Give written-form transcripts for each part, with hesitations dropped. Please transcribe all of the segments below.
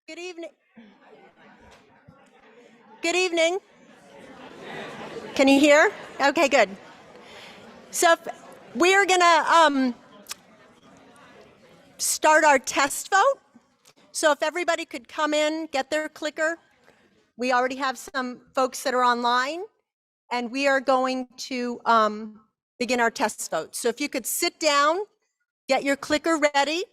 Good evening. Good evening. Can you hear? Okay, good. So we're gonna start our test vote. So if everybody could come in, get their clicker. We already have some folks that are online, and we are going to begin our test vote. So if you could sit down, get your clicker ready.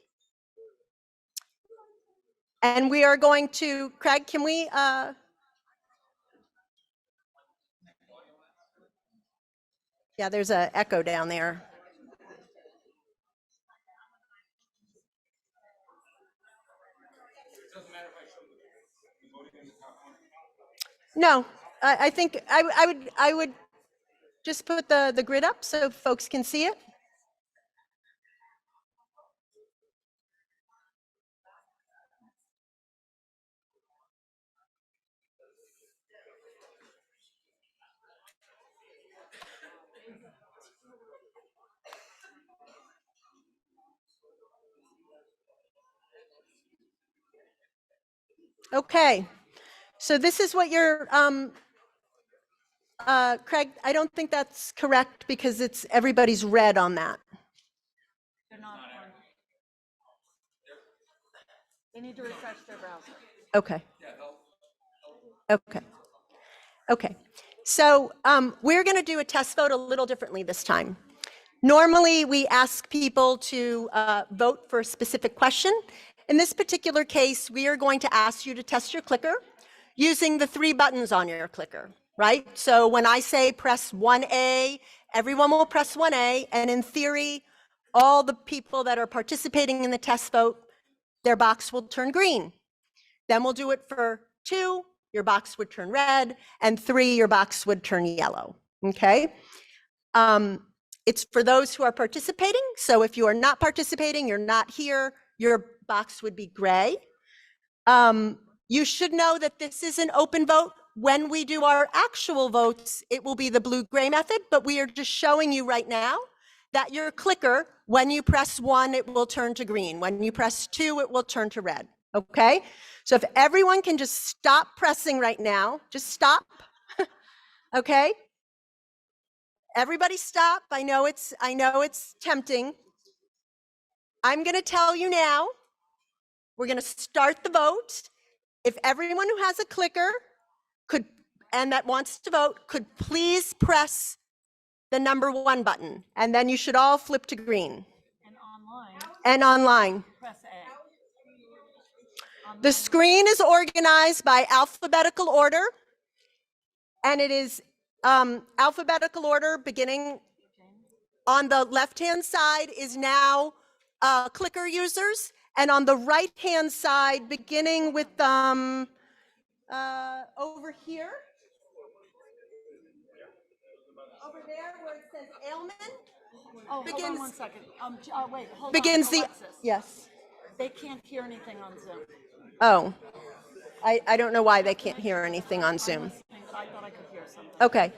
And we are going to, Craig, can we, yeah, there's an echo down there. No, I think I would just put the grid up so folks can see it. Okay, so this is what you're, Craig, I don't think that's correct because it's everybody's red on that. They're not on. They need to refresh their browser. Okay. Okay. Okay. So we're going to do a test vote a little differently this time. Normally, we ask people to vote for a specific question. In this particular case, we are going to ask you to test your clicker using the 3 buttons on your clicker, right? So when I say press 1A, everyone will press 1A, and in theory, all the people that are participating in the test vote, their box will turn green. Then we'll do it for 2, your box would turn red, and 3, your box would turn yellow, okay? It's for those who are participating. So if you are not participating, you're not here, your box would be gray. You should know that this is an open vote. When we do our actual votes, it will be the blue-gray method, but we are just showing you right now that your clicker, when you press 1, it will turn to green. When you press 2, it will turn to red, okay? So if everyone can just stop pressing right now, just stop, okay? Everybody stop. I know it's tempting. I'm going to tell you now, we're going to start the vote. If everyone who has a clicker and that wants to vote could please press the number 1 button, and then you should all flip to green. And online. Press A. The screen is organized by alphabetical order, and it is alphabetical order beginning on the left-hand side is now clicker users, and on the right-hand side, beginning with over here, over there where it says Ailman. Oh, hold on 1 second. Wait, hold begins on. the, Alexis, yes. they can't hear anything on Zoom. Oh, I don't know why they can't hear anything on Zoom. I thought I could hear something. Okay.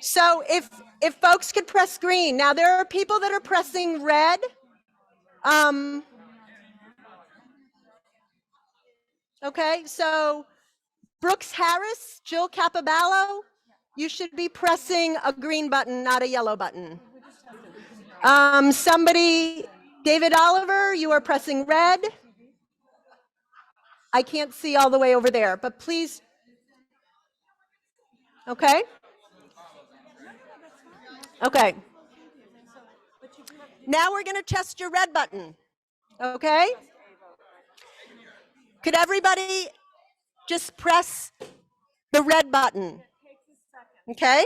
So if folks could press green. Now there are people that are pressing red. Okay, so Brooks Harris, Jill Capoballo, you should be pressing a green button, not a yellow button. Somebody, David Oliver, you are pressing red. I can't see all the way over there, but please. Okay. Okay. Now we're going to test your red button. Okay. Could everybody just press the red button? Okay.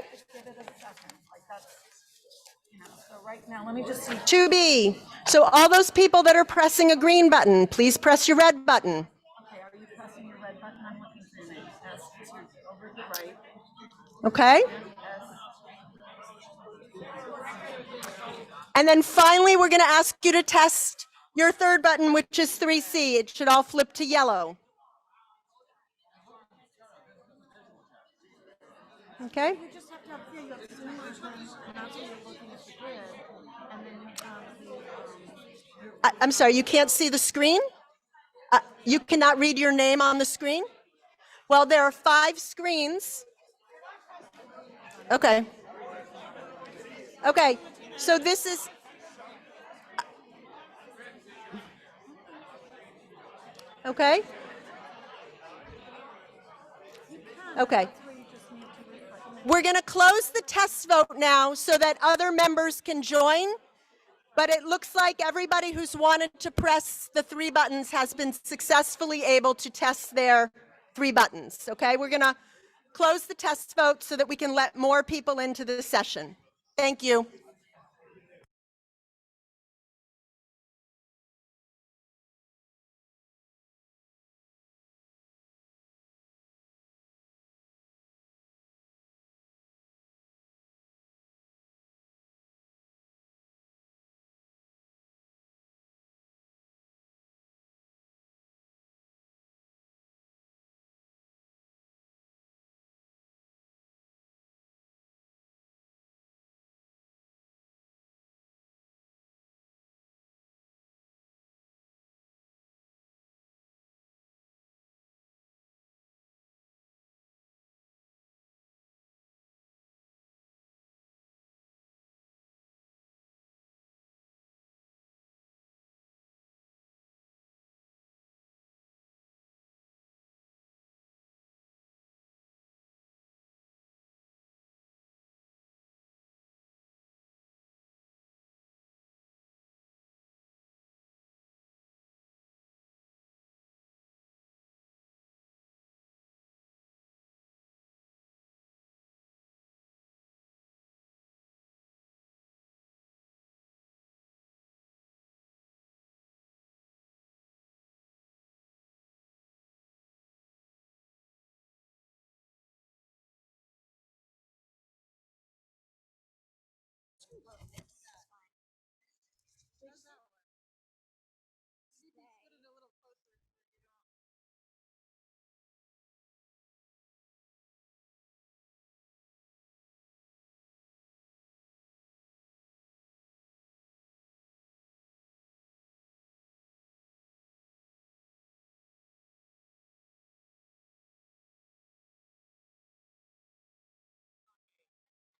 So right now, let me just see. 2B. So all those people that are pressing a green button, please press your red button. Okay, are you pressing your red button? I'm looking for you. Over to the right. Okay. And then finally, we're going to ask you to test your 3rd button, which is 3C. It should all flip to yellow. Okay. You just have to have Zoom open, and that's when you're looking at the grid, and then I'm sorry, you can't see the screen? You cannot read your name on the screen? Well, there are 5 screens. Okay. Okay, so this is, okay? Okay. We're going to close the test vote now so that other members can join. But it looks like everybody who's wanted to press the 3 buttons has been successfully able to test their 3 buttons, okay? We're gonna close the test vote so that we can let more people into the session. Thank you.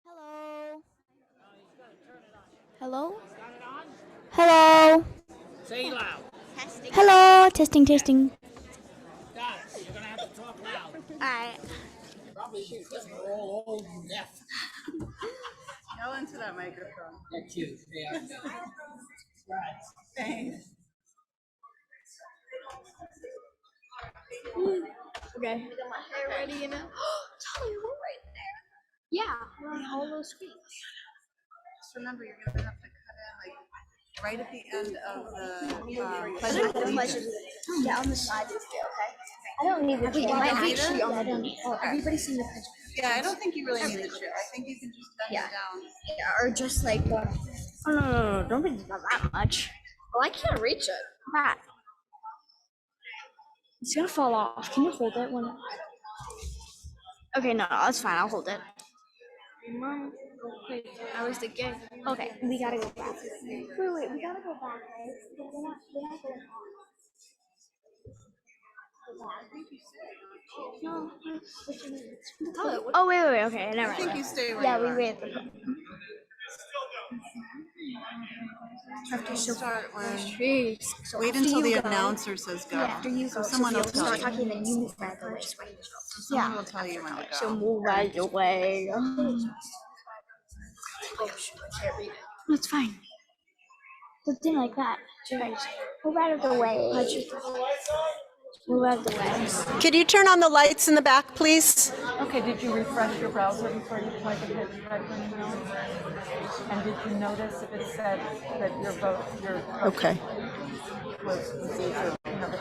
Hello. Hello? Hello? Say loud. Hello? Testing, testing. Got it. You're gonna have to talk loud. Alright. Probably because we're all old and deaf. Yell into that microphone. That's you. Yeah. Right. Thanks. Okay. I got my hair ready, you know? Totally, we're right there. Yeah, we're on all those screens. Just remember, you're gonna have to cut in like right at the end of the pledge of allegiance. Yeah, on the side is there, okay? I don't need the chair. I actually already. Oh, everybody's seen the pledge. Yeah, I don't think you really need the chair. I think you can just bend it down. Yeah, or just like the. Oh, no, don't be not that much. Well, I can't reach it. That. It's gonna fall off. Can you hold it when? Okay, no, that's fine. I'll hold it. Mom, wait, I was thinking. Okay, we gotta go back. Wait, we gotta go back, right? We're not going back. No. Oh, wait, okay, never mind. I think you stay where Yeah, you we are. wait at the. Have to start when. Jeez. So Wait after until you the go, announcer says go. after you So go, someone will Sophia tell start you. talking, then you move out of the way. Someone will tell you when to So go. move out of the way. Oh, shoot, I can't read it. That's fine. It didn't like that. Right. Move out of the way. Move out of the way. Could you turn on the lights in the back, please? Okay, did you refresh your browser before you tried to hit red button now? And did you notice if it said that your vote Okay. was either, you know,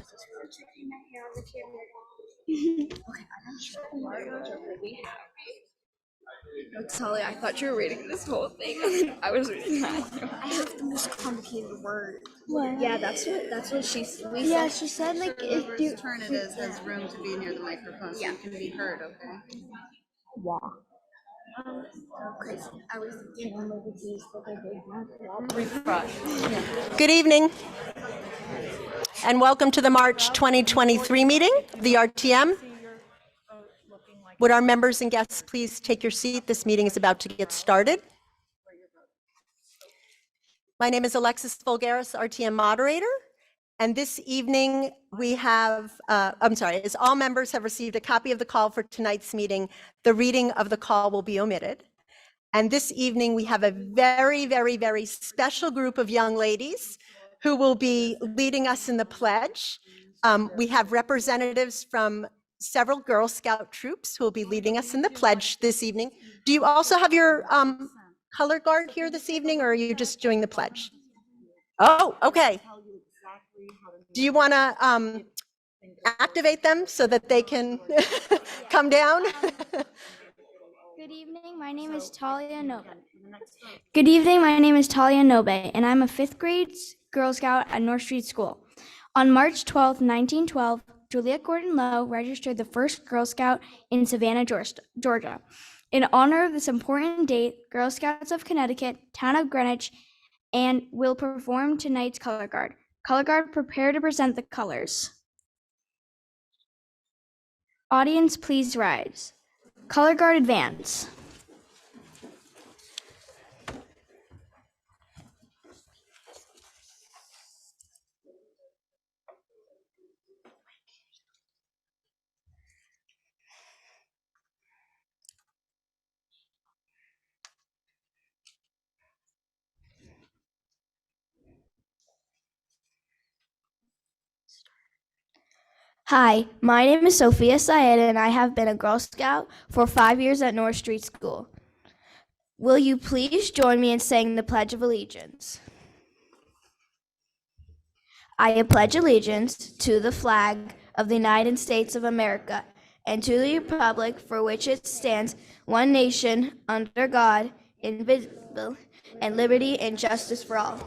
Totally, I thought you were reading this whole thing, and then I was reading that. I have the most complicated word. What? Yeah, that's what she said. Yeah, she said like if you Whose turn it is has room to be near the microphone so you can be heard, okay? Okay, I was thinking maybe these, but they did not. refresh? Good evening. and welcome to the March 2023 meeting of the RTM. Would our members and guests please take your seat? This meeting is about to get started. My name is Alexis Folgaris, RTM moderator, and this evening we have, as all members have received a copy of the call for tonight's meeting, the reading of the call will be omitted. And this evening we have a very, very, very special group of young ladies who will be leading us in the pledge. We have representatives from several Girl Scout troops who will be leading us in the pledge this evening. Do you also have your color guard here this evening, or are you just doing the pledge? Oh, okay. Do you want to activate them so that they can come down? Good evening, my name is Talia Nobe. Good evening, my name is Talia Nobe, and I'm a 5th grade Girl Scout at North Street School. On March 12, 1912, Juliet Gordon Lowe registered the first Girl Scout in Savannah, Georgia. In honor of this important date, Girl Scouts of Connecticut, Town of Greenwich, and will perform tonight's color guard. Color guard, prepare to present the colors. Audience, please rise. Color guard, advance. Hi, my name is Sophia Syed, and I have been a Girl Scout for 5 years at North Street School. Will you please join me in saying the Pledge of Allegiance? I pledge allegiance to the flag of the United States of America and to the republic for which it stands, one nation, under God, indivisible, and liberty and justice for all.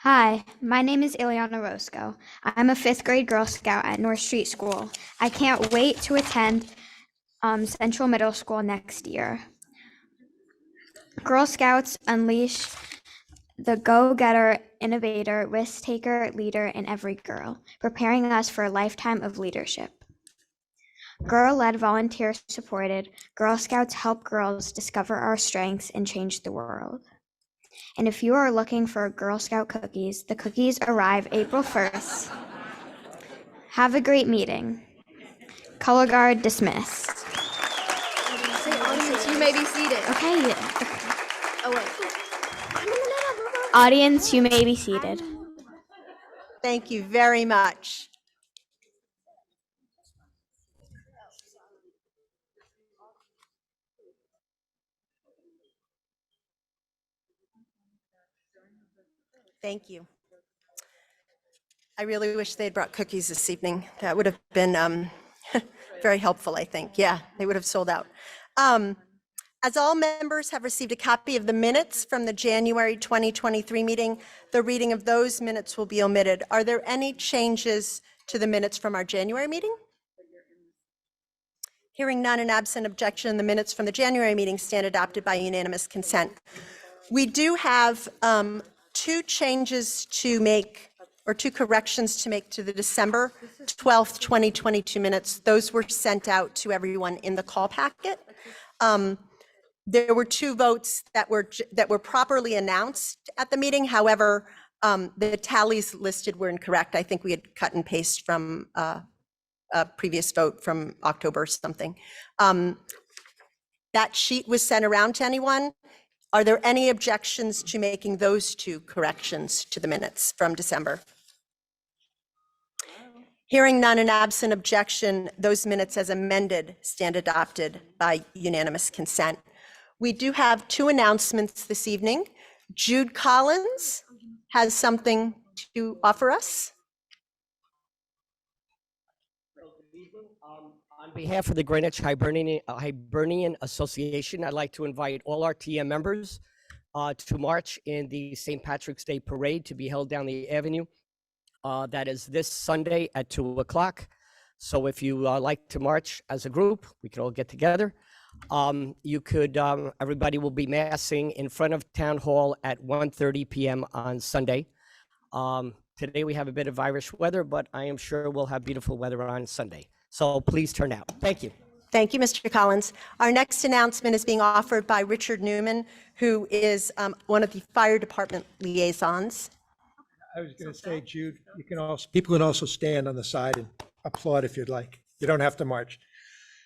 Hi, my name is Ileana Roscoe. I'm a 5th grade Girl Scout at North Street School. I can't wait to attend Central Middle School next year. Girl Scouts unleash the go-getter, innovator, risk-taker, leader in every girl, preparing us for a lifetime of leadership. Girl-led, volunteer-supported, Girl Scouts help girls discover our strengths and change the world. And if you are looking for Girl Scout cookies, the cookies arrive April 1st. Have a great meeting. Color guard dismissed. Audience, you may be seated. Okay. Oh, wait. Audience, you may be seated. Thank you very much. Thank you. I really wish they had brought cookies this evening. That would have been very helpful, I think. Yeah, they would have sold out. As all members have received a copy of the minutes from the January 2023 meeting, the reading of those minutes will be omitted. Are there any changes to the minutes from our January meeting? Hearing none and absent objection, the minutes from the January meeting stand adopted by unanimous consent. We do have 2 changes to make, or 2 corrections to make to the December 12th, 2022 minutes. Those were sent out to everyone in the call packet. There were 2 votes that were properly announced at the meeting. However, the tallies listed were incorrect. I think we had cut and paste from a previous vote from October or something. That sheet was sent around to anyone. Are there any objections to making those 2 corrections to the minutes from December? Hearing none and absent objection, those minutes as amended stand adopted by unanimous consent. We do have 2 announcements this evening. Jude Collins has something to offer us. On behalf of the Greenwich Hibernian Association, I'd like to invite all our TM members to march in the St. Patrick's Day Parade to be held down the avenue. That is this Sunday at 2 o'clock. So if you like to march as a group, we can all get together. You could, everybody will be massing in front of Town Hall at 1:30 p.m. on Sunday. Today we have a bit of Irish weather, but I am sure we'll have beautiful weather on Sunday. So please turn out. Thank you. Thank you, Mr. Collins. Our next announcement is being offered by Richard Newman, who is one of the fire department liaisons. I was going to say, Jude, people can also stand on the side and applaud if you'd like. You don't have to march.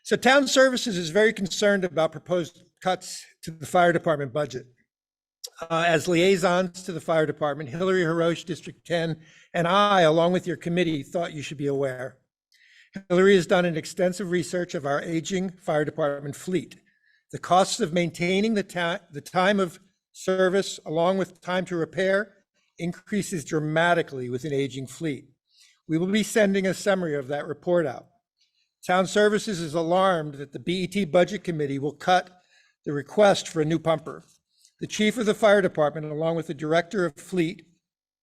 So Town Services is very concerned about proposed cuts to the fire department budget. As liaisons to the fire department, Hillary Haroche, District 10, and I, along with your committee, thought you should be aware. Hillary has done an extensive research of our aging fire department fleet. The costs of maintaining the time of service, along with time to repair, increases dramatically with an aging fleet. We will be sending a summary of that report out. Town Services is alarmed that the BET Budget Committee will cut the request for a new pumper. The chief of the fire department, along with the director of fleet,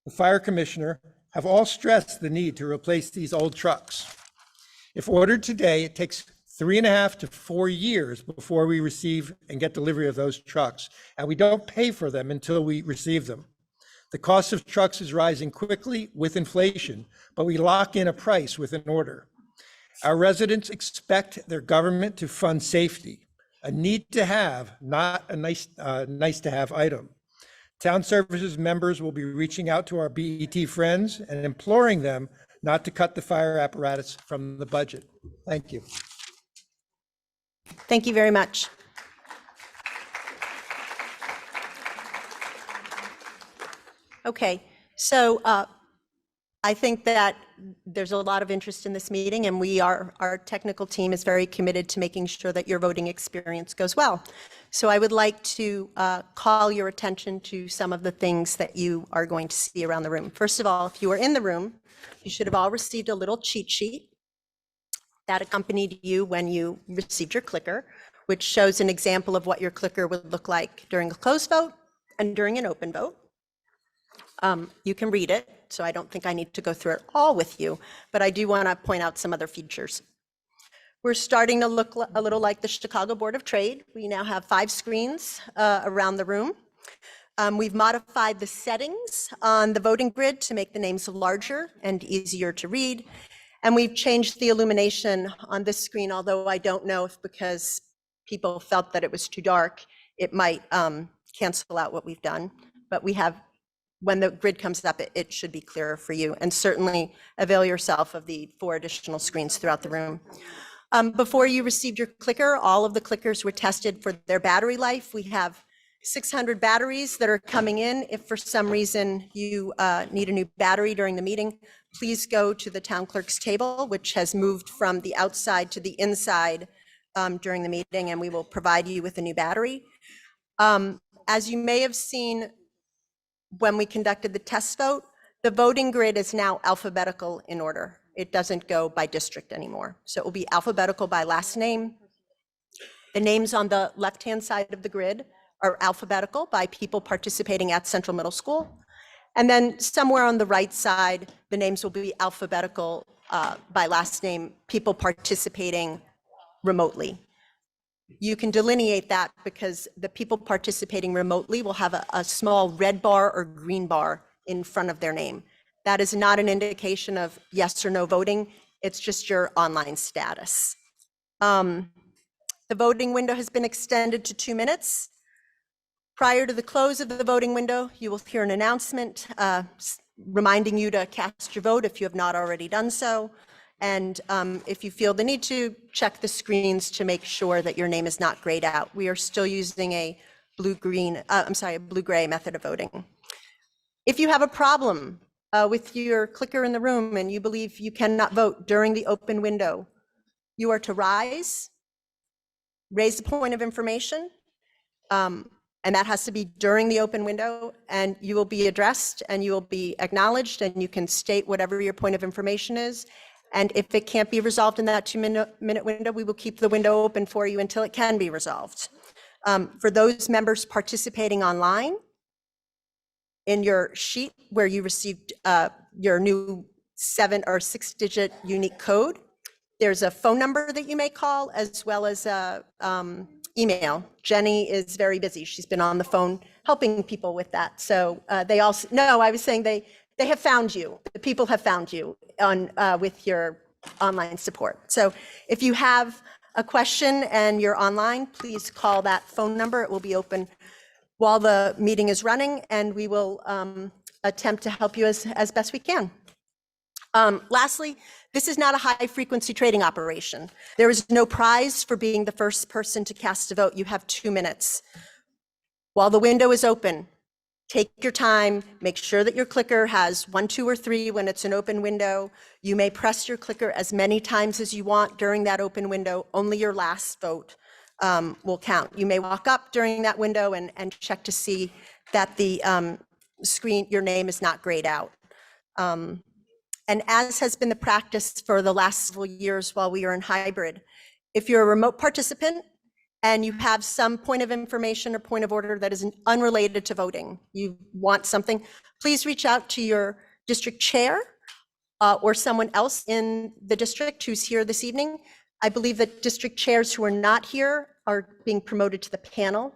the fire commissioner, have all stressed the need to replace these old trucks. If ordered today, it takes 3.5 to 4 years before we receive and get delivery of those trucks, and we don't pay for them until we receive them. The cost of trucks is rising quickly with inflation, but we lock in a price with an order. Our residents expect their government to fund safety, a need to have, not a nice to have item. Town Services members will be reaching out to our BET friends and imploring them not to cut the fire apparatus from the budget. Thank you. Thank you very much. Okay, so I think that there's a lot of interest in this meeting, and our technical team is very committed to making sure that your voting experience goes well. So I would like to call your attention to some of the things that you are going to see around the room. First of all, if you are in the room, you should have all received a little cheat sheet that accompanied you when you received your clicker, which shows an example of what your clicker would look like during a closed vote and during an open vote. You can read it, so I don't think I need to go through it all with you, but I do want to point out some other features. We're starting to look a little like the Chicago Board of Trade. We now have 5 screens around the room. We've modified the settings on the voting grid to make the names larger and easier to read. And we've changed the illumination on this screen, although I don't know if because people felt that it was too dark, it might cancel out what we've done. But we have, when the grid comes up, it should be clearer for you. And certainly avail yourself of the 4 additional screens throughout the room. Before you received your clicker, all of the clickers were tested for their battery life. We have 600 batteries that are coming in. If for some reason you need a new battery during the meeting, please go to the town clerk's table, which has moved from the outside to the inside during the meeting, and we will provide you with a new battery. As you may have seen when we conducted the test vote, the voting grid is now alphabetical in order. It doesn't go by district anymore. So it will be alphabetical by last name. The names on the left-hand side of the grid are alphabetical by people participating at Central Middle School. And then somewhere on the right side, the names will be alphabetical by last name, people participating remotely. You can delineate that because the people participating remotely will have a small red bar or green bar in front of their name. That is not an indication of yes or no voting. It's just your online status. The voting window has been extended to 2 minutes. Prior to the close of the voting window, you will hear an announcement reminding you to cast your vote if you have not already done so. And if you feel the need to, check the screens to make sure that your name is not grayed out. We are still using a blue-gray method of voting. If you have a problem with your clicker in the room and you believe you cannot vote during the open window, you are to raise the point of information, and that has to be during the open window, and you will be addressed and you will be acknowledged, and you can state whatever your point of information is. And if it can't be resolved in that 2-minute window, we will keep the window open for you until it can be resolved. For those members participating online, in your sheet where you received your new 7 or 6-digit unique code, there's a phone number that you may call, as well as a email. Jenny is very busy. She's been on the phone helping people with that. So they also, no, I was saying they they have found you. The people have found you on with your online support. So if you have a question and you're online, please call that phone number. It will be open while the meeting is running, and we will attempt to help you as best we can. Lastly, this is not a high-frequency trading operation. There is no prize for being the first person to cast a vote. You have 2 minutes. While the window is open, take your time, make sure that your clicker has 1, 2, or 3 when it's an open window. You may press your clicker as many times as you want during that open window. Only your last vote will count. You may walk up during that window and check to see that the screen, your name is not grayed out. And as has been the practice for the last several years while we are in hybrid, if you're a remote participant and you have some point of information or point of order that is unrelated to voting, you want something, please reach out to your district chair or someone else in the district who's here this evening. I believe that district chairs who are not here are being promoted to the panel.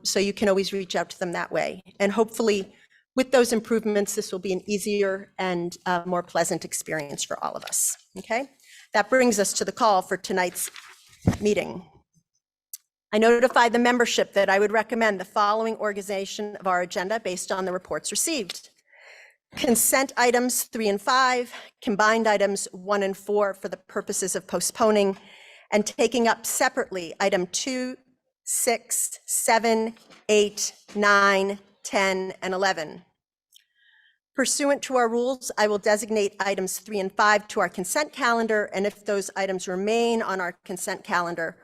So you can always reach out to them that way. And hopefully with those improvements, this will be an easier and more pleasant experience for all of us, okay? That brings us to the call for tonight's meeting. I notified the membership that I would recommend the following organization of our agenda based on the reports received. Consent items 3 and 5, combined items 1 and 4 for the purposes of postponing, and taking up separately item 2, 6, 7, 8, 9, 10, and 11. Pursuant to our rules, I will designate items 3 and 5 to our consent calendar, and if those items remain on our consent calendar,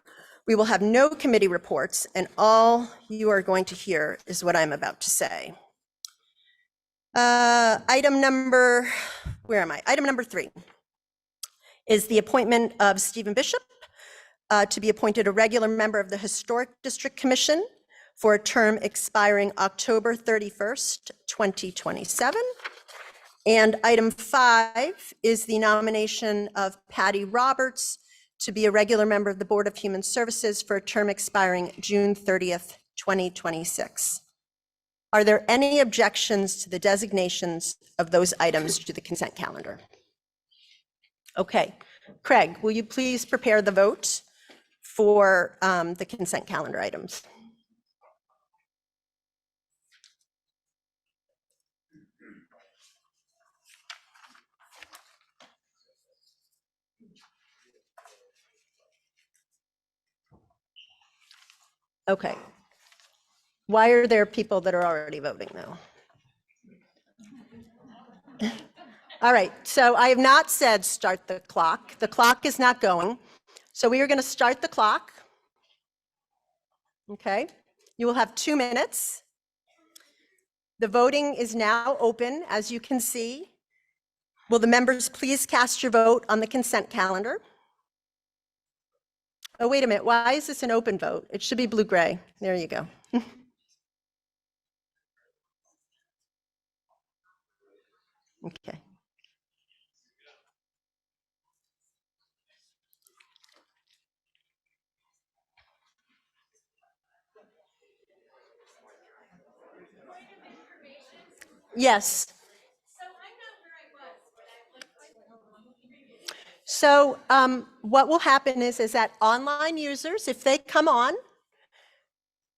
we will have no committee reports, and all you are going to hear is what I'm about to say. Item number 3 is the appointment of Stephen Bishop to be appointed a regular member of the Historic District Commission for a term expiring October 31st, 2027. And item 5 is the nomination of Patty Roberts to be a regular member of the Board of Human Services for a term expiring June 30th, 2026. Are there any objections to the designations of those items to the consent calendar? Okay, Craig, will you please prepare the vote for the consent calendar items? Okay. Why are there people that are already voting though? All right, so I have not said start the clock. The clock is not going. So we are going to start the clock. Okay, you will have 2 minutes. The voting is now open, as you can see. Will the members please cast your vote on the consent calendar? Oh, wait a minute, why is this an open vote? It should be blue-gray. There you go. Okay. Yes. So what will happen is that online users, if they come on,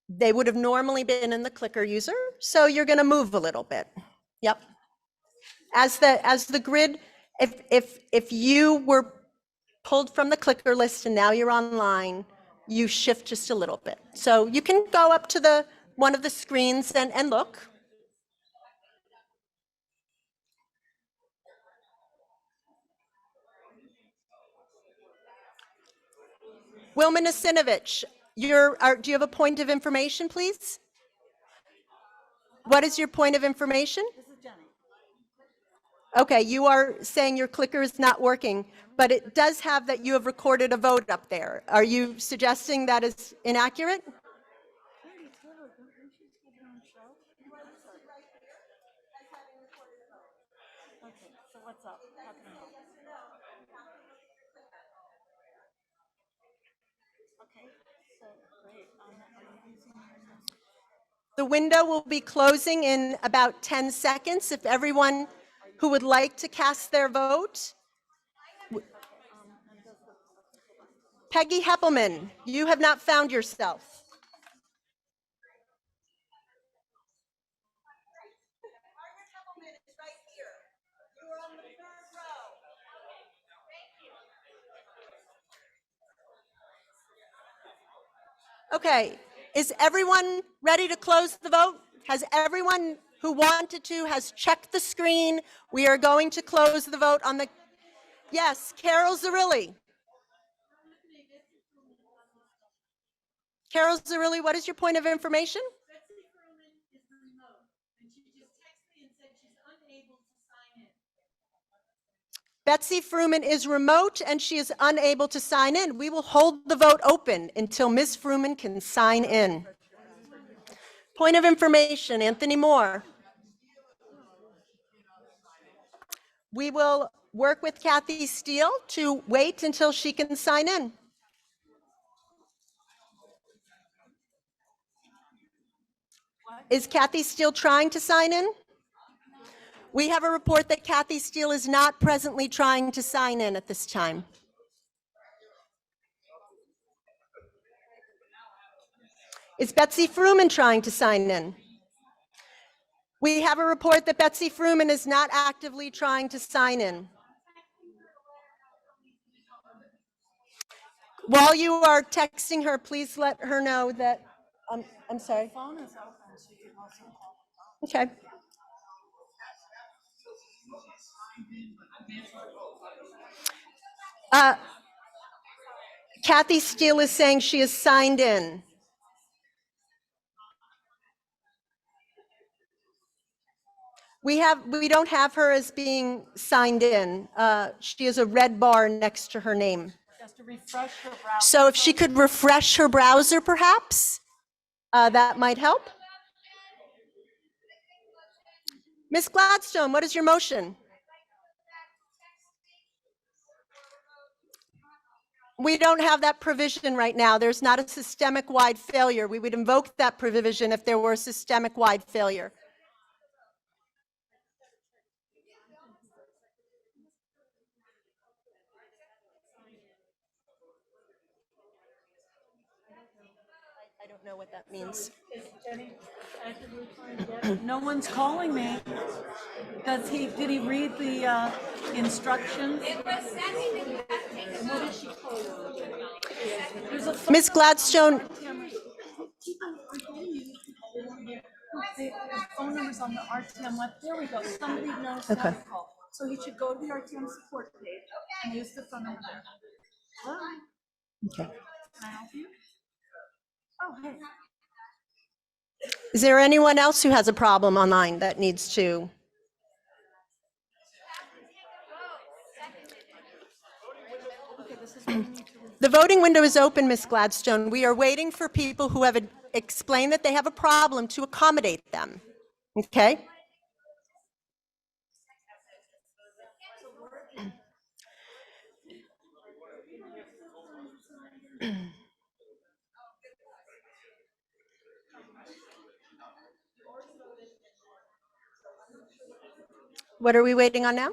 they would have normally been in the clicker user. So you're going to move a little bit. Yep. As the grid, if you were pulled from the clicker list and now you're online, you shift just a little bit. So you can go up to one of the screens and look. Wilma Nasinovich, do you have a point of information, please? What is your point of information? This is Jenny. Okay, you are saying your clicker is not working, but it does have that you have recorded a vote up there. Are you suggesting that is inaccurate? The window will be closing in about 10 seconds. If everyone who would like to cast their vote. Peggy Heppelman, you have not found yourself. Okay, is everyone ready to close the vote? Has everyone who wanted to has checked the screen? We are going to close the vote on the, yes, Carol Zarilli. Carol Zarilli, what is your point of information? Betsy Fruman is remote and she is unable to sign in. We will hold the vote open until Ms. Fruman can sign in. Point of information, Anthony Moore. We will work with Kathy Steele to wait until she can sign in. Is Kathy Steele trying to sign in? We have a report that Kathy Steele is not presently trying to sign in at this time. Is Betsy Fruman trying to sign in? We have a report that Betsy Fruman is not actively trying to sign in. While you are texting her, please let her know that, I'm sorry. Okay. Kathy Steele is saying she is signed in. We don't have her as being signed in. She has a red bar next to her name. Just to refresh her browser. So if she could refresh her browser, perhaps, that might help. Ms. Gladstone, what is your motion? We don't have that provision right now. There's not a systemic-wide failure. We would invoke that provision if there were a systemic-wide failure. I don't know what that means. No one's calling me. Did he read the instructions? Ms. Gladstone, The phone number's on the RTM web. There we go. Somebody knows how to call. So he should go to the RTM support page and use the phone number. Hello? okay. Can I help you? Oh, hey. Is there anyone else who has a problem online that needs to? The voting window is open, Ms. Gladstone. We are waiting for people who have explained that they have a problem to accommodate them. Okay? What are we waiting on now?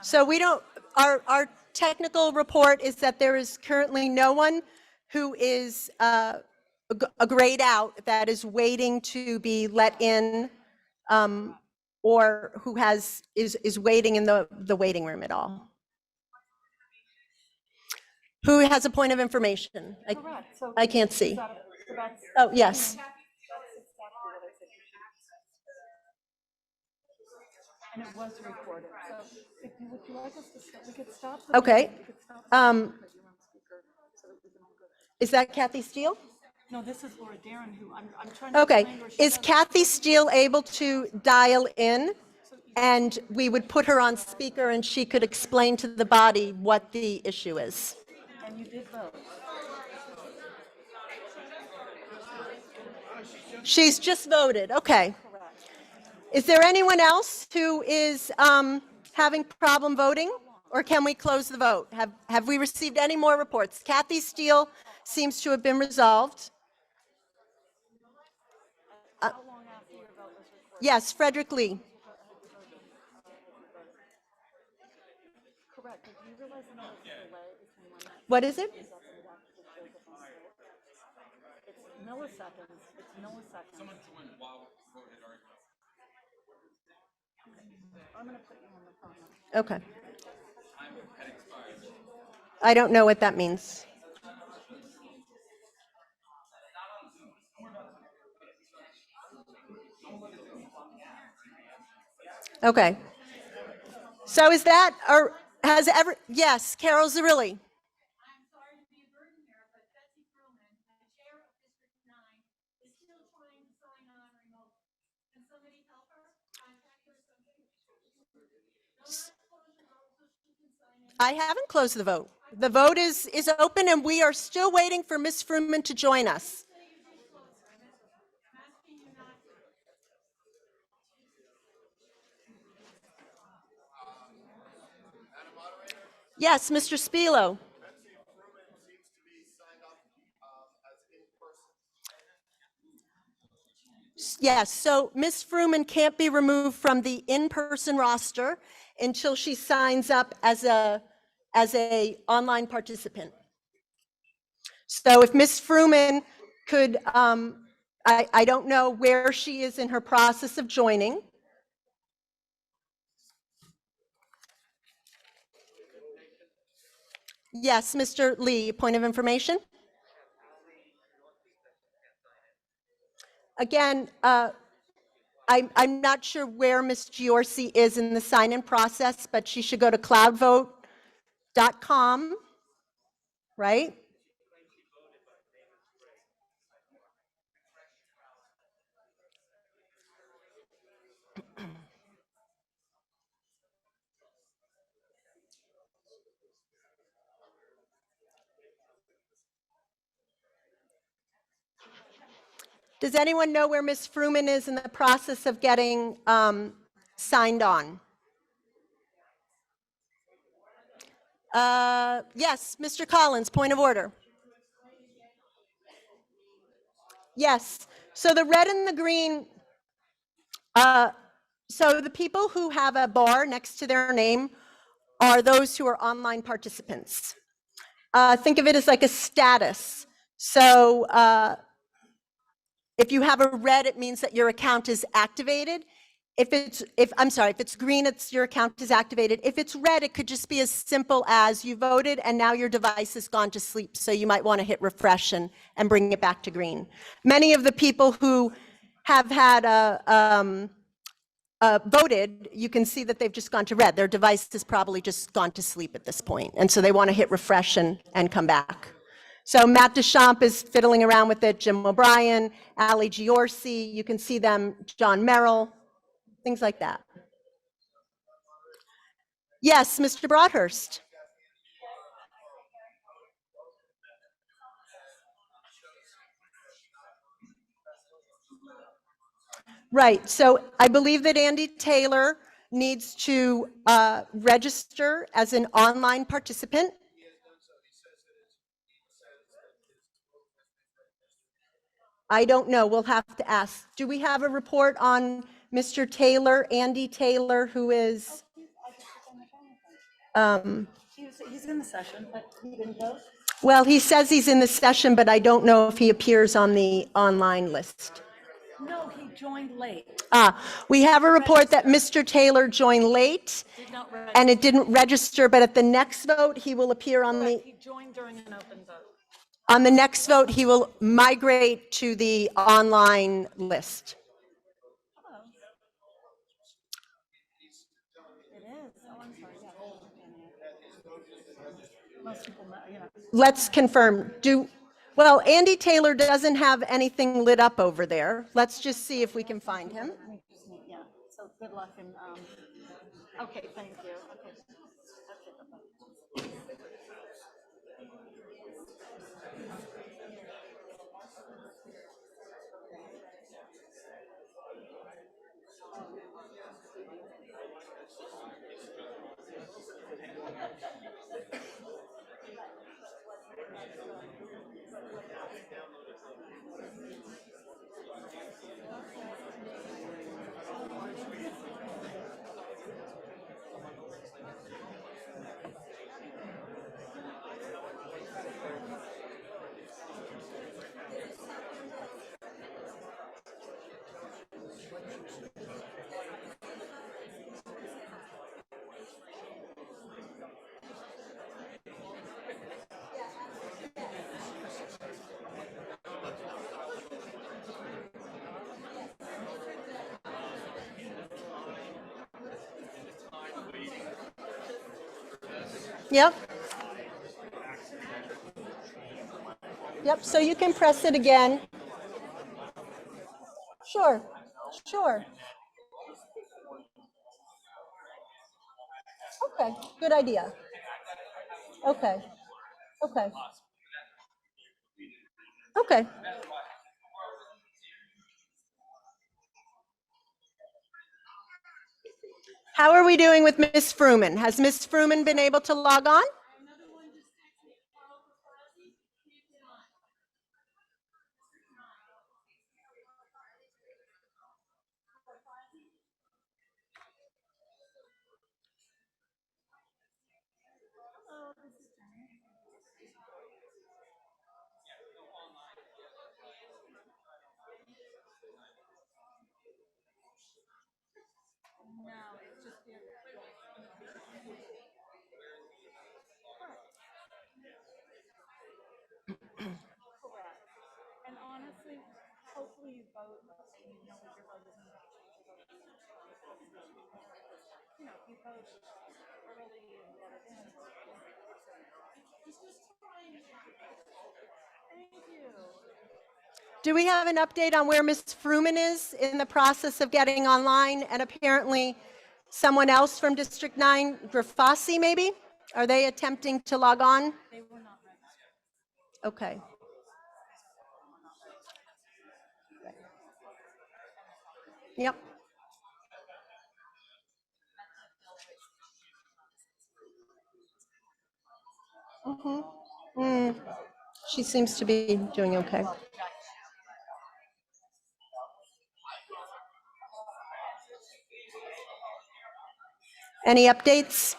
So we don't, our technical report is that there is currently no one who is a grayed out that is waiting to be let in, or who is waiting in the waiting room at all. Who has a point of information? I can't see. Oh, yes. And it was recorded. So would you like us to, we could stop. Okay. Is that Kathy Steele? No, this is Laura Darren, who I'm trying to. Okay. explain where she Is does- Kathy Steele able to dial in? And we would put her on speaker and she could explain to the body what the issue is. And you did vote. She's just voted. Okay. Is there anyone else who is having problem voting? Or can we close the vote? Have we received any more reports? Kathy Steele seems to have been resolved. Yes, Frederick Lee. What is it? Okay. I don't know what that means. Okay. So is that, or has ever, yes, Carol Zarilli. I haven't closed the vote. The vote is open and we are still waiting for Ms. Fruman to join us. Yes, Mr. Spilo. Yes, so Ms. Fruman can't be removed from the in-person roster until she signs up as a online participant. So if Ms. Fruman could, I don't know where she is in her process of joining. Yes, Mr. Lee, point of information. Again, I'm not sure where Ms. Giorgi is in the sign-in process, but she should go to cloudvote.com, right? Does anyone know where Ms. Fruman is in the process of getting signed on? Yes, Mr. Collins, point of order. Yes, so the red and the green, so the people who have a bar next to their name are those who are online participants. Think of it as like a status. So if you have a red, it means that your account is activated. If it's green, it's your account is activated. If it's red, it could just be as simple as you voted and now your device has gone to sleep. So you might want to hit refresh and bring it back to green. Many of the people who have had voted, you can see that they've just gone to red. Their device has probably just gone to sleep at this point. And so they want to hit refresh and come back. So Matt Deschamps is fiddling around with it, Jim O'Brien, Ali Giorgi, you can see them, John Merrill, things like that. Yes, Mr. Broadhurst. Right, so I believe that Andy Taylor needs to register as an online participant. I don't know, we'll have to ask. Do we have a report on Mr. Taylor, Andy Taylor, who is? He's in the session, but he didn't vote. Well, he says he's in the session, but I don't know if he appears on the online list. No, he joined late. We have a report that Mr. Taylor joined late Did not register. and it didn't register, but at the next vote, he will appear on the, He joined during an open vote. on the next vote, he will migrate to the online list. It is. Oh, I'm sorry. Most people know, you know. Let's confirm. Well, Andy Taylor doesn't have anything lit up over there. Let's just see if we can find him. Yeah, so good luck and, okay, thank you. Okay. Yep. Yep, so you can press it again. Sure, sure. Okay, good idea. Okay, okay. Okay. How are we doing with Miss Fruman? Has Miss Fruman been able to log on? And honestly, hopefully you vote and you know what your vote is. You know, if you vote early and get it in. Thank you. Do we have an update on where Miss Fruman is in the process of getting online? And apparently someone else from District 9, Grafasi maybe? Are they attempting to log on? They were not registered. Okay. Yep. She seems to be doing okay. Any updates?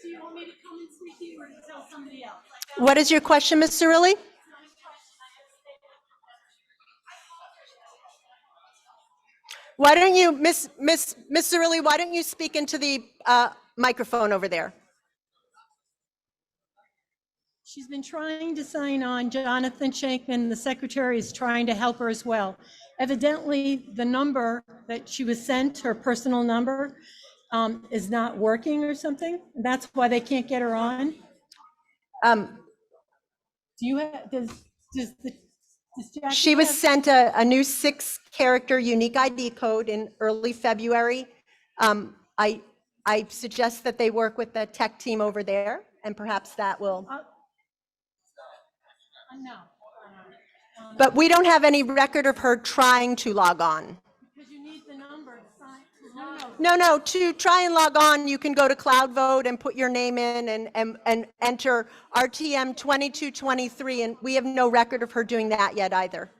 Do you want me to come and speak to you or to tell somebody else? What is your question, Ms. Cirilli? Why don't you, Miss Cirilli, why don't you speak into the microphone over there? She's been trying to sign on. Jonathan Shankman, the secretary, is trying to help her as well. Evidently, the number that she was sent, her personal number, is not working or something. That's why they can't get her on. Do you have, does Jackie She was have- sent a new 6-character unique ID code in early February. I suggest that they work with the tech team over there, and perhaps that will. No, But we don't have any record of her trying to log on. because you need the number to sign. No, to try and log on, you can go to Cloud Vote and put your name in and enter RTM 2223, and we have no record of her doing that yet either.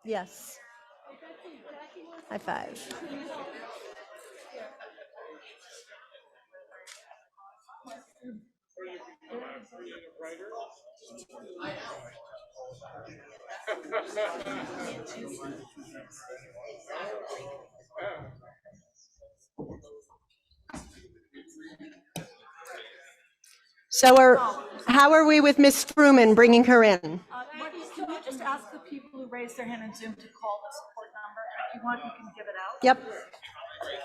Yes. High five. So how are we with Miss Fruman, bringing her in? Can you just ask the people who raised their hand in Zoom to call the support number? And if you want, you can give it out. Yep.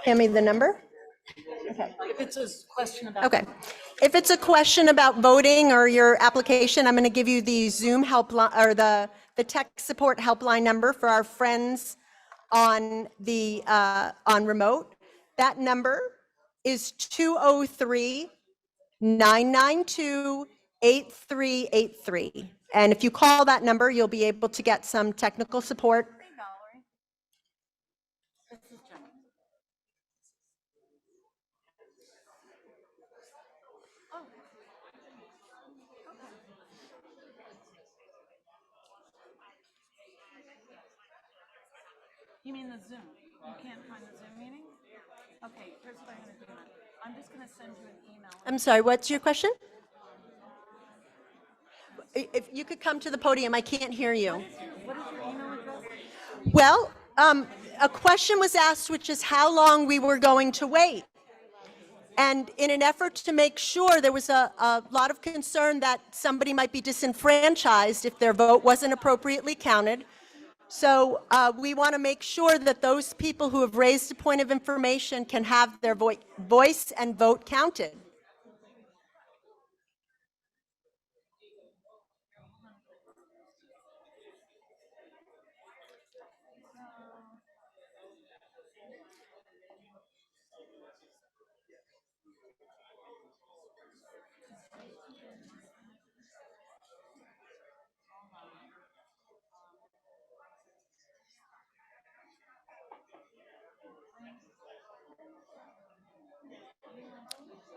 Hand me the number. If it's a question about. Okay. If it's a question about voting or your application, I'm going to give you the Zoom helpline or the tech support helpline number for our friends on the on remote. That number is 203 992-8383. And if you call that number, you'll be able to get some technical support. Hey, Valerie. This is Jenny. Oh. You mean the Zoom? You can't find the Zoom meeting? Okay, here's what I'm gonna do. I'm just gonna send you an email. I'm sorry, what's your question? If you could come to the podium, I can't hear you. What is your email address? Well, a question was asked, which is how long we were going to wait. And in an effort to make sure, there was a lot of concern that somebody might be disenfranchised if their vote wasn't appropriately counted. So we want to make sure that those people who have raised a point of information can have their voice and vote counted.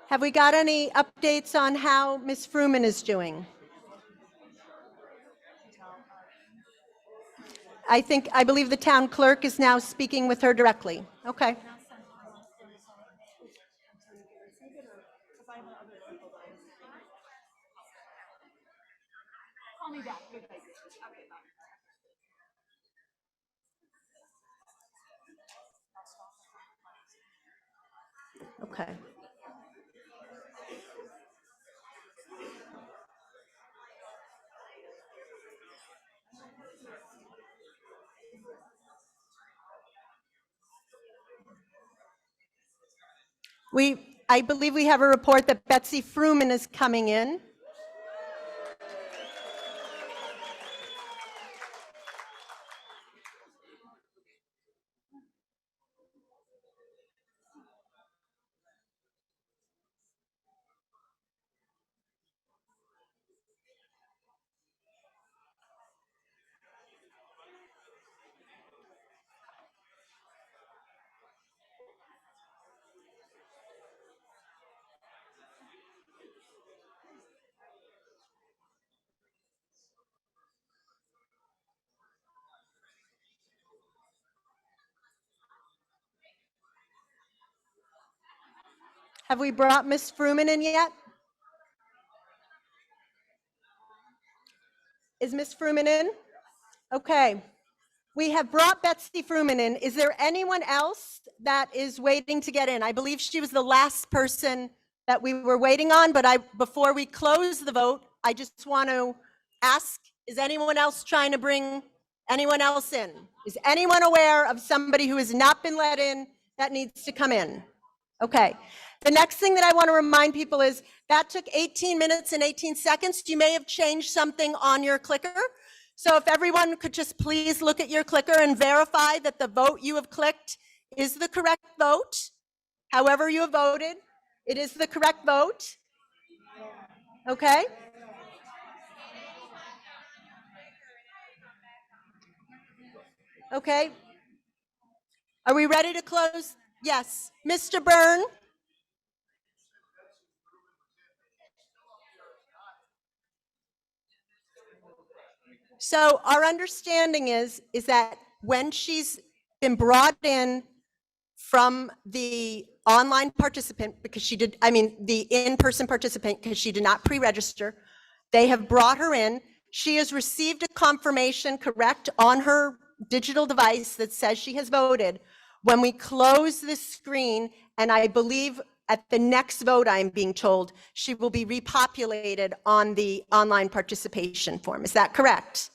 Have we got any updates on how Ms. Fruman is doing? I believe the town clerk is now speaking with her directly. Okay. Call me back. Okay. I believe we have a report that Betsy Fruman is coming in. Have we brought Ms. Fruman in yet? Is Ms. Fruman in? Okay. We have brought Betsy Fruman in. Is there anyone else that is waiting to get in? I believe she was the last person that we were waiting on, but before we close the vote, I just want to ask, is anyone else trying to bring anyone else in? Is anyone aware of somebody who has not been let in that needs to come in? Okay. The next thing that I want to remind people is that took 18 minutes and 18 seconds. You may have changed something on your clicker. So if everyone could just please look at your clicker and verify that the vote you have clicked is the correct vote. However you have voted, it is the correct vote. Okay? Okay. Are we ready to close? Yes. Mr. Byrne? So our understanding is that when she's been brought in from the online participant, because she did, the in-person participant, because she did not pre-register, they have brought her in. She has received a confirmation, correct, on her digital device that says she has voted. When we close this screen, and I believe at the next vote, I'm being told, she will be repopulated on the online participation form. Is that correct?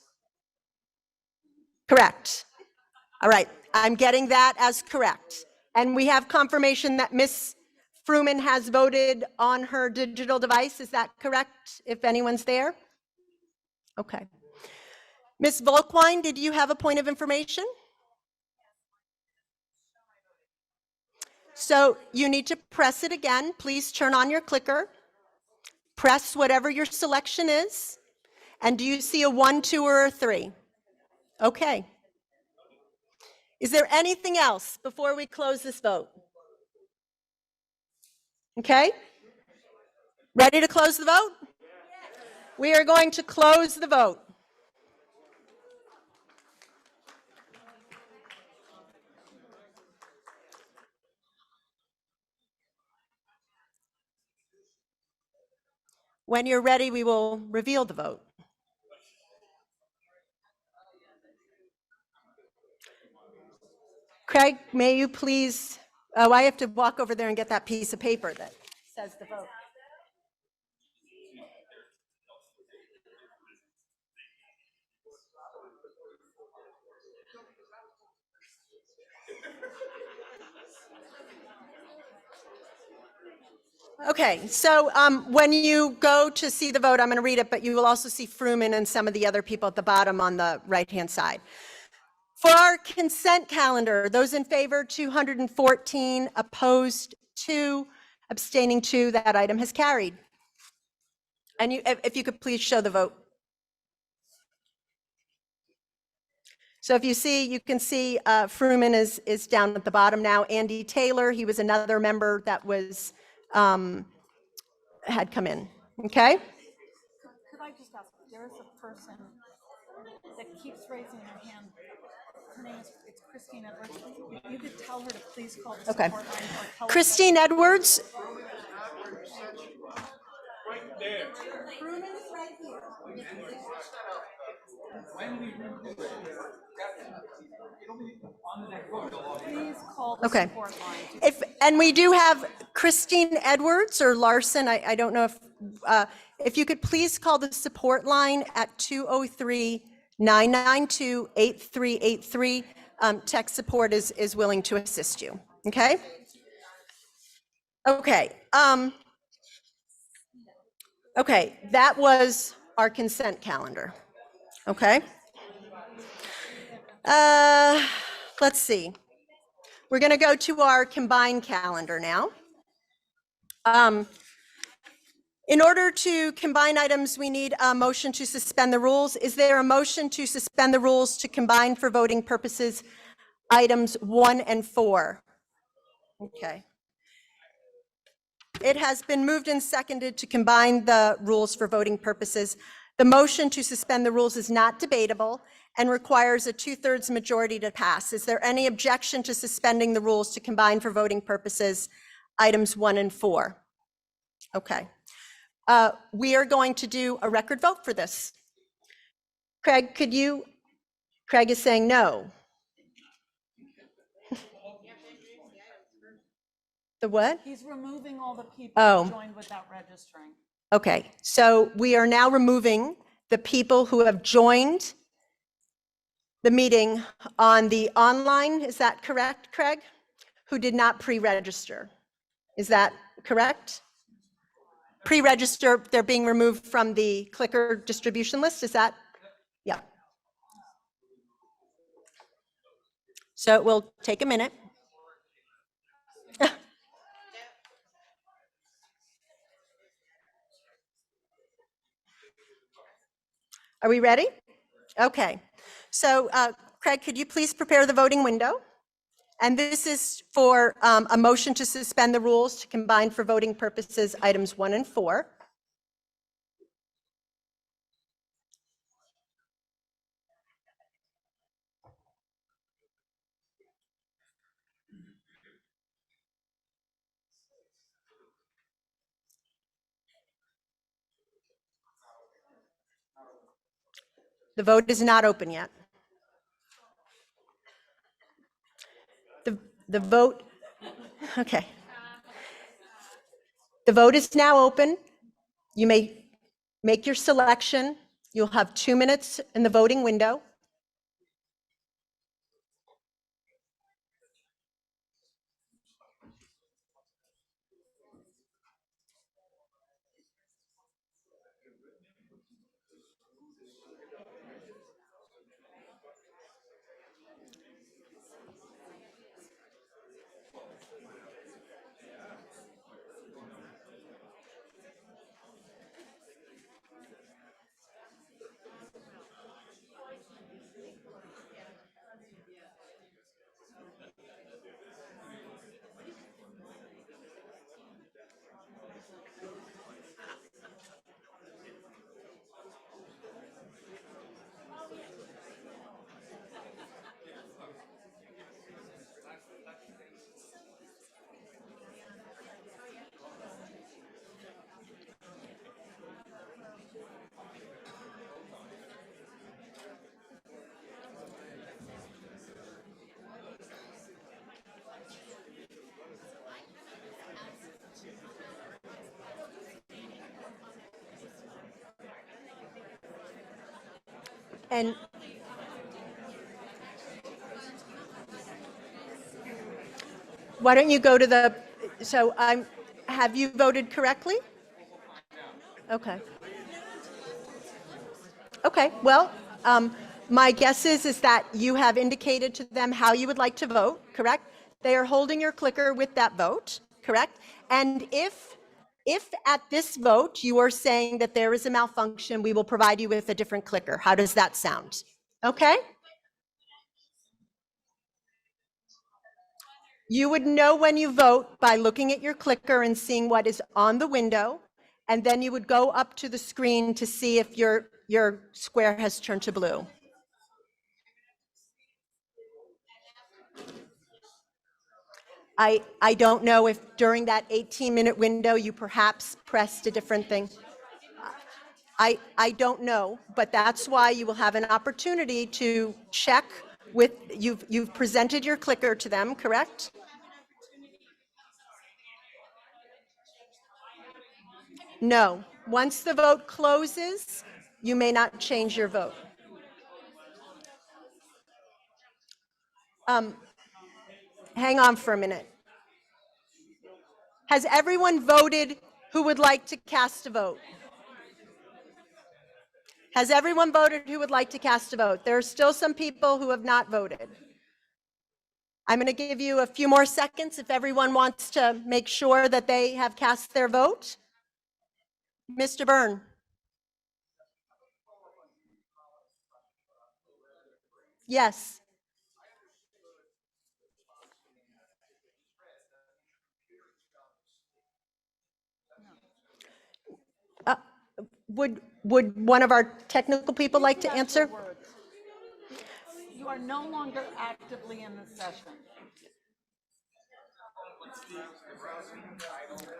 Correct. All right, I'm getting that as correct. And we have confirmation that Ms. Fruman has voted on her digital device. Is that correct, if anyone's there? Okay. Ms. Volkwine, did you have a point of information? So you need to press it again. Please turn on your clicker. Press whatever your selection is. And do you see a 1, 2, or a 3? Okay. Is there anything else before we close this vote? Okay? Ready to close the vote? We are going to close the vote. When you're ready, we will reveal the vote. Craig, may you please, oh, I have to walk over there and get that piece of paper that says the vote. Okay, so when you go to see the vote, I'm going to read it, but you will also see Fruman and some of the other people at the bottom on the right-hand side. For our consent calendar, those in favor, 214, opposed 2, abstaining 2, that item has carried. And if you could please show the vote. So if you see, you can see Fruman is down at the bottom now. Andy Taylor, he was another member that was, had come in, okay? Could I just ask, there is a person that keeps raising her hand. Her name is, it's Christine Edwards. If you could tell her to please call the Okay. support line or tell her. Christine Edwards. Please call the Okay. support line. And we do have Christine Edwards or Larson, I don't know if you could please call the support line at 203-992-8383. Tech support is willing to assist you, okay? Okay, okay, that was our consent calendar, okay? Let's see. We're going to go to our combined calendar now. In order to combine items, we need a motion to suspend the rules. Is there a motion to suspend the rules to combine for voting purposes items 1 and 4? Okay. It has been moved and seconded to combine the rules for voting purposes. The motion to suspend the rules is not debatable and requires a 2/3 majority to pass. Is there any objection to suspending the rules to combine for voting purposes items 1 and 4? Okay. We are going to do a record vote for this. Craig, Craig is saying no. The what? He's removing all the people Oh. who joined without registering. Okay, so we are now removing the people who have joined the meeting on the online, is that correct, Craig? Who did not pre-register. Is that correct? Pre-register, they're being removed from the clicker distribution list, is that? Yeah. So it will take a minute. Are we ready? Okay. So Craig, could you please prepare the voting window? And this is for a motion to suspend the rules to combine for voting purposes items 1 and 4. The vote is not open yet. The vote, okay. The vote is now open. You may make your selection. You'll have 2 minutes in the voting window. And why don't you go to the, so have you voted correctly? Okay. Okay, well, my guess is that you have indicated to them how you would like to vote, correct? They are holding your clicker with that vote, correct? And if at this vote you are saying that there is a malfunction, we will provide you with a different clicker. How does that sound? Okay? You would know when you vote by looking at your clicker and seeing what is on the window, and then you would go up to the screen to see if your square has turned to blue. I don't know if during that 18-minute window you perhaps pressed a different thing. I don't know, but that's why you will have an opportunity to check with, you've presented your clicker to them, correct? No. Once the vote closes, you may not change your vote. Hang on for a minute. Has everyone voted who would like to cast a vote? Has everyone voted who would like to cast a vote? There are still some people who have not voted. I'm going to give you a few more seconds if everyone wants to make sure that they have cast their vote. Mr. Byrne. Yes. Would one of our technical people like to answer? You are no longer actively in the session.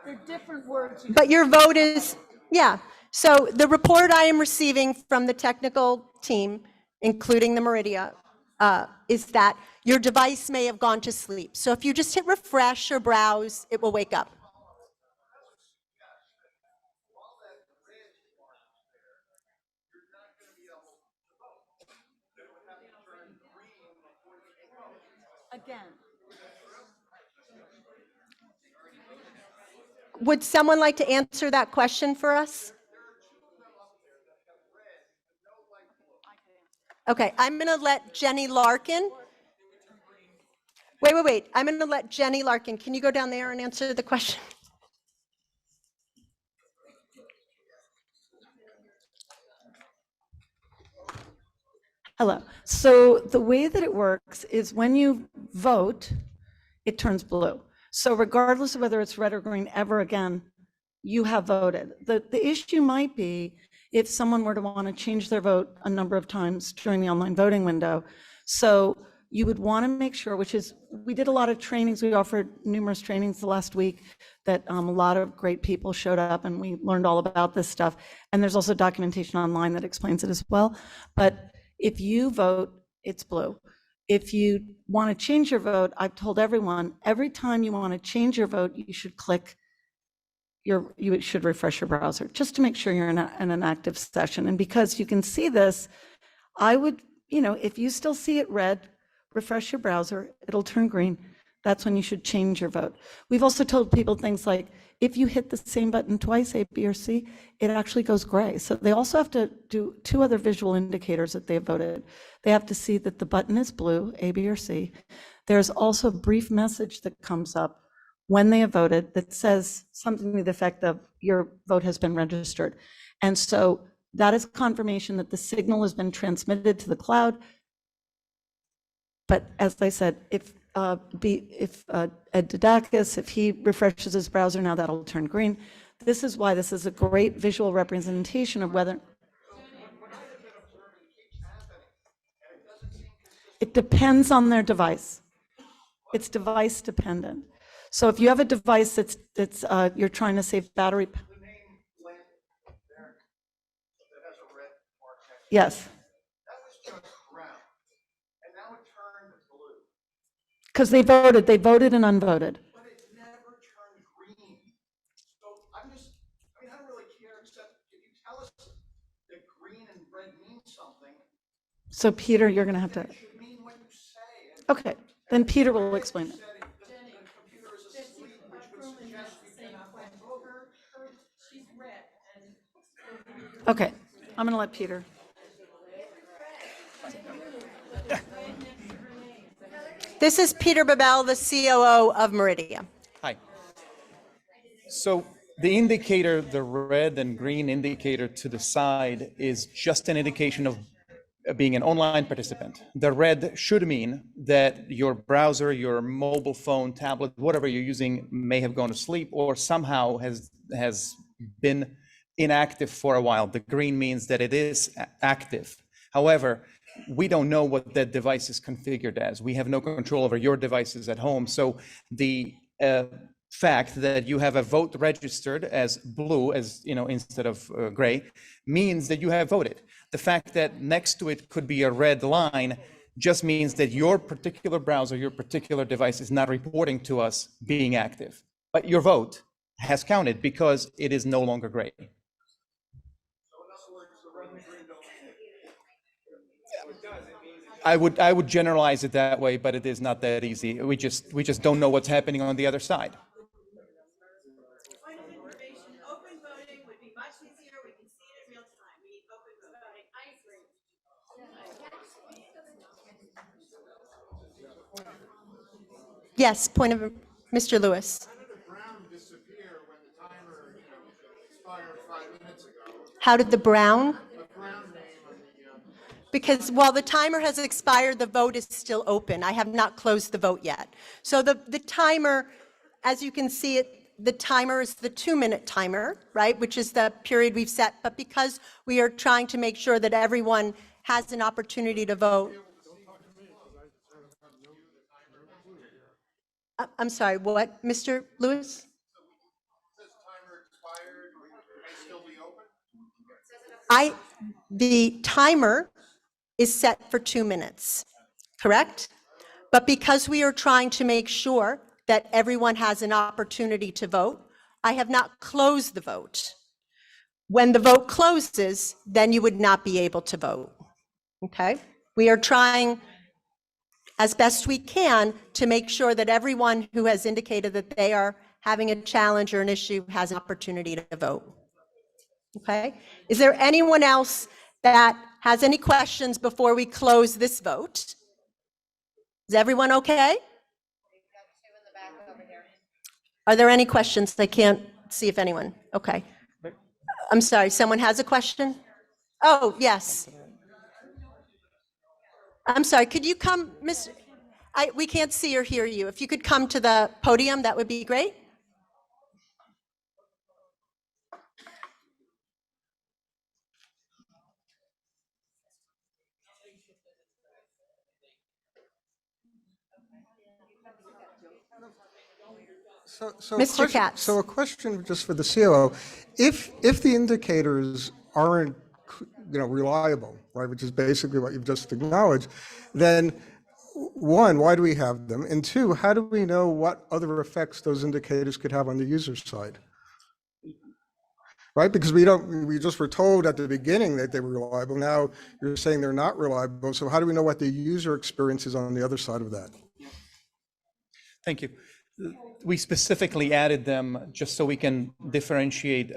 They're different words. But your vote is, yeah. So the report I am receiving from the technical team, including the Meridia, is that your device may have gone to sleep. So if you just hit refresh or browse, it will wake up. Again. Would someone like to answer that question for us? Okay, I'm going to let Jenny Larkin. Wait. I'm going to let Jenny Larkin. Can you go down there and answer the question? Hello. So the way that it works is when you vote, it turns blue. So regardless of whether it's red or green ever again, you have voted. The issue might be if someone were to want to change their vote a number of times during the online voting window. So you would want to make sure, which is, we did a lot of trainings. We offered numerous trainings the last week that a lot of great people showed up and we learned all about this stuff. And there's also documentation online that explains it as well. But if you vote, it's blue. If you want to change your vote, I've told everyone, every time you want to change your vote, you should click you should refresh your browser just to make sure you're in an active session. And because you can see this, I would, if you still see it red, refresh your browser, it'll turn green. That's when you should change your vote. We've also told people things like, if you hit the same button twice, A, B, or C, it actually goes gray. So they also have to do two other visual indicators that they've voted. They have to see that the button is blue, A, B, or C. There's also a brief message that comes up when they have voted that says something to the effect of your vote has been registered. And so that is confirmation that the signal has been transmitted to the cloud. But as I said, if Ed Didakis, if he refreshes his browser now, that'll turn green. This is why this is a great visual representation of whether it depends on their device. It's device dependent. So if you have a device that's you're trying to save battery. Yes. Because they voted and unvoted. But it never turned green. So I don't really care, except if you tell us that green and red mean something, So Peter, you're going to have to, Mean what you say. okay, then Peter will explain it. Setting the computer is asleep, which would suggest you cannot vote. Okay, I'm going to let Peter. This is Peter Babel, the COO of Meridia. Hi. So the indicator, the red and green indicator to the side is just an indication of being an online participant. The red should mean that your browser, your mobile phone, tablet, whatever you're using may have gone to sleep or somehow has been inactive for a while. The green means that it is active. However, we don't know what that device is configured as. We have no control over your devices at home. So the fact that you have a vote registered as blue, as you know, instead of gray, means that you have voted. The fact that next to it could be a red line just means that your particular browser, your particular device is not reporting to us being active. But your vote has counted because it is no longer gray. So in other words, the red and green don't mean it. I would generalize it that way, but it is not that easy. We just don't know what's happening on the other side. Point of information, open voting would be much easier. We can see it in real time. We need open voting. I agree. Yes, point of, Mr. Lewis. How did the brown disappear when the timer, expired 5 minutes ago? How did the brown? The brown name on the, Because while the timer has expired, the vote is still open. I have not closed the vote yet. So the timer, as you can see it, the timer is the 2-minute timer, right? Which is the period we've set. But because we are trying to make sure that everyone has an opportunity to vote. I'm sorry, what, Mr. Lewis? Says timer expired, may still be open? The timer is set for 2 minutes, correct? But because we are trying to make sure that everyone has an opportunity to vote, I have not closed the vote. When the vote closes, then you would not be able to vote, okay? We are trying as best we can to make sure that everyone who has indicated that they are having a challenge or an issue has an opportunity to vote. Okay? Is there anyone else that has any questions before we close this vote? Is everyone okay? Are there any questions? I can't see if anyone, okay. I'm sorry, someone has a question? Oh, yes. I'm sorry, could you come, Miss? We can't see or hear you. If you could come to the podium, that would be great. Mr. Katz. So a question just for the COO. If the indicators aren't, reliable, right, which is basically what you've just acknowledged, then one, why do we have them? And two, how do we know what other effects those indicators could have on the user side? Right, because we just were told at the beginning that they were reliable. Now you're saying they're not reliable. So how do we know what the user experience is on the other side of that? Thank you. We specifically added them just so we can differentiate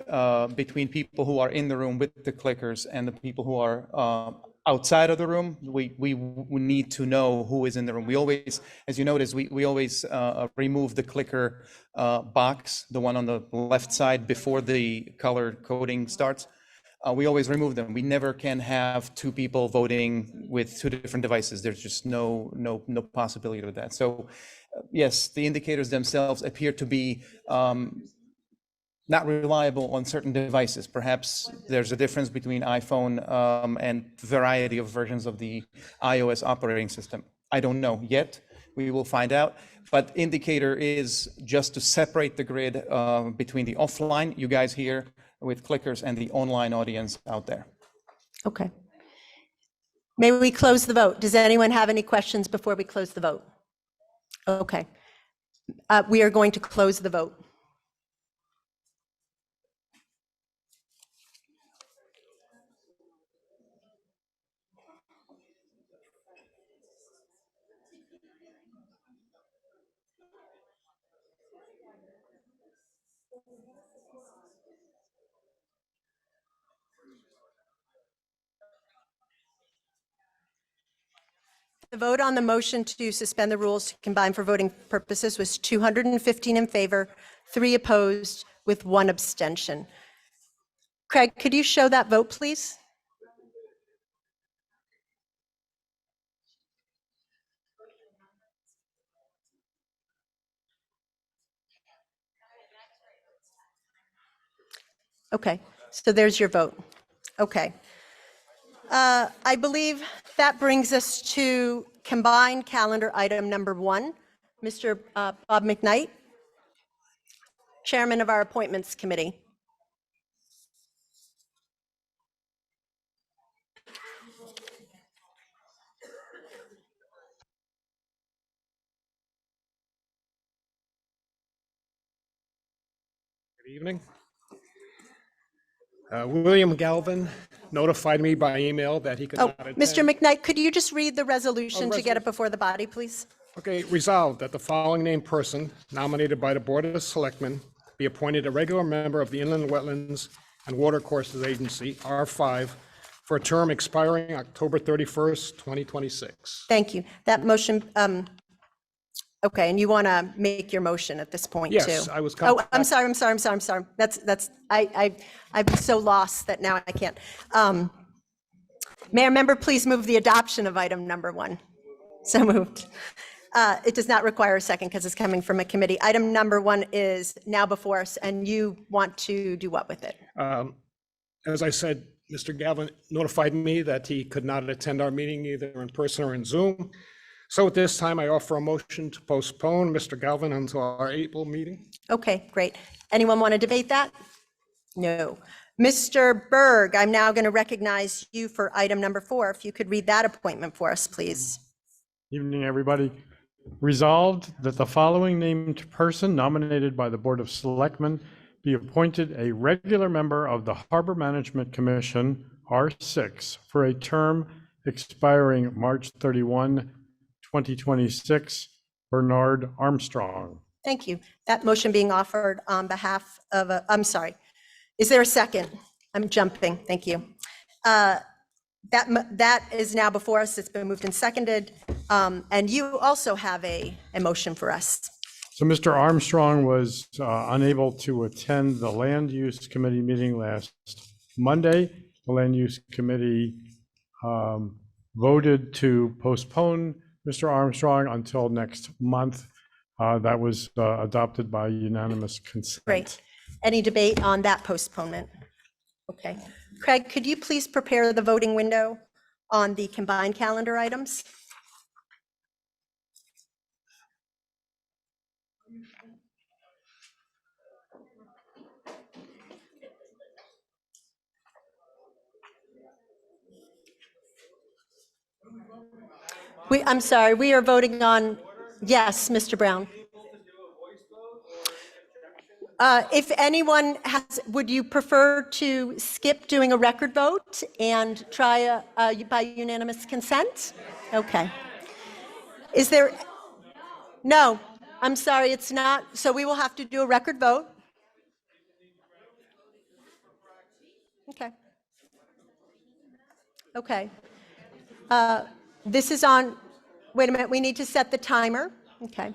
between people who are in the room with the clickers and the people who are outside of the room. We need to know who is in the room. We always, as you notice, we always remove the clicker box, the one on the left side before the color coding starts. We always remove them. We never can have two people voting with two different devices. There's just no possibility of that. So yes, the indicators themselves appear to be not reliable on certain devices. Perhaps there's a difference between iPhone and variety of versions of the iOS operating system. I don't know yet. We will find out. But indicator is just to separate the grid between the offline, you guys here with clickers, and the online audience out there. Okay. May we close the vote? Does anyone have any questions before we close the vote? Okay. We are going to close the vote. The vote on the motion to suspend the rules to combine for voting purposes was 215 in favor, 3 opposed, with 1 abstention. Craig, could you show that vote, please? Okay, so there's your vote. Okay. I believe that brings us to combined calendar item number 1. Mr. Bob McKnight, Chairman of our Appointments Committee. Good evening. William Galvin notified me by email that he could Oh, not attend. Mr. McKnight, could you just read the resolution to get it before the body, please? Okay, resolved that the following named person nominated by the Board of Selectmen be appointed a regular member of the Inland Wetlands and Watercourses Agency, R5, for a term expiring October 31st, 2026. Thank you. That motion, okay, and you want to make your motion at this point, too? Yes, I was. Oh, I'm sorry. I've been so lost that now I can't. Mayor, member, please move the adoption of item number 1. So moved. It does not require a second because it's coming from a committee. Item number 1 is now before us, and you want to do what with it? As I said, Mr. Galvin notified me that he could not attend our meeting either in person or in Zoom. So at this time, I offer a motion to postpone Mr. Galvin until our April meeting. Okay, great. Anyone want to debate that? No. Mr. Berg, I'm now going to recognize you for item number 4. If you could read that appointment for us, please. Evening, everybody. Resolved that the following named person nominated by the Board of Selectmen be appointed a regular member of the Harbor Management Commission, R6, for a term expiring March 31, 2026, Bernard Armstrong. Thank you. That motion being offered on behalf of, I'm sorry. Is there a second? I'm jumping. Thank you. That is now before us. It's been moved and seconded. And you also have a motion for us. So Mr. Armstrong was unable to attend the Land Use Committee meeting last Monday. The Land Use Committee voted to postpone Mr. Armstrong until next month. That was adopted by unanimous consent. Great. Any debate on that postponement? Okay. Craig, could you please prepare the voting window on the combined calendar items? I'm sorry, we are voting on, yes, Mr. Brown. If anyone has, would you prefer to skip doing a record vote and try by unanimous consent? Okay. Is there, no, I'm sorry, it's not. So we will have to do a record vote. Okay. Okay. This is on, wait a minute, we need to set the timer. Okay.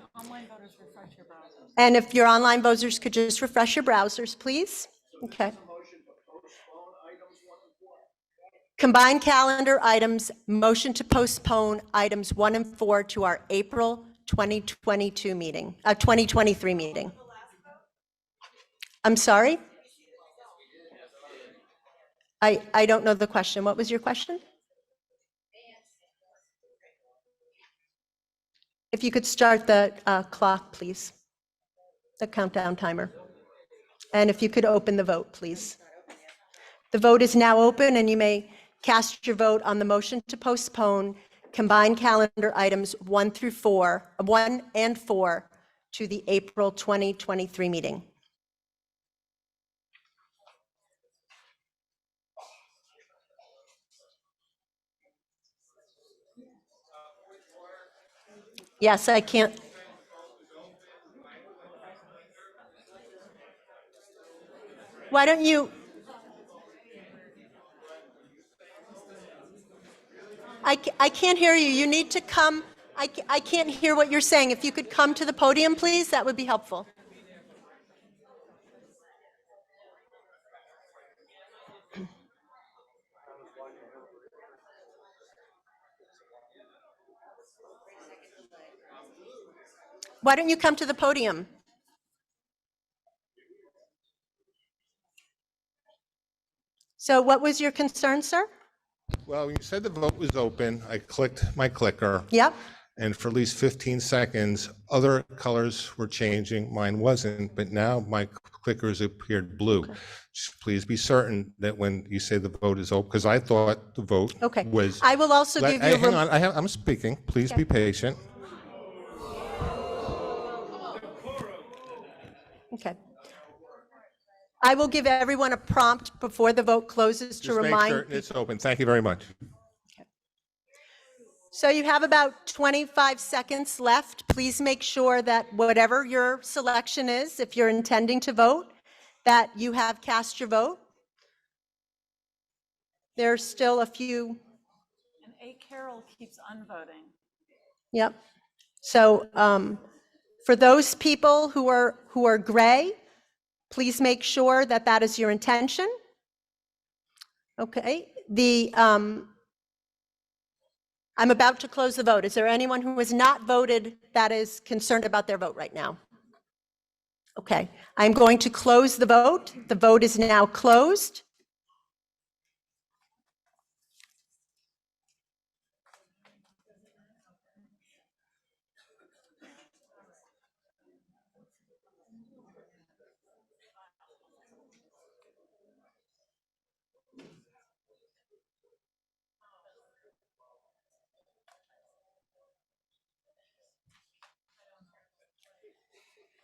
And if your online voters could just refresh your browsers, please. Okay. Combined calendar items, motion to postpone items 1 and 4 to our April 2022 meeting, 2023 meeting. I'm sorry? I don't know the question. What was your question? If you could start the clock, please. The countdown timer. And if you could open the vote, please. The vote is now open and you may cast your vote on the motion to postpone combined calendar items 1 and 4 to the April 2023 meeting. Yes, I can't. Why don't you? I can't hear you. You need to come. I can't hear what you're saying. If you could come to the podium, please, that would be helpful. Why don't you come to the podium? So what was your concern, sir? Well, you said the vote was open. I clicked my clicker. Yep. And for at least 15 seconds, other colors were changing. Mine wasn't, but now my clickers appeared blue. Just please be certain that when you say the vote is open, because I thought the vote was. I will also give you. Hang on, I'm speaking. Please be patient. Okay. I will give everyone a prompt before the vote closes to Just make remind. certain it's open. Thank you very much. So you have about 25 seconds left. Please make sure that whatever your selection is, if you're intending to vote, that you have cast your vote. There's still a few. And A. Carroll keeps unvoting. Yep. So for those people who are gray, please make sure that that is your intention. Okay. I'm about to close the vote. Is there anyone who has not voted that is concerned about their vote right now? Okay. I'm going to close the vote. The vote is now closed.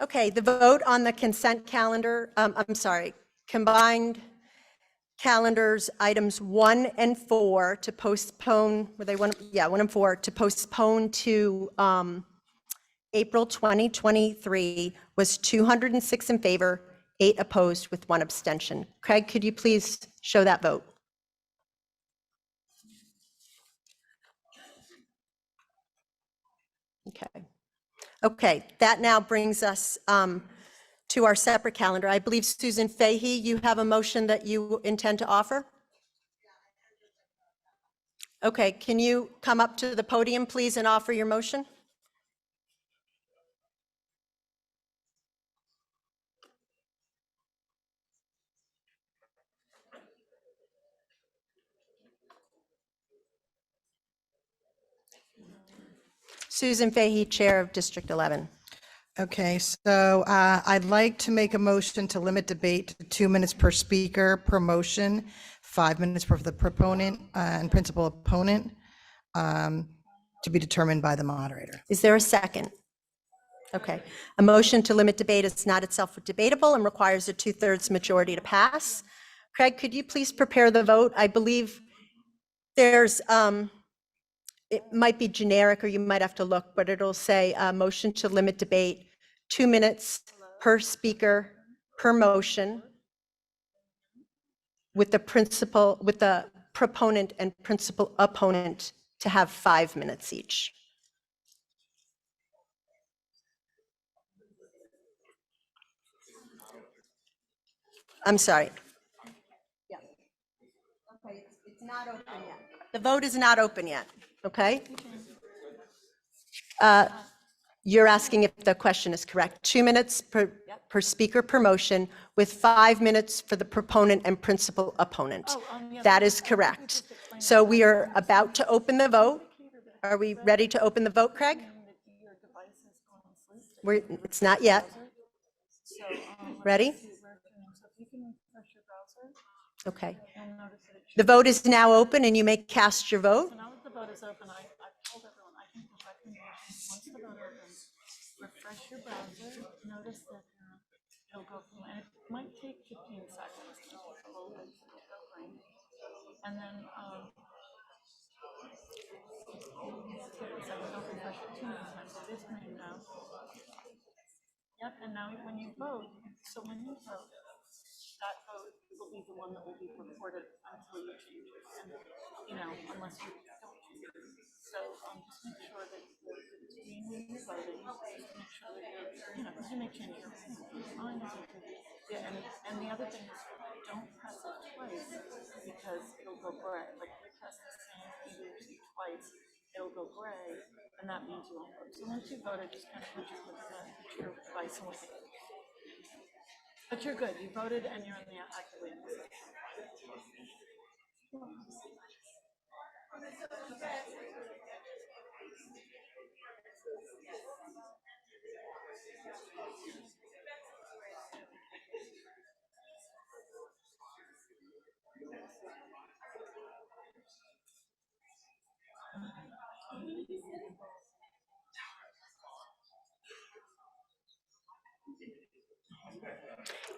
Okay, the vote on the consent calendar, I'm sorry, combined calendars, items 1 and 4 to postpone, were they 1? Yeah, 1 and 4 to postpone to April 2023 was 206 in favor, 8 opposed with 1 abstention. Craig, could you please show that vote? Okay. Okay, that now brings us to our separate calendar. I believe Susan Fahey, you have a motion that you intend to offer? Okay, can you come up to the podium, please, and offer your motion? Susan Fahey, Chair of District 11. Okay, so I'd like to make a motion to limit debate to 2 minutes per speaker per motion, 5 minutes for the proponent and principal opponent, to be determined by the moderator. Is there a second? Okay, a motion to limit debate is not itself debatable and requires a 2/3 majority to pass. Craig, could you please prepare the vote? I believe there's, it might be generic or you might have to look, but it'll say motion to limit debate, 2 minutes per speaker per motion with the proponent and principal opponent to have 5 minutes each. I'm sorry. Yeah. Okay, it's not open yet. The vote is not open yet, okay? You're asking if the question is correct. 2 minutes per speaker per motion with 5 minutes for the proponent and principal opponent. That is correct. So we are about to open the vote. Are we ready to open the vote, Craig? It's not yet. Ready? Okay. The vote is now open and you may cast your vote. So now that the vote is open, I told everyone, I can go back and once the vote opens, refresh your browser, notice that it'll go through, and it might take 15 seconds, to take a little bit to go green. And then, don't refresh it too many times, it is green now. Yep, and now when you vote, so when you vote, that vote will be the one that will be recorded until you change it, and, you know, unless you don't change it. So, just make sure that you're between when you're voting, just make sure that you're, you know, because you may change your mind. Yeah, and the other thing is, don't press it twice, because it'll go gray. Like, if you press the same either twice, it'll go gray, and that means you won't vote. So once you voted, just kind of put your device away. But you're good. You voted and you're in the actively in the system.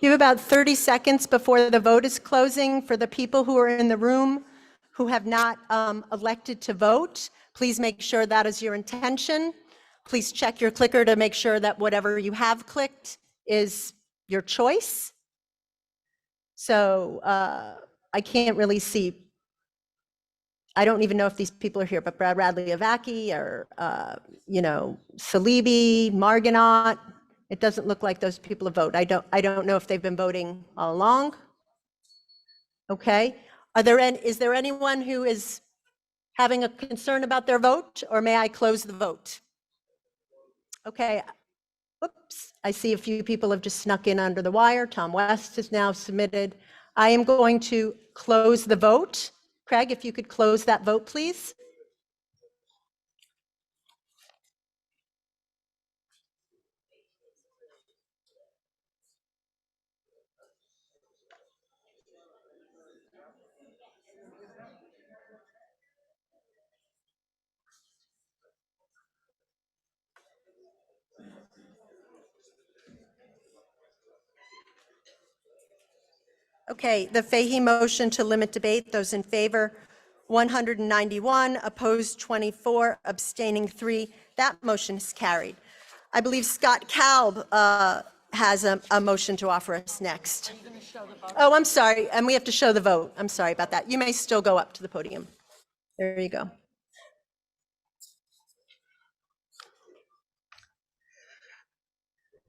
You have about 30 seconds before the vote is closing. For the people who are in the room who have not elected to vote, please make sure that is your intention. Please check your clicker to make sure that whatever you have clicked is your choice. So I can't really see. I don't even know if these people are here, but Brad Radley Avaki or, Salibi, Margonaut. It doesn't look like those people have voted. I don't know if they've been voting all along. Okay. Is there anyone who is having a concern about their vote, or may I close the vote? Okay. Whoops. I see a few people have just snuck in under the wire. Tom West has now submitted. I am going to close the vote. Craig, if you could close that vote, please. Okay, the Fahey motion to limit debate, those in favor, 191, opposed 24, abstaining 3. That motion is carried. I believe Scott Kalb has a motion to offer us next. Oh, I'm sorry, and we have to show the vote. I'm sorry about that. You may still go up to the podium. There you go.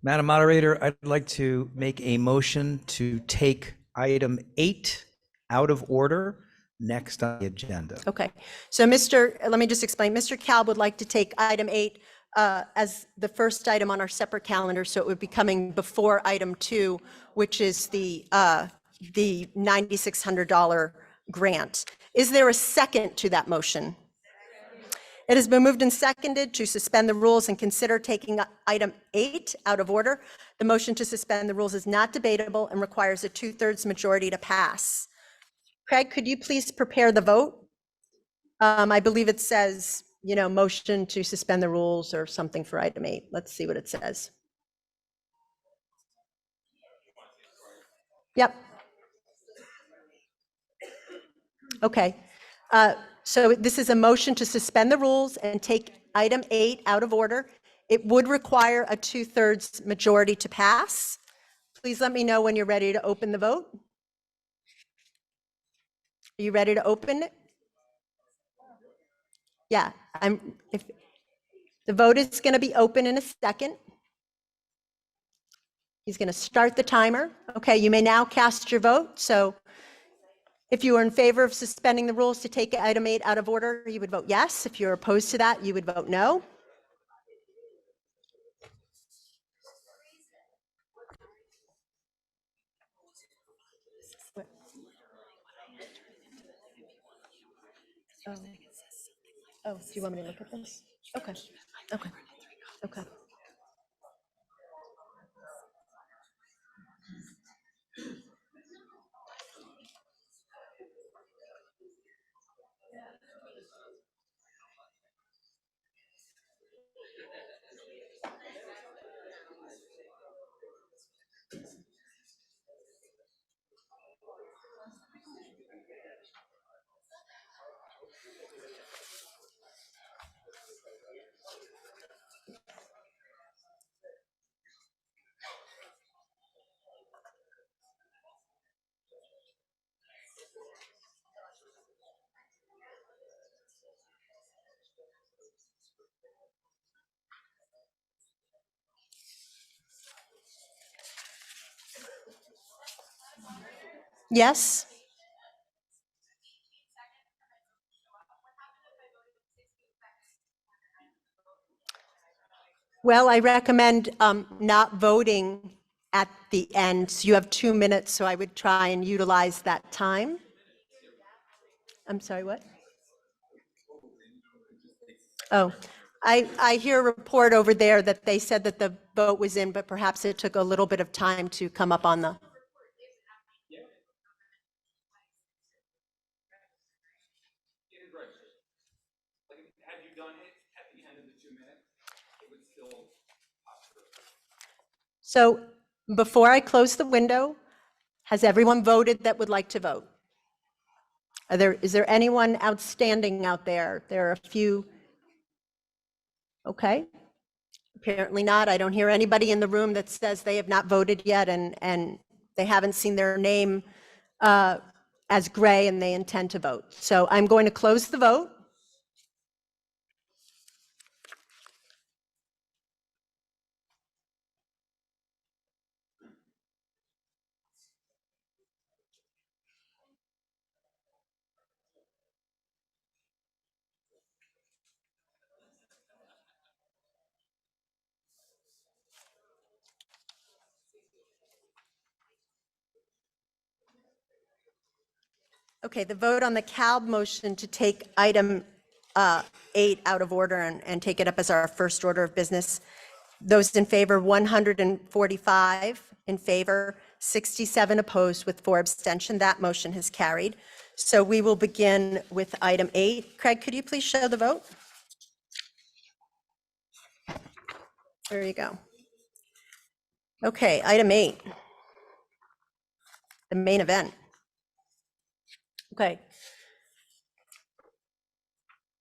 Madam Moderator, I'd like to make a motion to take item 8 out of order next on the agenda. Okay, so let me just explain. Mr. Kalb would like to take item 8 as the first item on our separate calendar, so it would be coming before item 2, which is the $9,600 grant. Is there a second to that motion? It has been moved and seconded to suspend the rules and consider taking item 8 out of order. The motion to suspend the rules is not debatable and requires a 2/3 majority to pass. Craig, could you please prepare the vote? I believe it says, motion to suspend the rules or something for item 8. Let's see what it says. Yep. Okay. So this is a motion to suspend the rules and take item 8 out of order. It would require a 2/3 majority to pass. Please let me know when you're ready to open the vote. Are you ready to open it? Yeah, if the vote is going to be open in a second. He's going to start the timer. Okay, you may now cast your vote. So if you are in favor of suspending the rules to take item 8 out of order, you would vote yes. If you're opposed to that, you would vote no. Oh, do you want me to look at this? Okay, okay, okay. Yes? Well, I recommend not voting at the end. So you have 2 minutes, so I would try and utilize that time. I'm sorry, what? Oh, I hear a report over there that they said that the vote was in, but perhaps it took a little bit of time to come up on the. So before I close the window, has everyone voted that would like to vote? Is there anyone outstanding out there? There are a few. Okay. Apparently not. I don't hear anybody in the room that says they have not voted yet and they haven't seen their name as gray and they intend to vote. So I'm going to close the vote. Okay, the vote on the CALB motion to take item 8 out of order and take it up as our first order of business. Those in favor, 145 in favor, 67 opposed with 4 abstention. That motion has carried. So we will begin with item 8. Craig, could you please show the vote? There you go. Okay, item 8, the main event. Okay.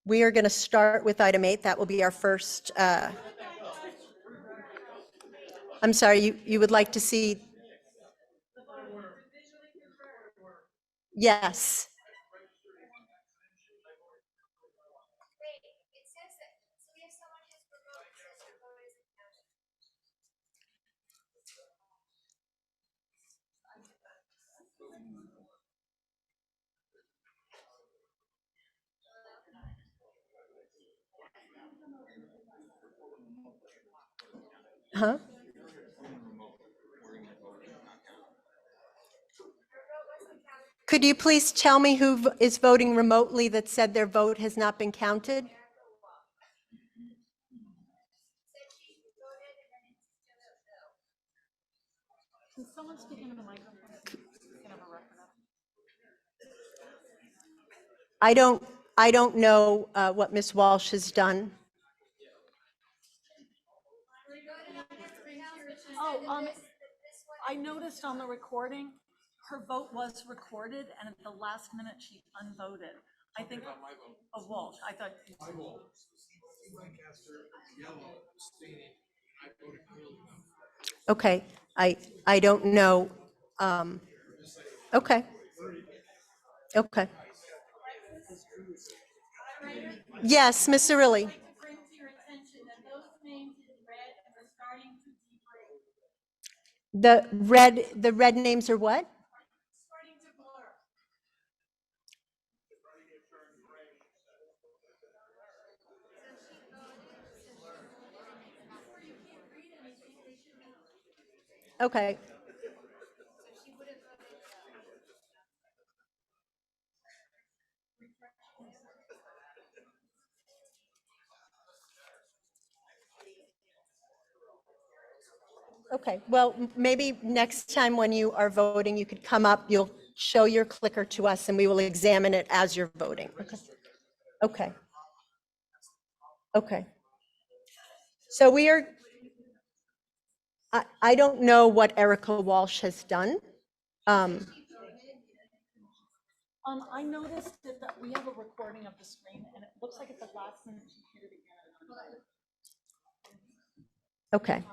We are going to start with item 8. That will be our first. I'm sorry, you would like to see? Yes. Huh? Could you please tell me who is voting remotely that said their vote has not been counted? Can someone speak into the microphone? Can have a record of it? I don't know what Ms. Walsh has done. Oh, I noticed on the recording, her vote was recorded, and at the last minute, she unvoted. I think, oh, Walsh, I thought. Okay, I don't know. Okay. Okay. Yes, Ms. Cirilli. The red names are what? Okay. Okay, well, maybe next time when you are voting, you could come up, you'll show your clicker to us and we will examine it as you're voting. Okay. Okay. So we are, I don't know what Erica Walsh has done. I noticed that we have a recording of the screen, and it looks like at the last minute she hit it again. Okay.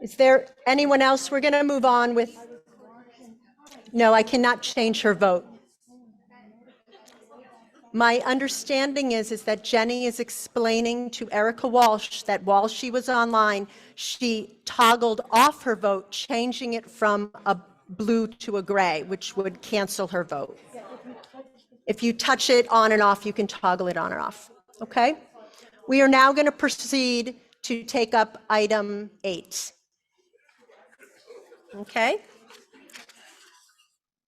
Is there anyone else? We're going to move on with. No, I cannot change her vote. My understanding is that Jenny is explaining to Erica Walsh that while she was online, she toggled off her vote, changing it from a blue to a gray, which would cancel her vote. If you touch it on and off, you can toggle it on or off, okay? We are now going to proceed to take up item 8. Okay?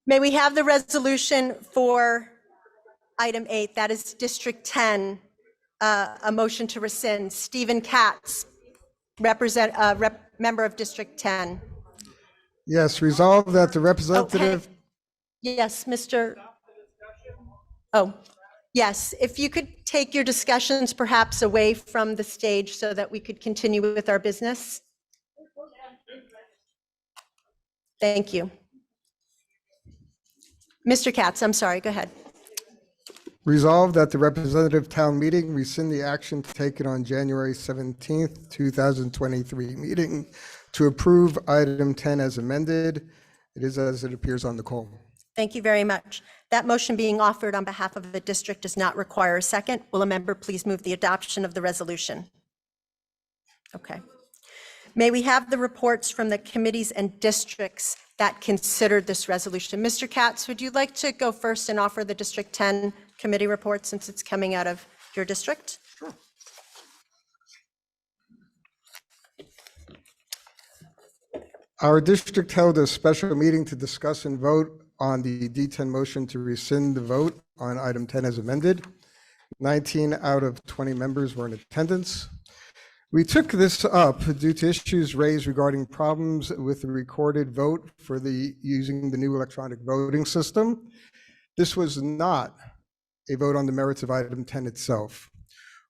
May we have the resolution for item 8, that is District 10, a motion to rescind. Stephen Katz, member of District 10. Yes, resolve that the representative. Okay. Yes, Mr. Oh, yes, if you could take your discussions perhaps away from the stage so that we could continue with our business. Thank you. Mr. Katz, I'm sorry, go ahead. Resolved that the representative town meeting rescind the action taken on January 17th, 2023 meeting to approve item 10 as amended. It is as it appears on the call. Thank you very much. That motion being offered on behalf of the district does not require a second. Will a member please move the adoption of the resolution? Okay. May we have the reports from the committees and districts that considered this resolution? Mr. Katz, would you like to go first and offer the District 10 committee report since it's coming out of your district? Sure. Our district held a special meeting to discuss and vote on the D10 motion to rescind the vote on item 10 as amended. 19 out of 20 members were in attendance. We took this up due to issues raised regarding problems with the recorded vote for using the new electronic voting system. This was not a vote on the merits of item 10 itself.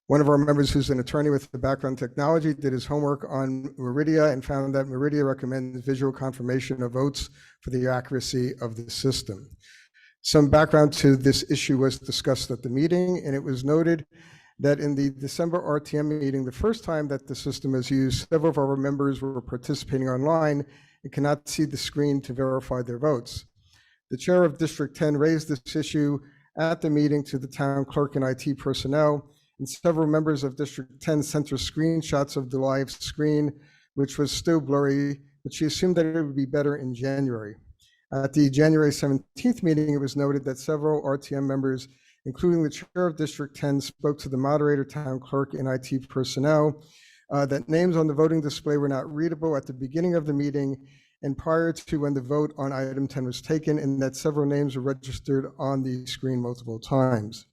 One of our members, who's an attorney with the background technology, did his homework on Meridia and found that Meridia recommends visual confirmation of votes for the accuracy of the system. Some background to this issue was discussed at the meeting, and it was noted that in the December RTM meeting, the first time that the system was used, several of our members were participating online and cannot see the screen to verify their votes. The chair of District 10 raised this issue at the meeting to the town clerk and IT personnel, and several members of District 10 sent her screenshots of the live screen, which was still blurry, but she assumed that it would be better in January. At the January 17th meeting, it was noted that several RTM members, including the chair of District 10, spoke to the moderator, town clerk, and IT personnel, that names on the voting display were not readable at the beginning of the meeting and prior to when the vote on item 10 was taken, and that several names were registered on the screen multiple times.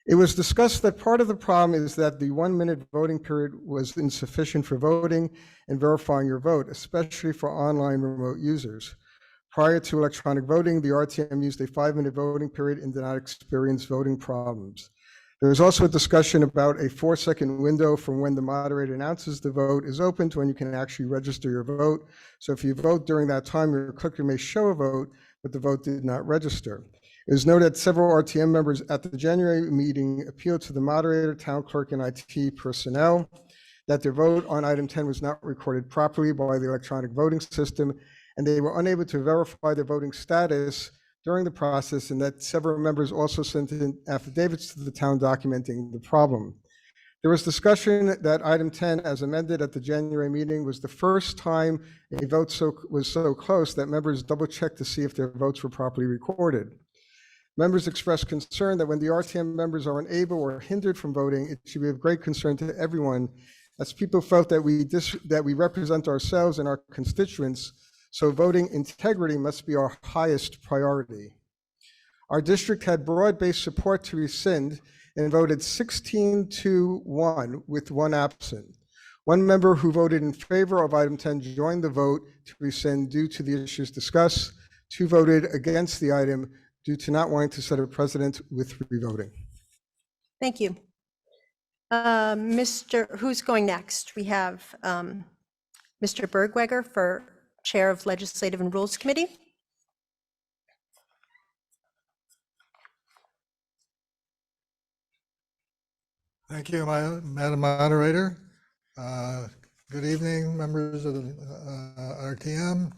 It was discussed that part of the problem is that the 1-minute voting period was insufficient for voting and verifying your vote, especially for online remote users. Prior to electronic voting, the RTM used a 5-minute voting period and did not experience voting problems. There was also a discussion about a 4-second window from when the moderator announces the vote is open to when you can actually register your vote. So if you vote during that time, your clicker may show a vote, but the vote did not register. It was noted that several RTM members at the January meeting appealed to the moderator, town clerk, and IT personnel that their vote on item 10 was not recorded properly by the electronic voting system, and they were unable to verify their voting status during the process, and that several members also sent in affidavits to the town documenting the problem. There was discussion that item 10 as amended at the January meeting was the first time a vote was so close that members double-checked to see if their votes were properly recorded. Members expressed concern that when the RTM members are unable or hindered from voting, it should be of great concern to everyone, as people felt that we represent ourselves and our constituents, so voting integrity must be our highest priority. Our district had broad-based support to rescind and voted 16-1 with one absent. One member who voted in favor of item 10 joined the vote to rescind due to the issues discussed. 2 voted against the item due to not wanting to set a precedent with revoting. Thank you. Who's going next? We have Mr. Bergweger for Chair of Legislative and Rules Committee. Thank you, Madam Moderator. Good evening, members of the RTM,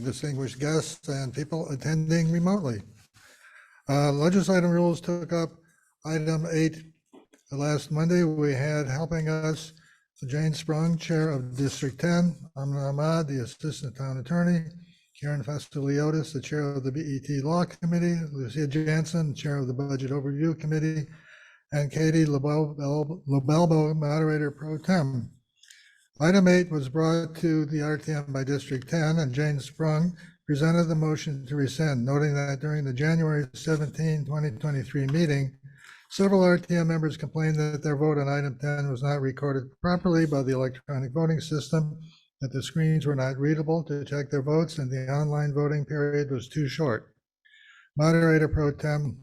distinguished guests, and people attending remotely. Legislative Rules took up item 8 last Monday. We had helping us Jane Sprung, Chair of District 10, Amr Ahmad, the Assistant Town Attorney, Karen Fastiliotis, the chair of the BET Law Committee, Lucia Jansen, chair of the Budget Overview Committee, and Katie Lobelbo, moderator pro tem. Item 8 was brought to the RTM by District 10, and Jane Sprung presented the motion to rescind, noting that during the January 17, 2023 meeting, several RTM members complained that their vote on item 10 was not recorded properly by the electronic voting system, that the screens were not readable to check their votes, and the online voting period was too short. Moderator pro tem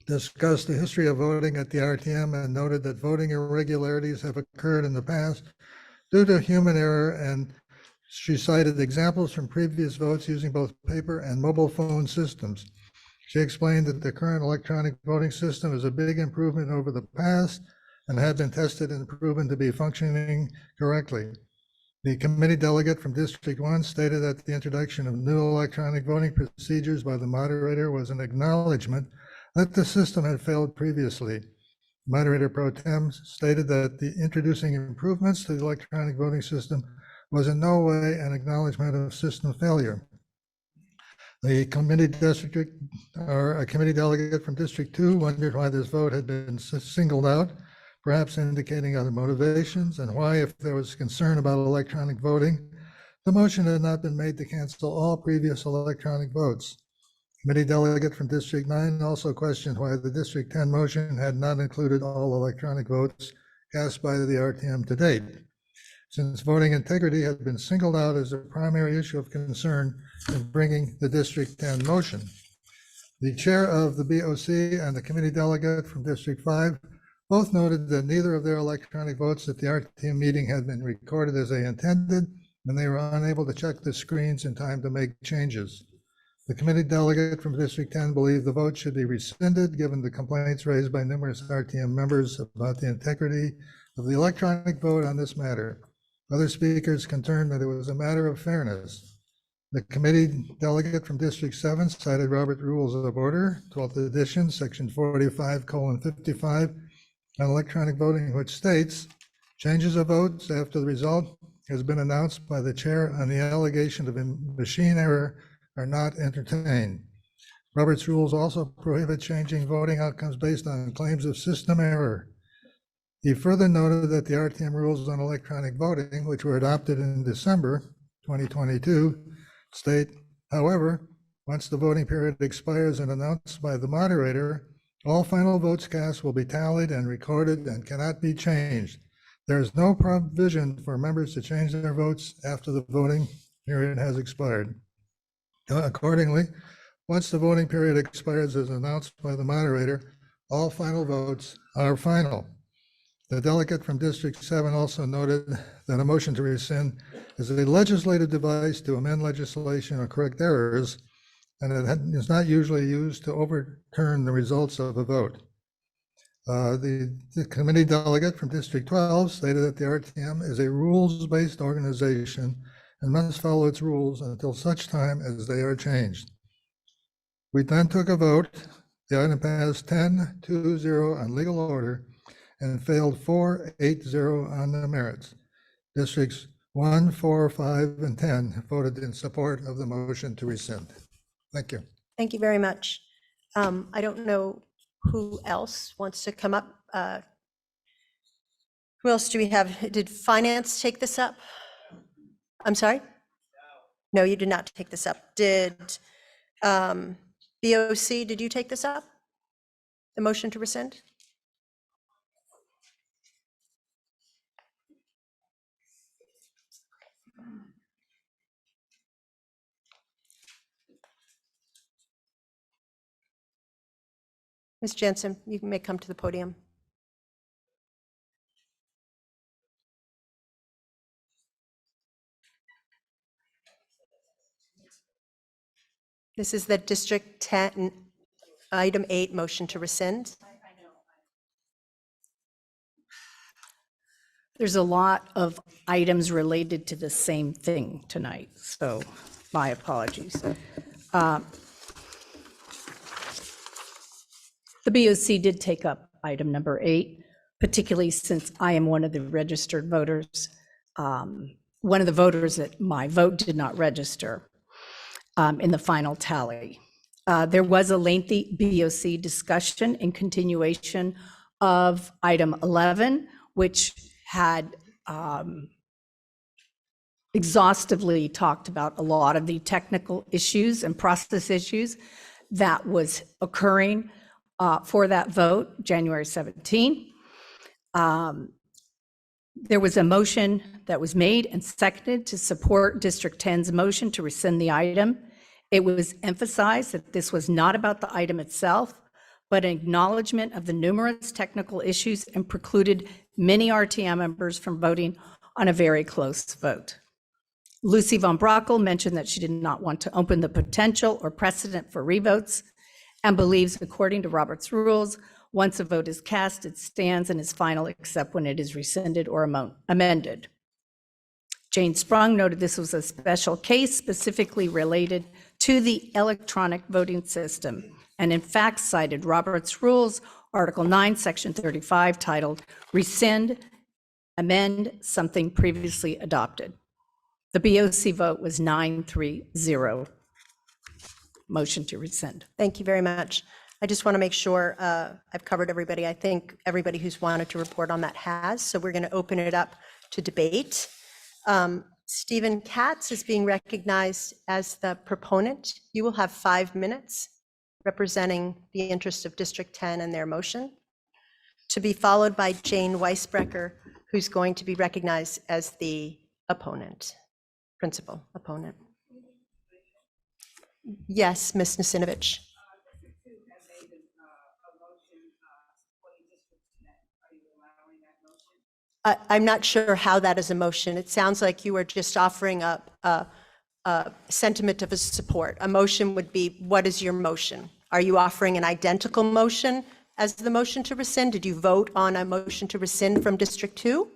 discussed the history of voting at the RTM and noted that voting irregularities have occurred in the past due to human error, and she cited examples from previous votes using both paper and mobile phone systems. She explained that the current electronic voting system is a big improvement over the past and had been tested and proven to be functioning correctly. The committee delegate from District 1 stated that the introduction of new electronic voting procedures by the moderator was an acknowledgement that the system had failed previously. Moderator pro tem stated that the introducing improvements to the electronic voting system was in no way an acknowledgement of system failure. The committee delegate from District 2 wondered why this vote had been singled out, perhaps indicating other motivations, and why, if there was concern about electronic voting, the motion had not been made to cancel all previous electronic votes. Committee delegate from District 9 also questioned why the District 10 motion had not included all electronic votes cast by the RTM to date, since voting integrity had been singled out as a primary issue of concern in bringing the District 10 motion. The chair of the BOC and the committee delegate from District 5 both noted that neither of their electronic votes at the RTM meeting had been recorded as they intended, and they were unable to check the screens in time to make changes. The committee delegate from District 10 believed the vote should be rescinded, given the complaints raised by numerous RTM members about the integrity of the electronic vote on this matter. Other speakers concerned that it was a matter of fairness. The committee delegate from District 7 cited Robert Rules of Order, 12th edition, section 45:55, on electronic voting, which states, changes of votes after the result has been announced by the chair on the allegation of a machine error are not entertained. Robert's rules also prohibit changing voting outcomes based on claims of system error. He further noted that the RTM rules on electronic voting, which were adopted in December 2022, state, however, once the voting period expires and announced by the moderator, all final votes cast will be tallied and recorded and cannot be changed. There is no provision for members to change their votes after the voting period has expired. Accordingly, once the voting period expires as announced by the moderator, all final votes are final. The delegate from District 7 also noted that a motion to rescind is a legislative device to amend legislation or correct errors, and it is not usually used to overturn the results of a vote. The committee delegate from District 12 stated that the RTM is a rules-based organization and must follow its rules until such time as they are changed. We then took a vote. The item passed 10-2-0 on legal order and failed 4-8-0 on the merits. Districts 1, 4, 5, and 10 voted in support of the motion to rescind. Thank you. Thank you very much. I don't know who else wants to come up. Who else do we have? Did finance take this up? I'm sorry? No, you did not take this up. Did BOC, did you take this up? The motion to rescind? Ms. Jensen, you may come to the podium. This is the District 10, item 8, motion to rescind. There's a lot of items related to the same thing tonight, so my apologies. The BOC did take up item number 8, particularly since I am one of the registered voters. One of the voters that my vote did not register. in the final tally. There was a lengthy BOC discussion in continuation of item 11, which had exhaustively talked about a lot of the technical issues and process issues that was occurring for that vote, January 17. There was a motion that was made and seconded to support District 10's motion to rescind the item. It was emphasized that this was not about the item itself, but an acknowledgement of the numerous technical issues and precluded many RTM members from voting on a very close vote. Lucy Von Brockel mentioned that she did not want to open the potential or precedent for revotes and believes, according to Robert's rules, once a vote is cast, it stands and is final except when it is rescinded or amended. Jane Sprung noted this was a special case specifically related to the electronic voting system, and in fact cited Robert's Rules, Article 9, Section 35, titled Rescind, Amend Something Previously Adopted. The BOC vote was 9-3-0. Motion to rescind. Thank you very much. I just want to make sure I've covered everybody. I think everybody who's wanted to report on that has, so we're going to open it up to debate. Stephen Katz is being recognized as the proponent. You will have 5 minutes representing the interest of District 10 and their motion, to be followed by Jane Weisbrecher, who's going to be recognized as the opponent, principal opponent. Yes, Ms. Nasinovich. I'm not sure how that is a motion. It sounds like you are just offering a sentiment of a support. A motion would be, what is your motion? Are you offering an identical motion as the motion to rescind? Did you vote on a motion to rescind from District 2?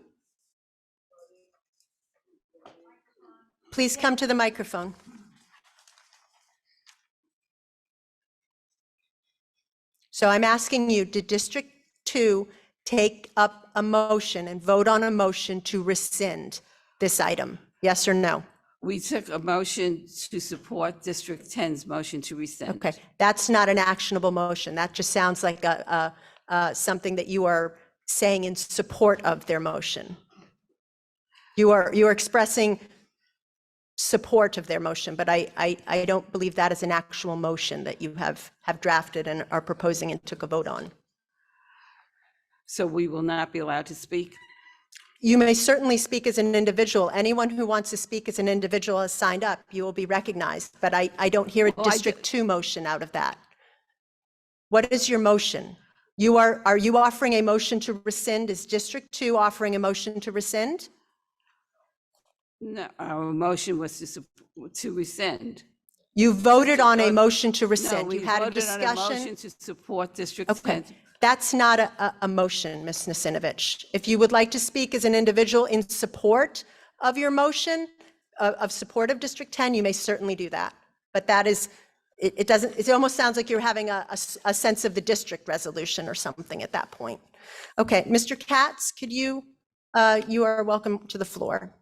Please come to the microphone. So I'm asking you, did District 2 take up a motion and vote on a motion to rescind this item? Yes or no? We took a motion to support District 10's motion to rescind. Okay, that's not an actionable motion. That just sounds like something that you are saying in support of their motion. You are expressing support of their motion, but I don't believe that is an actual motion that you have drafted and are proposing and took a vote on. So we will not be allowed to speak? You may certainly speak as an individual. Anyone who wants to speak as an individual has signed up. You will be recognized, but I don't hear a District 2 motion out of that. What is your motion? Are you offering a motion to rescind? Is District 2 offering a motion to rescind? No, our motion was to rescind. You voted on a motion to rescind. No, You had a voted on discussion. motion to support District Okay, 10. that's not a motion, Ms. Nasinovich. If you would like to speak as an individual in support of your motion, of support of District 10, you may certainly do that. But that is, it almost sounds like you're having a sense of the district resolution or something at that point. Okay, Mr. Katz, could you are welcome to the floor.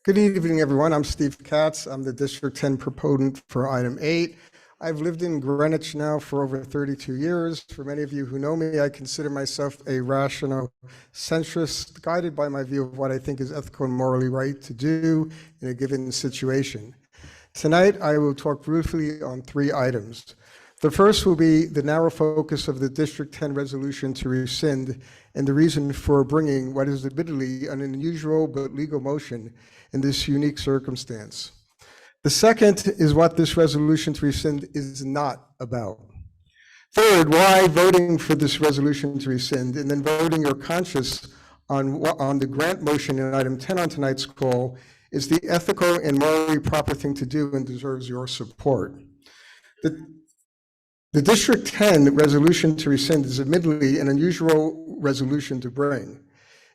Good evening, everyone. I'm Steve Katz. I'm the District 10 proponent for item 8. I've lived in Greenwich now for over 32 years. For many of you who know me, I consider myself a rational centrist, guided by my view of what I think is ethical and morally right to do in a given situation. Tonight, I will talk briefly on 3 items. The first will be the narrow focus of the District 10 resolution to rescind and the reason for bringing what is admittedly an unusual but legal motion in this unique circumstance. The second is what this resolution to rescind is not about. Third, why voting for this resolution to rescind and then voting your conscience on the grant motion in item 10 on tonight's call is the ethical and morally proper thing to do and deserves your support. The District 10 resolution to rescind is admittedly an unusual resolution to bring.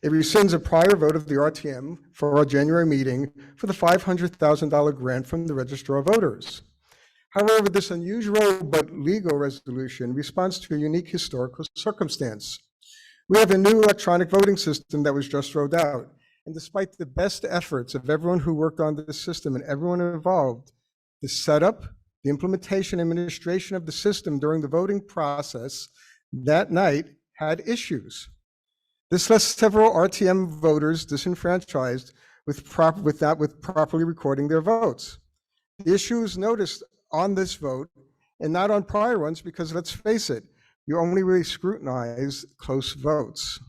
It rescinds a prior vote of the RTM for our January meeting for the $500,000 grant from the Registrar of Voters. However, this unusual but legal resolution responds to a unique historical circumstance. We have a new electronic voting system that was just rolled out, and despite the best efforts of everyone who worked on this system and everyone involved, the setup, the implementation, administration of the system during the voting process that night had issues. This left several RTM voters disenfranchised with properly recording their votes. The issue is noticed on this vote and not on prior ones because, let's face it, you only really scrutinize close votes.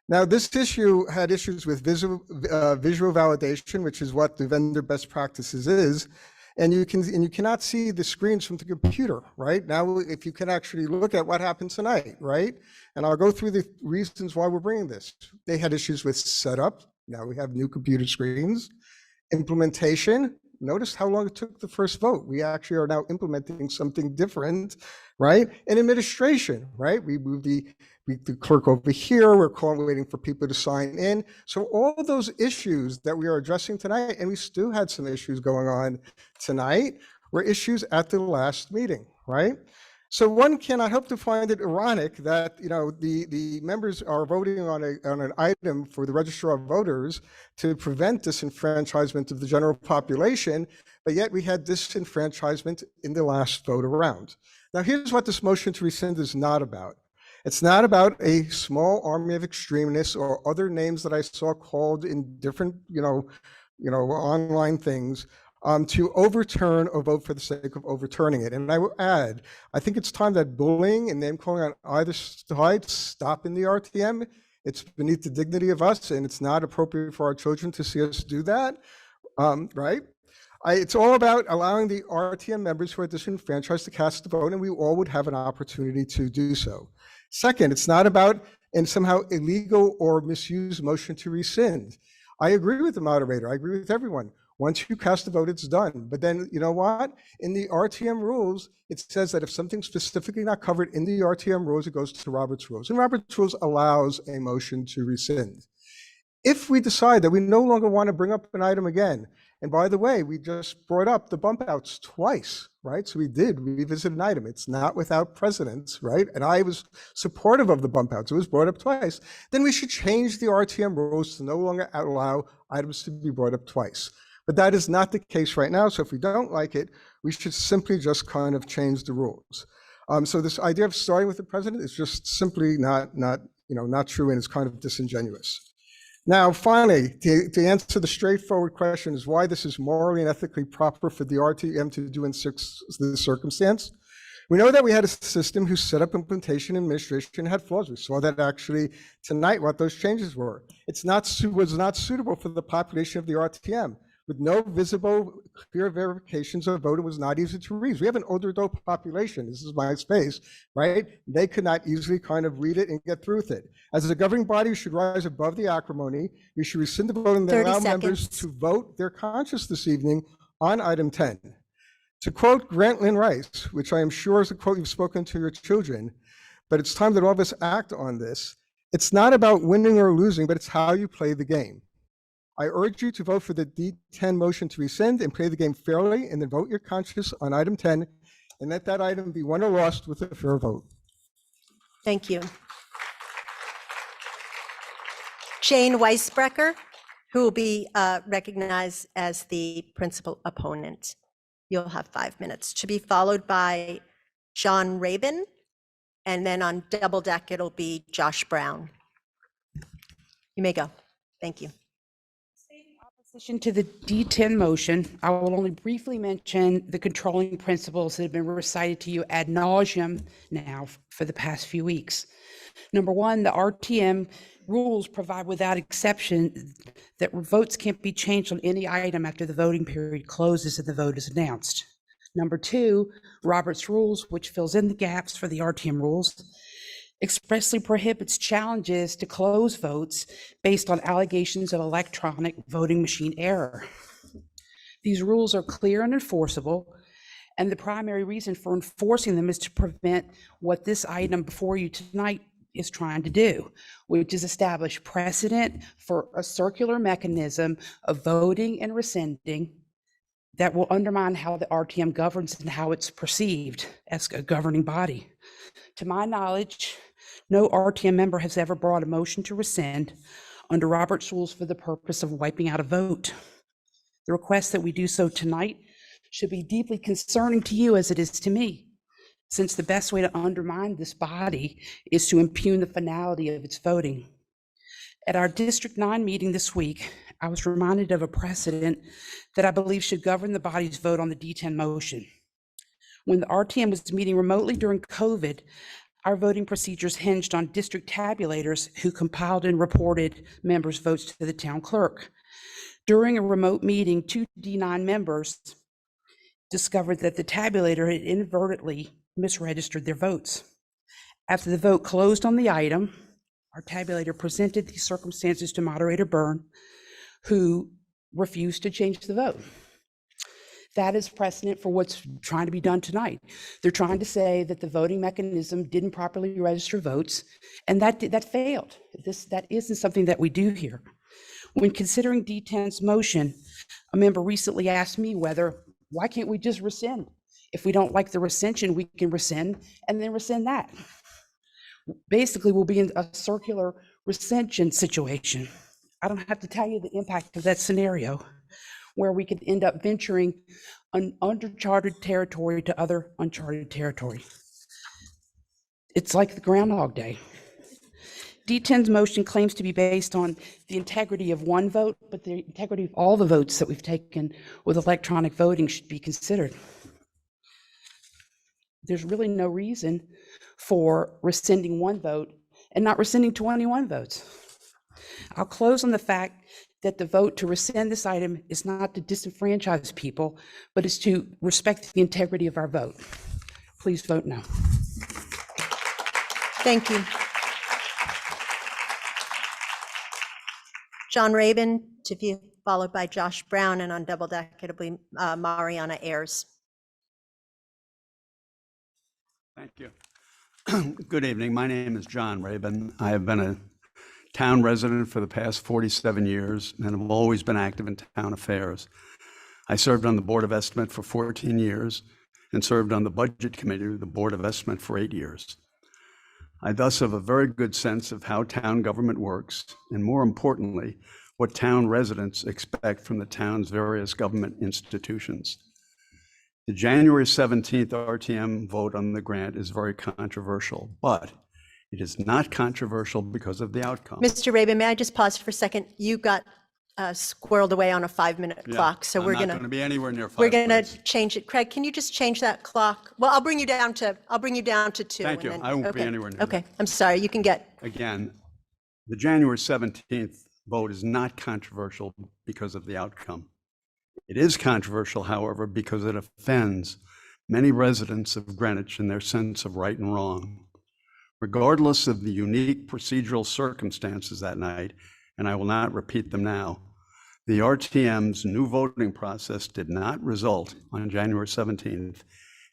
Now, this issue had issues with visual validation, which is what the vendor best practices is, and you cannot see the screens from the computer, right? Now, if you can actually look at what happened tonight, right? And I'll go through the reasons why we're bringing this. They had issues with setup. Now we have new computer screens. Implementation. Notice how long it took the first vote. We actually are now implementing something different, right? And administration, right? We moved the clerk over here. We're waiting for people to sign in. So all of those issues that we are addressing tonight, and we still had some issues going on tonight, were issues at the last meeting, right? So one cannot help to find it ironic that, you know, the members are voting on an item for the registrar of voters to prevent disenfranchisement of the general population, but yet we had disenfranchisement in the last vote around. Now, here's what this motion to rescind is not about. It's not about a small army of extremists or other names that I saw called in different, online things, to overturn or vote for the sake of overturning it. And I will add, I think it's time that bullying and name calling on either side stop in the RTM. It's beneath the dignity of us, and it's not appropriate for our children to see us do that, right? It's all about allowing the RTM members who are disenfranchised to cast the vote, and we all would have an opportunity to do so. Second, it's not about and somehow illegal or misused motion to rescind. I agree with the moderator. I agree with everyone. Once you cast the vote, it's done. But then, you know what? In the RTM rules, it says that if something's specifically not covered in the RTM rules, it goes to Robert's rules. And Robert's rules allows a motion to rescind. If we decide that we no longer want to bring up an item again, and by the way, we just brought up the bump outs twice, right? So we did revisit an item. It's not without precedence, right? And I was supportive of the bump outs. It was brought up twice. Then we should change the RTM rules to no longer allow items to be brought up twice. But that is not the case right now. So if we don't like it, we should simply just kind of change the rules. So this idea of starting with the president is just simply not true, and it's kind of disingenuous. Now, finally, to answer the straightforward question is why this is morally and ethically proper for the RTM to do in this circumstance. We know that we had a system whose setup, implementation, and administration had flaws. We saw that actually tonight, what those changes were. It was not suitable for the population of the RTM. With no visible, clear verifications of voting, was not easy to read. We have an older adult population. This is my space, right? They could not easily kind of read it and get through with it. As a governing body, we should rise above the acrimony. We should rescind the vote and then allow members to vote their conscience this evening on item 10. To quote Grant Lynn Rice, which I am sure is a quote you've spoken to your children, but it's time that all of us act on this. It's not about winning or losing, but it's how you play the game. I urge you to vote for the D10 motion to rescind and play the game fairly, and then vote your conscience on item 10, and let that item be won or lost with a fair vote. Thank you. Jane Weisbrecher, who will be recognized as the principal opponent. You'll have 5 minutes, to be followed by John Rabin, and then on double deck, it'll be Josh Brown. You may go. Thank you. To the D10 motion, I will only briefly mention the controlling principles that have been recited to you ad nauseum now for the past few weeks. Number one, the RTM rules provide without exception that votes can't be changed on any item after the voting period closes and the vote is announced. Number two, Robert's rules, which fills in the gaps for the RTM rules, expressly prohibits challenges to close votes based on allegations of electronic voting machine error. These rules are clear and enforceable, and the primary reason for enforcing them is to prevent what this item before you tonight is trying to do, which is establish precedent for a circular mechanism of voting and rescinding that will undermine how the RTM governs and how it's perceived as a governing body. To my knowledge, no RTM member has ever brought a motion to rescind under Robert's rules for the purpose of wiping out a vote. The request that we do so tonight should be deeply concerning to you as it is to me, since the best way to undermine this body is to impugn the finality of its voting. At our District 9 meeting this week, I was reminded of a precedent that I believe should govern the body's vote on the D10 motion. When the RTM was meeting remotely during COVID, our voting procedures hinged on district tabulators who compiled and reported members' votes to the town clerk. During a remote meeting, 2 D9 members discovered that the tabulator had inadvertently misregistered their votes. After the vote closed on the item, our tabulator presented these circumstances to Moderator Byrne, who refused to change the vote. That is precedent for what's trying to be done tonight. They're trying to say that the voting mechanism didn't properly register votes, and that failed. That isn't something that we do here. When considering D10's motion, a member recently asked me why can't we just rescind? If we don't like the rescission, we can rescind and then rescind that. Basically, we'll be in a circular rescission situation. I don't have to tell you the impact of that scenario, where we could end up venturing an uncharted territory to other uncharted territory. It's like the Groundhog Day. D10's motion claims to be based on the integrity of one vote, but the integrity of all the votes that we've taken with electronic voting should be considered. There's really no reason for rescinding one vote and not rescinding 21 votes. I'll close on the fact that the vote to rescind this item is not to disenfranchise people, but is to respect the integrity of our vote. Please vote no. Thank you. John Rabin, to be followed by Josh Brown, and on double deck, it'll be Mariana Ayers. Thank you. Good evening. My name is John Rabin. I have been a town resident for the past 47 years and have always been active in town affairs. I served on the Board of Estimate for 14 years and served on the Budget Committee of the Board of Estimate for 8 years. I thus have a very good sense of how town government works, and more importantly, what town residents expect from the town's various government institutions. The January 17th RTM vote on the grant is very controversial, but it is not controversial because of the outcome. Mr. Rabin, may I just pause for a second? You got squirreled away on a 5-minute Yeah, clock, so I'm we're not gonna going to be anywhere near 5 we're gonna minutes. change it. Craig, can you just change that clock? Well, I'll bring you down to 2. Thank and you. then- I won't be okay. anywhere near Okay, I'm sorry. You can get. Again, the January 17th vote is not controversial because of the outcome. It is controversial, however, because it offends many residents of Greenwich in their sense of right and wrong. Regardless of the unique procedural circumstances that night, and I will not repeat them now, the RTM's new voting process did not result on January 17th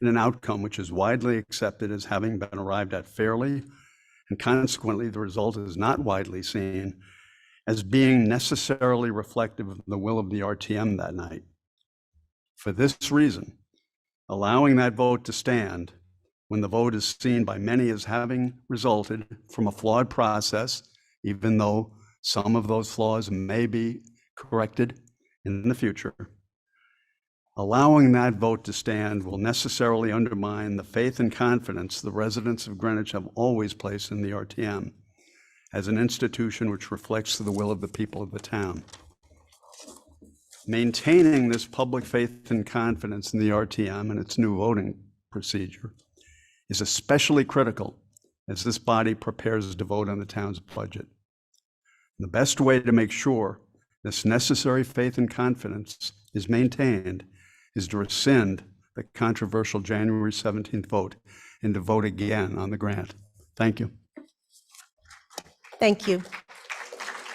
in an outcome which is widely accepted as having been arrived at fairly, and consequently the result is not widely seen as being necessarily reflective of the will of the RTM that night. For this reason, allowing that vote to stand when the vote is seen by many as having resulted from a flawed process, even though some of those flaws may be corrected in the future, allowing that vote to stand will necessarily undermine the faith and confidence the residents of Greenwich have always placed in the RTM as an institution which reflects the will of the people of the town. Maintaining this public faith and confidence in the RTM and its new voting procedure is especially critical as this body prepares to vote on the town's budget. The best way to make sure this necessary faith and confidence is maintained is to rescind the controversial January 17th vote and to vote again on the grant. Thank you. Thank you.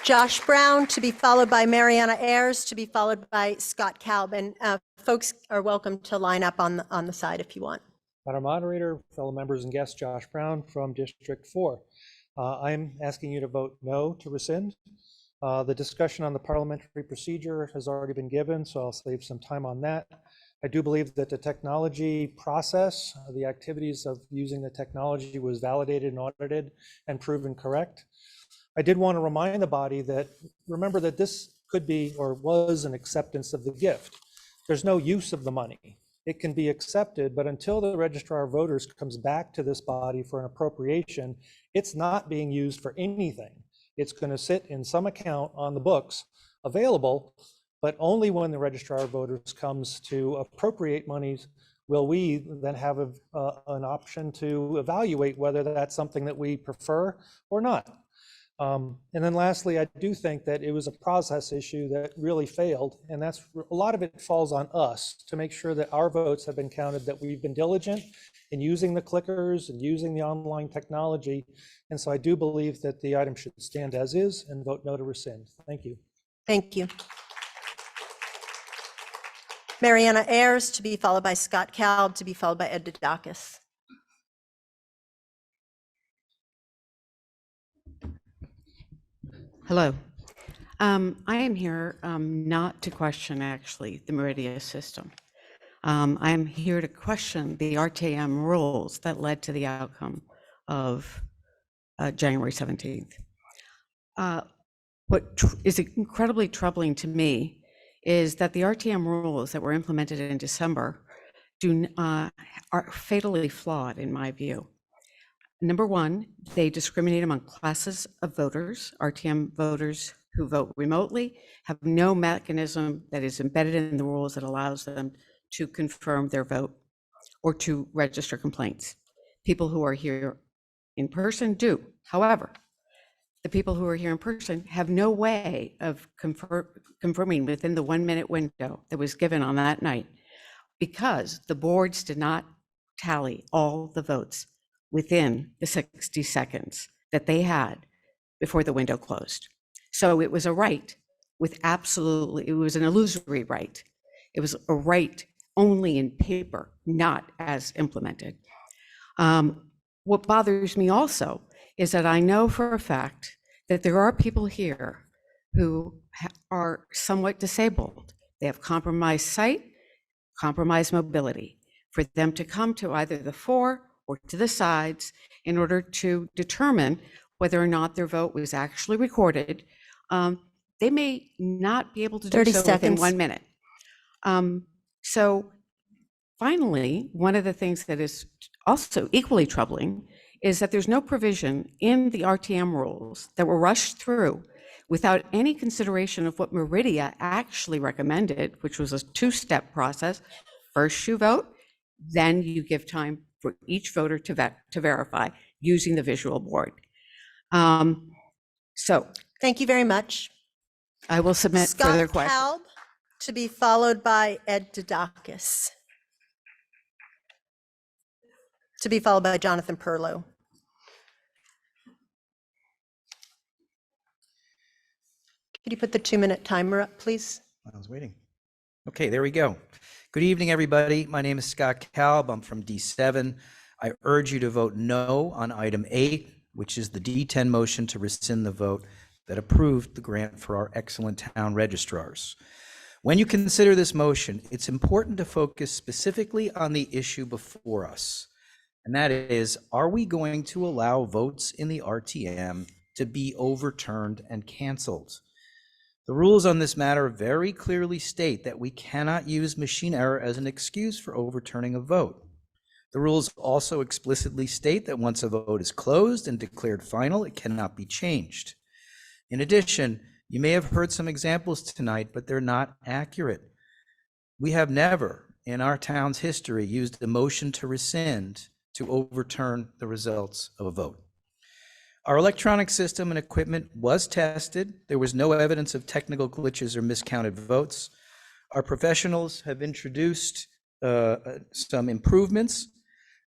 Josh Brown, to be followed by Mariana Ayers, to be followed by Scott Kalb. And folks are welcome to line up on the side if you want. Madam Moderator, fellow members and guests, Josh Brown from District 4. I'm asking you to vote no to rescind. The discussion on the parliamentary procedure has already been given, so I'll save some time on that. I do believe that the technology process, the activities of using the technology was validated and audited and proven correct. I did want to remind the body that, remember that this could be or was an acceptance of the gift. There's no use of the money. It can be accepted, but until the registrar of voters comes back to this body for an appropriation, it's not being used for anything. It's going to sit in some account on the books available, but only when the registrar of voters comes to appropriate monies will we then have an option to evaluate whether that's something that we prefer or not. And then lastly, I do think that it was a process issue that really failed, and that's a lot of it falls on us to make sure that our votes have been counted, that we've been diligent in using the clickers and using the online technology. And so I do believe that the item should stand as is and vote no to rescind. Thank you. Thank you. Mariana Ayers, to be followed by Scott Kalb, to be followed by Ed Dudakis. Hello. I am here not to question actually the Meridia system. I'm here to question the RTM rules that led to the outcome of January 17th. What is incredibly troubling to me is that the RTM rules that were implemented in December are fatally flawed in my view. Number one, they discriminate among classes of voters. RTM voters who vote remotely have no mechanism that is embedded in the rules that allows them to confirm their vote or to register complaints. People who are here in person do. However, the people who are here in person have no way of confirming within the 1 minute window that was given on that night, because the boards did not tally all the votes within the 60 seconds that they had before the window closed. So it was a right with it was an illusory right. It was a right only in paper, not as implemented. What bothers me also is that I know for a fact that there are people here who are somewhat disabled. They have compromised sight, compromised mobility. For them to come to either the fore or to the sides in order to determine whether or not their vote was actually recorded, they may not be able to do 30 so within seconds. 1 minute. So finally, one of the things that is also equally troubling is that there's no provision in the RTM rules that were rushed through without any consideration of what Meridia actually recommended, which was a two-step process. First you vote, then you give time for each voter to verify using the visual board. So Thank you very much. I will submit further Scott questions. Kalb, to be followed by Ed Dudakis, to be followed by Jonathan Perlow. Could you put the 2-minute timer up, please? I was waiting. Okay, there we go. Good evening, everybody. My name is Scott Kalb. I'm from D7. I urge you to vote no on item 8, which is the D10 motion to rescind the vote that approved the grant for our excellent town registrars. When you consider this motion, it's important to focus specifically on the issue before us. And that is, are we going to allow votes in the RTM to be overturned and canceled? The rules on this matter very clearly state that we cannot use machine error as an excuse for overturning a vote. The rules also explicitly state that once a vote is closed and declared final, it cannot be changed. In addition, you may have heard some examples tonight, but they're not accurate. We have never in our town's history used a motion to rescind to overturn the results of a vote. Our electronic system and equipment was tested. There was no evidence of technical glitches or miscounted votes. Our professionals have introduced some improvements,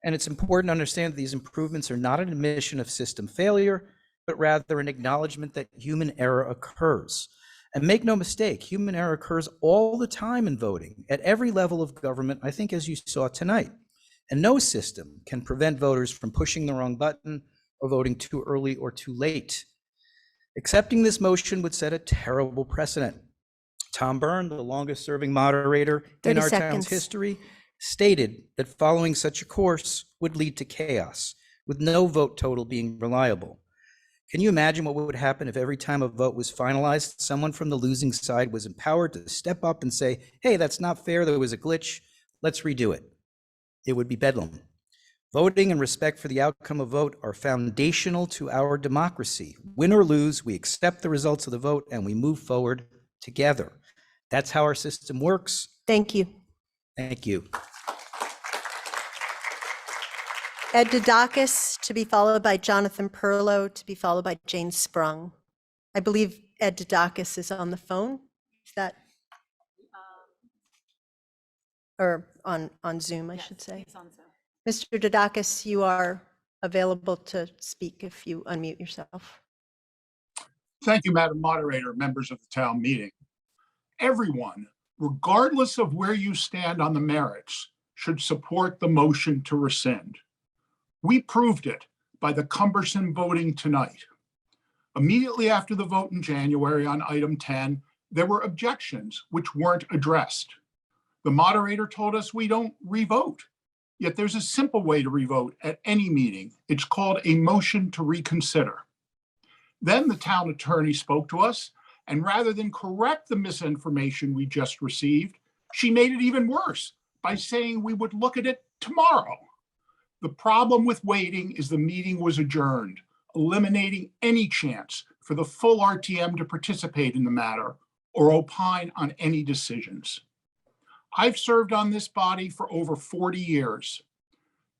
and it's important to understand that these improvements are not an admission of system failure, but rather an acknowledgement that human error occurs. And make no mistake, human error occurs all the time in voting at every level of government, I think, as you saw tonight. And no system can prevent voters from pushing the wrong button or voting too early or too late. Accepting this motion would set a terrible precedent. Tom Byrne, the longest serving moderator in our town's history, stated that following such a course would lead to chaos, with no vote total being reliable. Can you imagine what would happen if every time a vote was finalized, someone from the losing side was empowered to step up and say, hey, that's not fair, there was a glitch, let's redo it? It would be bedlam. Voting and respect for the outcome of vote are foundational to our democracy. Win or lose, we accept the results of the vote and we move forward together. That's how our system works. Thank you. Thank you. Ed Dudakis, to be followed by Jonathan Perlow, to be followed by Jane Sprung. I believe Ed Dudakis is on the phone. Is that? Or on Zoom, I should say. It's on Zoom. Mr. Dudakis, you are available to speak if you unmute yourself. Thank you, Madam Moderator, members of the town meeting. Everyone, regardless of where you stand on the merits, should support the motion to rescind. We proved it by the cumbersome voting tonight. Immediately after the vote in January on item 10, there were objections which weren't addressed. The moderator told us we don't revote, yet there's a simple way to revote at any meeting. It's called a motion to reconsider. Then the town attorney spoke to us, and rather than correct the misinformation we just received, she made it even worse by saying we would look at it tomorrow. The problem with waiting is the meeting was adjourned, eliminating any chance for the full RTM to participate in the matter or opine on any decisions. I've served on this body for over 40 years.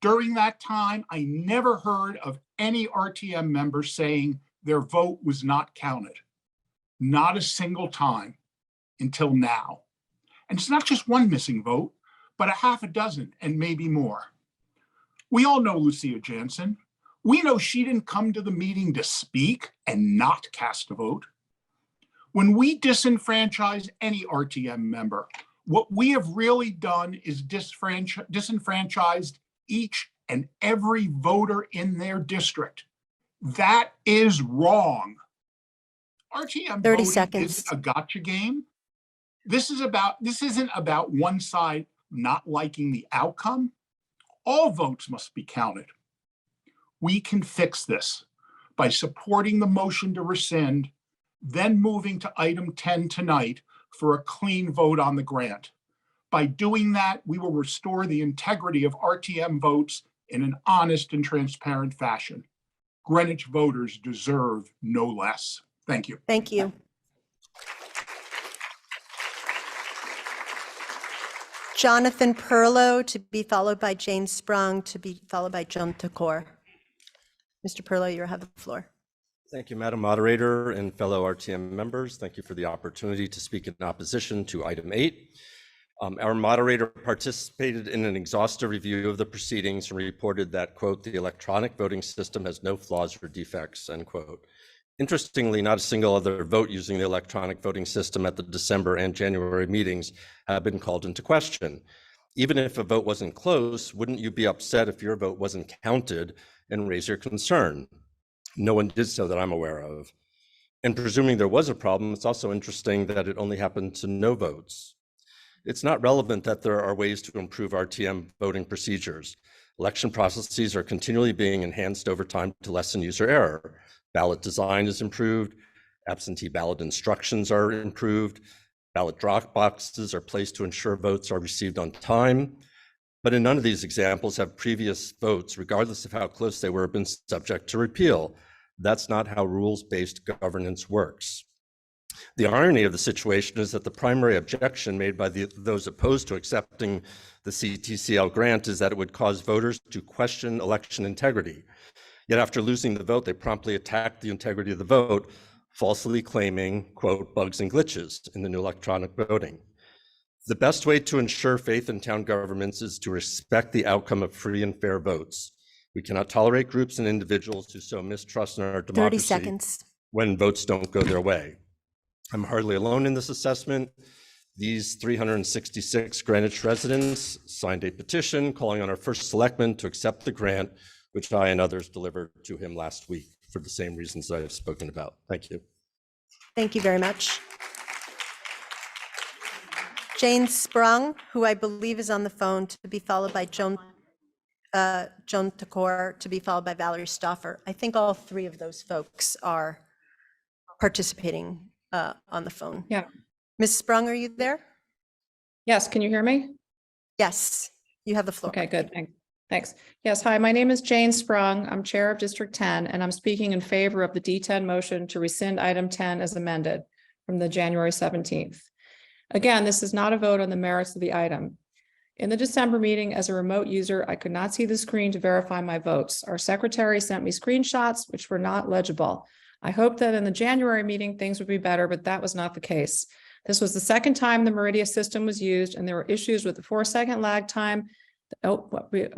During that time, I never heard of any RTM member saying their vote was not counted. Not a single time until now. And it's not just one missing vote, but a half a dozen and maybe more. We all know Lucia Jansen. We know she didn't come to the meeting to speak and not cast a vote. When we disenfranchise any RTM member, what we have really done is disenfranchised each and every voter in their district. That is wrong. RTM 30 voting seconds. isn't a gotcha game. This isn't about one side not liking the outcome. All votes must be counted. We can fix this by supporting the motion to rescind, then moving to item 10 tonight for a clean vote on the grant. By doing that, we will restore the integrity of RTM votes in an honest and transparent fashion. Greenwich voters deserve no less. Thank you. Thank you. Jonathan Perlow, to be followed by Jane Sprung, to be followed by Joan Takor. Mr. Perlow, you have the floor. Thank you, Madam Moderator and fellow RTM members. Thank you for the opportunity to speak in opposition to item 8. Our moderator participated in an exhaustive review of the proceedings and reported that, quote, the electronic voting system has no flaws or defects, end quote. Interestingly, not a single other vote using the electronic voting system at the December and January meetings have been called into question. Even if a vote wasn't close, wouldn't you be upset if your vote wasn't counted and raise your concern? No one did so that I'm aware of. And presuming there was a problem, it's also interesting that it only happened to no votes. It's not relevant that there are ways to improve RTM voting procedures. Election processes are continually being enhanced over time to lessen user error. Ballot design is improved, absentee ballot instructions are improved, ballot drop boxes are placed to ensure votes are received on time. But in none of these examples have previous votes, regardless of how close they were, been subject to repeal. That's not how rules-based governance works. The irony of the situation is that the primary objection made by those opposed to accepting the CTCL grant is that it would cause voters to question election integrity. Yet after losing the vote, they promptly attacked the integrity of the vote, falsely claiming, quote, bugs and glitches in the new electronic voting. The best way to ensure faith in town governments is to respect the outcome of free and fair votes. We cannot tolerate groups and individuals who sow mistrust in our 30 democracy seconds. when votes don't go their way. I'm hardly alone in this assessment. These 366 Greenwich residents signed a petition calling on our first selectman to accept the grant, which I and others delivered to him last week for the same reasons I have spoken about. Thank you. Thank you very much. Jane Sprung, who I believe is on the phone, to be followed by Joan. Joan Takor to be followed by Valerie Stoffer. I think all three of those folks are participating on the phone. Yeah. Ms. Sprung, are you there? Yes, can you hear me? Yes, you have the floor. Okay, good. Thanks. Yes, hi, my name is Jane Sprung. I'm Chair of District 10, and I'm speaking in favor of the D10 motion to rescind item 10 as amended from the January 17th. Again, this is not a vote on the merits of the item. In the December meeting, as a remote user, I could not see the screen to verify my votes. Our secretary sent me screenshots, which were not legible. I hoped that in the January meeting, things would be better, but that was not the case. This was the second time the Meridia system was used, and there were issues with the 4-second lag time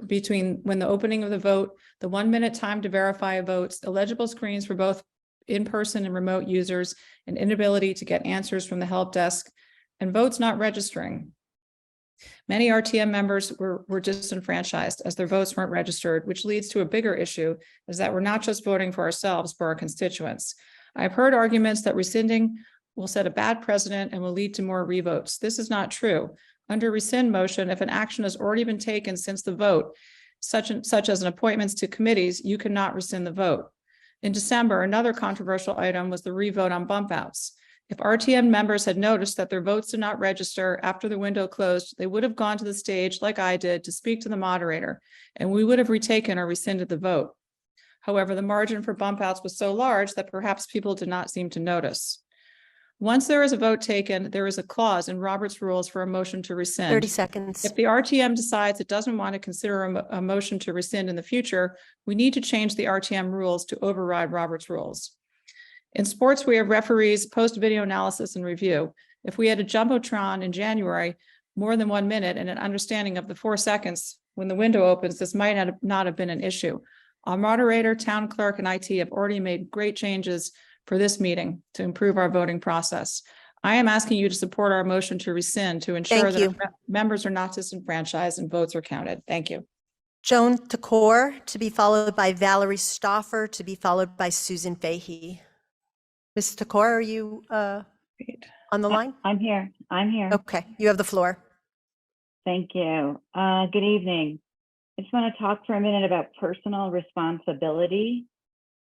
between when the opening of the vote, the 1-minute time to verify votes, illegible screens for both in-person and remote users, and inability to get answers from the help desk, and votes not registering. Many RTM members were disenfranchised as their votes weren't registered, which leads to a bigger issue, is that we're not just voting for ourselves, but our constituents. I've heard arguments that rescinding will set a bad precedent and will lead to more revotes. This is not true. Under rescind motion, if an action has already been taken since the vote, such as an appointments to committees, you cannot rescind the vote. In December, another controversial item was the revote on bump outs. If RTM members had noticed that their votes did not register after the window closed, they would have gone to the stage like I did to speak to the moderator, and we would have retaken or rescinded the vote. However, the margin for bump outs was so large that perhaps people did not seem to notice. Once there is a vote taken, there is a clause in Robert's rules for a motion to rescind. 30 seconds. If the RTM decides it doesn't want to consider a motion to rescind in the future, we need to change the RTM rules to override Robert's rules. In sports, we have referees post video analysis and review. If we had a jumbotron in January, more than 1 minute and an understanding of the 4 seconds when the window opens, this might not have been an issue. Our moderator, town clerk, and IT have already made great changes for this meeting to improve our voting process. I am asking you to support our motion to rescind to ensure that members are not disenfranchised and votes are counted. Thank you. Joan Takor to be followed by Valerie Stoffer to be followed by Susan Fahey. Ms. Takor, are you on the line? I'm here. I'm here. Okay, you have the floor. Thank you. Good evening. I just want to talk for a minute about personal responsibility.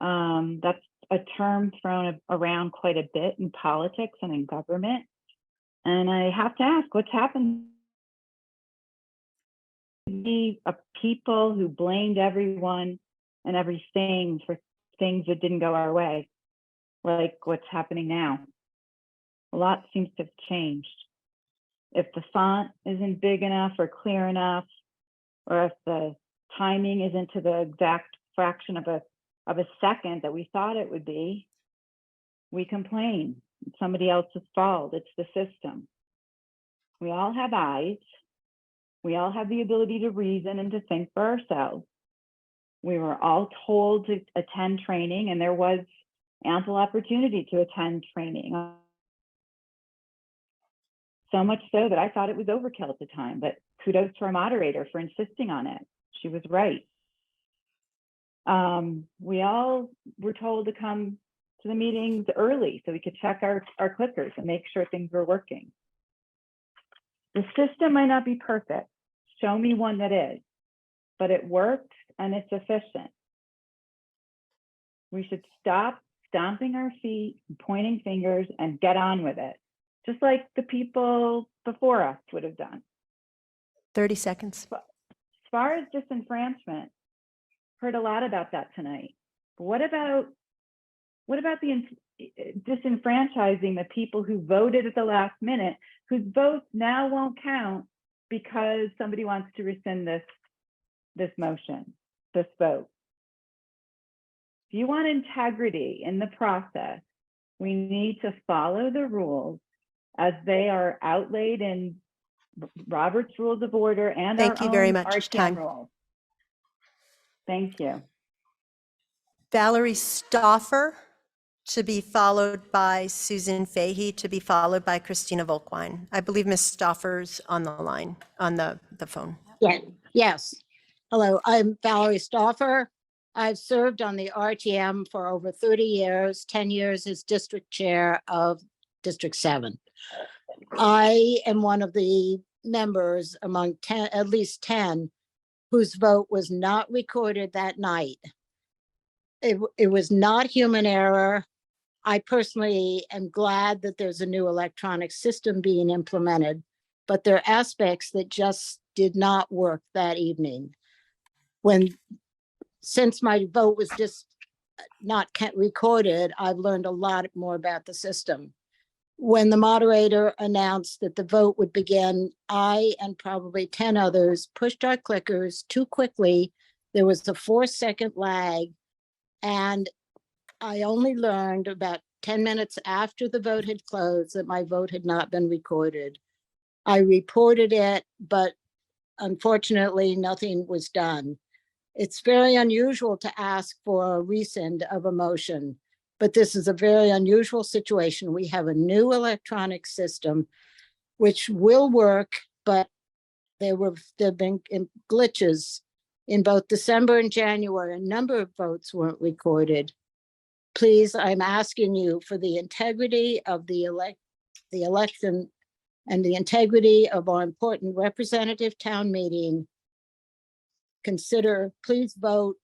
That's a term thrown around quite a bit in politics and in government. And I have to ask, what's happened? The people who blamed everyone and everything for things that didn't go our way, like what's happening now. A lot seems to have changed. If the font isn't big enough or clear enough, or if the timing isn't to the exact fraction of a second that we thought it would be, we complain. It's somebody else's fault. It's the system. We all have eyes. We all have the ability to reason and to think for ourselves. We were all told to attend training, and there was ample opportunity to attend training. So much so that I thought it was overkill at the time, but kudos to our moderator for insisting on it. She was right. We all were told to come to the meetings early so we could check our clickers and make sure things were working. The system might not be perfect. Show me one that is, but it works and it's efficient. We should stop stomping our feet, pointing fingers, and get on with it, just like the people before us would have done. 30 seconds. As far as disenfranchisement, heard a lot about that tonight. What about the disenfranchising the people who voted at the last minute, whose votes now won't count because somebody wants to rescind this motion, this vote? If you want integrity in the process, we need to follow the rules as they are outlaid in Robert's Rules of Order and Thank you very much. RTM Time. rules. Thank you. Valerie Stoffer to be followed by Susan Fahey to be followed by Christina Volkwine. I believe Ms. Stoffer's on the line, on the phone. Yeah, yes. Hello, I'm Valerie Stoffer. I've served on the RTM for over 30 years, 10 years as district chair of District 7. I am one of the members among at least 10 whose vote was not recorded that night. It was not human error. I personally am glad that there's a new electronic system being implemented, but there are aspects that just did not work that evening. Since my vote was just not recorded, I've learned a lot more about the system. When the moderator announced that the vote would begin, I and probably 10 others pushed our clickers too quickly. There was a 4-second lag, and I only learned about 10 minutes after the vote had closed that my vote had not been recorded. I reported it, but unfortunately, nothing was done. It's very unusual to ask for a rescind of a motion, but this is a very unusual situation. We have a new electronic system which will work, but there have been glitches in both December and January. A number of votes weren't recorded. Please, I'm asking you, for the integrity of the election and the integrity of our important representative town meeting, please vote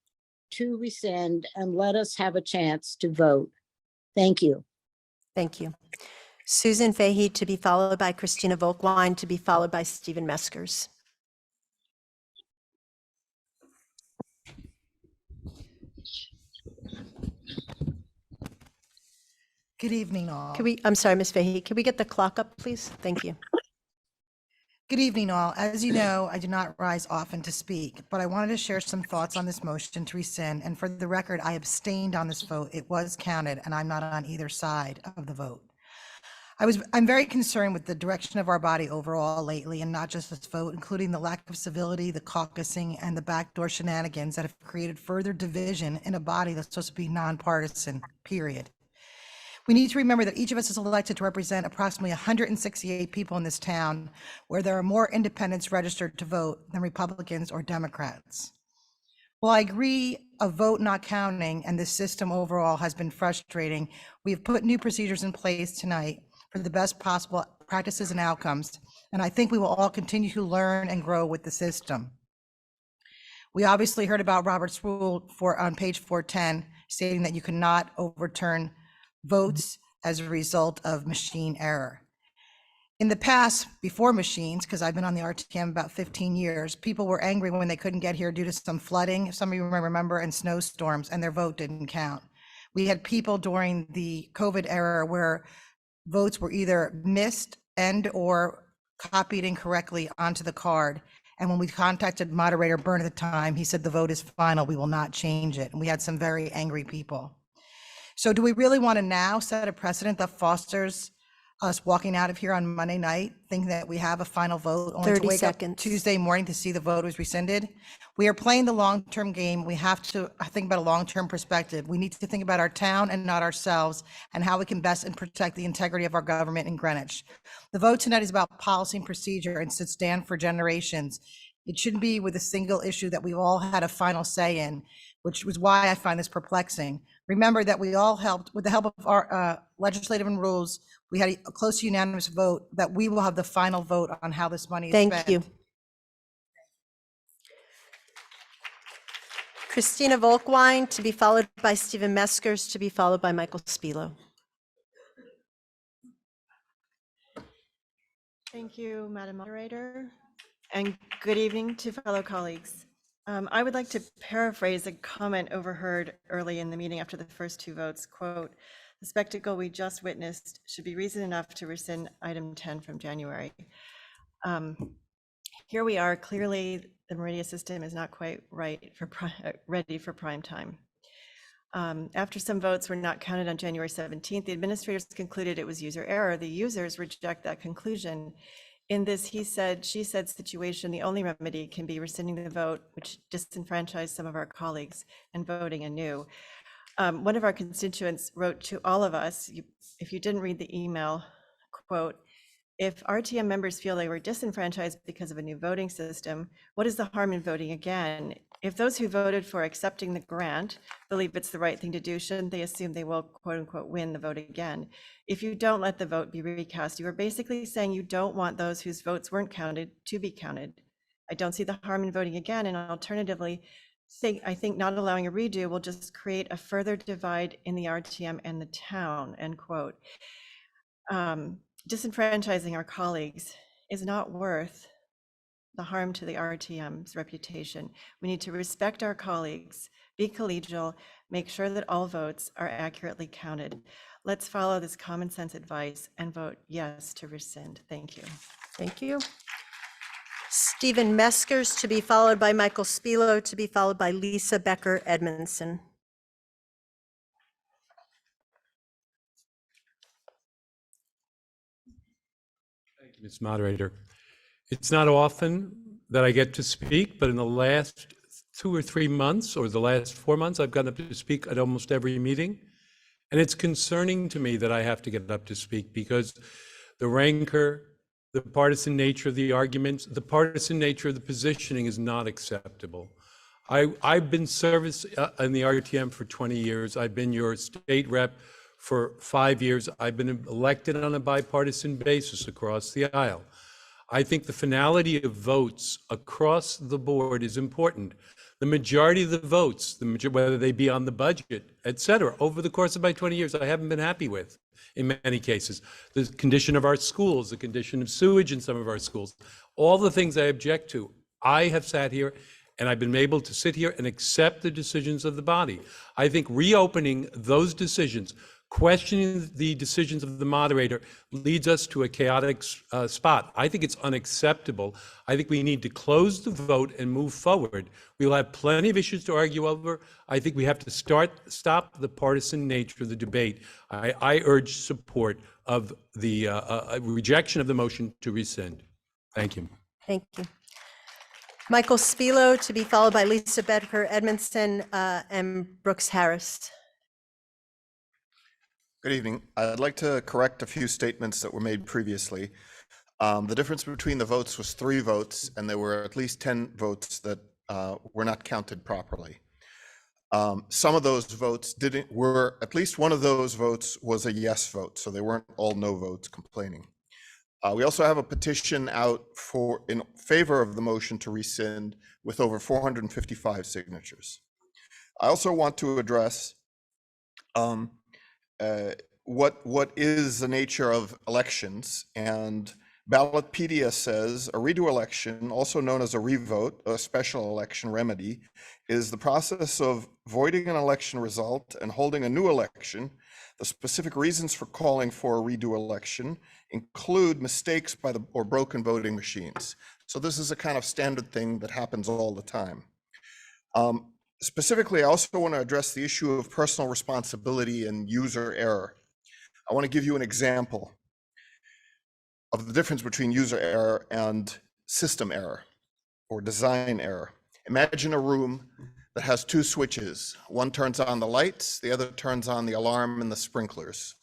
to rescind and let us have a chance to vote. Thank you. Thank you. Susan Fahey, to be followed by Christina Volkwine, to be followed by Stephen Meskers. Good evening, all. I'm sorry, Ms. Fahey, can we get the clock up, please? Thank you. Good evening, all. As you know, I do not rise often to speak, but I wanted to share some thoughts on this motion to rescind. And for the record, I abstained on this vote. It was counted, and I'm not on either side of the vote. I'm very concerned with the direction of our body overall lately, and not just this vote, including the lack of civility, the caucusing, and the backdoor shenanigans that have created further division in a body that's supposed to be nonpartisan, period. We need to remember that each of us is elected to represent approximately 168 people in this town, where there are more independents registered to vote than Republicans or Democrats. While I agree a vote not counting and the system overall has been frustrating, we have put new procedures in place tonight for the best possible practices and outcomes, and I think we will all continue to learn and grow with the system. We obviously heard about Robert's rule on page 410, stating that you cannot overturn votes as a result of machine error. In the past, before machines, because I've been on the RTM about 15 years, people were angry when they couldn't get here due to some flooding, some of you remember, and snowstorms, and their vote didn't count. We had people during the COVID era where votes were either missed and or copied incorrectly onto the card. And when we contacted moderator Byrne at the time, he said the vote is final, we will not change it. And we had some very angry people. So do we really want to now set a precedent that fosters us walking out of here on Monday night, thinking that we have a final vote, only 30 to wake seconds. up Tuesday morning to see the vote was rescinded? We are playing the long-term game. We have to think about a long-term perspective. We need to think about our town and not ourselves, and how we can best and protect the integrity of our government in Greenwich. The vote tonight is about policy and procedure and should stand for generations. It shouldn't be with a single issue that we've all had a final say in, which was why I find this perplexing. Remember that we all helped, with the help of our legislative and rules, we had a close unanimous vote that we will have the final vote on how this money is spent. Thank you. Christina Volkwine, to be followed by Stephen Meskers, to be followed by Michael Spilo. Thank you, Madam Moderator, and good evening to fellow colleagues. I would like to paraphrase a comment overheard early in the meeting after the first two votes, quote, "The spectacle we just witnessed should be reason enough to rescind item 10 from January." Here we are, clearly the Meridia system is not quite ready for prime time. After some votes were not counted on January 17th, the administrators concluded it was user error. The users reject that conclusion. In this he said, she said situation, the only remedy can be rescinding the vote, which disenfranchised some of our colleagues, and voting anew. One of our constituents wrote to all of us, if you didn't read the email, quote, "If RTM members feel they were disenfranchised because of a new voting system, what is the harm in voting again? If those who voted for accepting the grant believe it's the right thing to do, shouldn't they assume they will, quote unquote, win the vote again? If you don't let the vote be recast, you are basically saying you don't want those whose votes weren't counted to be counted. I don't see the harm in voting again, and alternatively, I think not allowing a redo will just create a further divide in the RTM and the town, end quote. Disenfranchising our colleagues is not worth the harm to the RTM's reputation. We need to respect our colleagues, be collegial, make sure that all votes are accurately counted. Let's follow this common sense advice and vote yes to rescind. Thank you. Thank you. Stephen Meskers to be followed by Michael Spilo, to be followed by Lisa Becker Edmondson. Thank you, Ms. Moderator. It's not often that I get to speak, but in the last 2 or 3 months, or the last 4 months, I've gotten up to speak at almost every meeting. And it's concerning to me that I have to get up to speak because the rancor, the partisan nature of the arguments, the partisan nature of the positioning is not acceptable. I've been service in the RTM for 20 years. I've been your state rep for 5 years. I've been elected on a bipartisan basis across the aisle. I think the finality of votes across the board is important. The majority of the votes, whether they be on the budget, et cetera, over the course of my 20 years, I haven't been happy with in many cases. The condition of our schools, the condition of sewage in some of our schools, all the things I object to. I have sat here and I've been able to sit here and accept the decisions of the body. I think reopening those decisions, questioning the decisions of the moderator leads us to a chaotic spot. I think it's unacceptable. I think we need to close the vote and move forward. We'll have plenty of issues to argue over. I think we have to stop the partisan nature of the debate. I urge support of the rejection of the motion to rescind. Thank you. Thank you. Michael Spilo to be followed by Lisa Becker Edmondson and Brooks Harris. Good evening. I'd like to correct a few statements that were made previously. The difference between the votes was 3 votes, and there were at least 10 votes that were not counted properly. Some of those votes at least one of those votes was a yes vote, so they weren't all no votes complaining. We also have a petition out in favor of the motion to rescind with over 455 signatures. I also want to address what is the nature of elections, and Ballotpedia says a redo election, also known as a revote, a special election remedy, is the process of voiding an election result and holding a new election. The specific reasons for calling for a redo election include mistakes by or broken voting machines. So this is a kind of standard thing that happens all the time. Specifically, I also want to address the issue of personal responsibility and user error. I want to give you an example of the difference between user error and system error or design error. Imagine a room that has 2 switches. One turns on the lights, the other turns on the alarm and the sprinklers.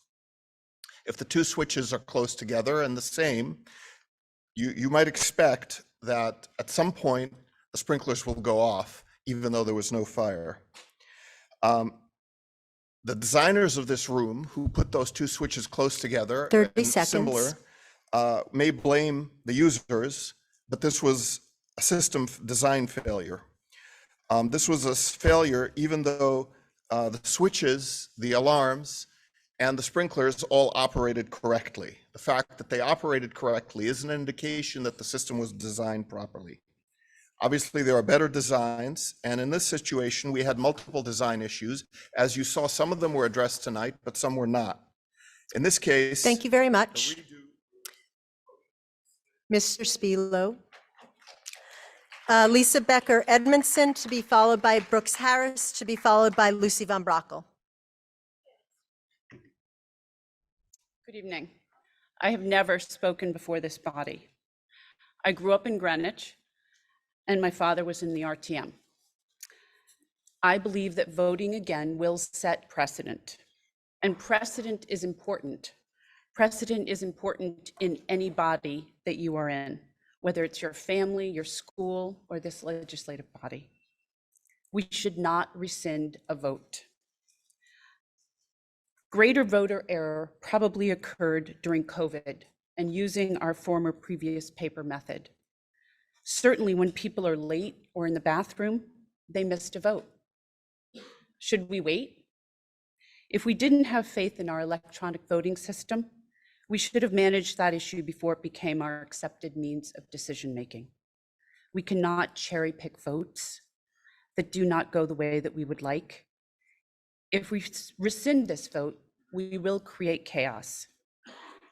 If the 2 switches are close together and the same, you might expect that at some point the sprinklers will go off, even though there was no fire. The designers of this room who put those 2 switches close together 30 seconds. Similar, may blame the users, but this was a system design failure. This was a failure even though the switches, the alarms, and the sprinklers all operated correctly. The fact that they operated correctly is an indication that the system was designed properly. Obviously, there are better designs, and in this situation, we had multiple design issues. As you saw, some of them were addressed tonight, but some were not. In this case— Thank you very much. Mr. Spilo. Lisa Becker Edmondson to be followed by Brooks Harris, to be followed by Lucy Von Brockel. Good evening. I have never spoken before this body. I grew up in Greenwich, and my father was in the RTM. I believe that voting again will set precedent, and precedent is important. Precedent is important in any body that you are in, whether it's your family, your school, or this legislative body. We should not rescind a vote. Greater voter error probably occurred during COVID and using our previous paper method. Certainly when people are late or in the bathroom, they missed a vote. Should we wait? If we didn't have faith in our electronic voting system, we should have managed that issue before it became our accepted means of decision-making. We cannot cherry pick votes that do not go the way that we would like. If we rescind this vote, we will create chaos.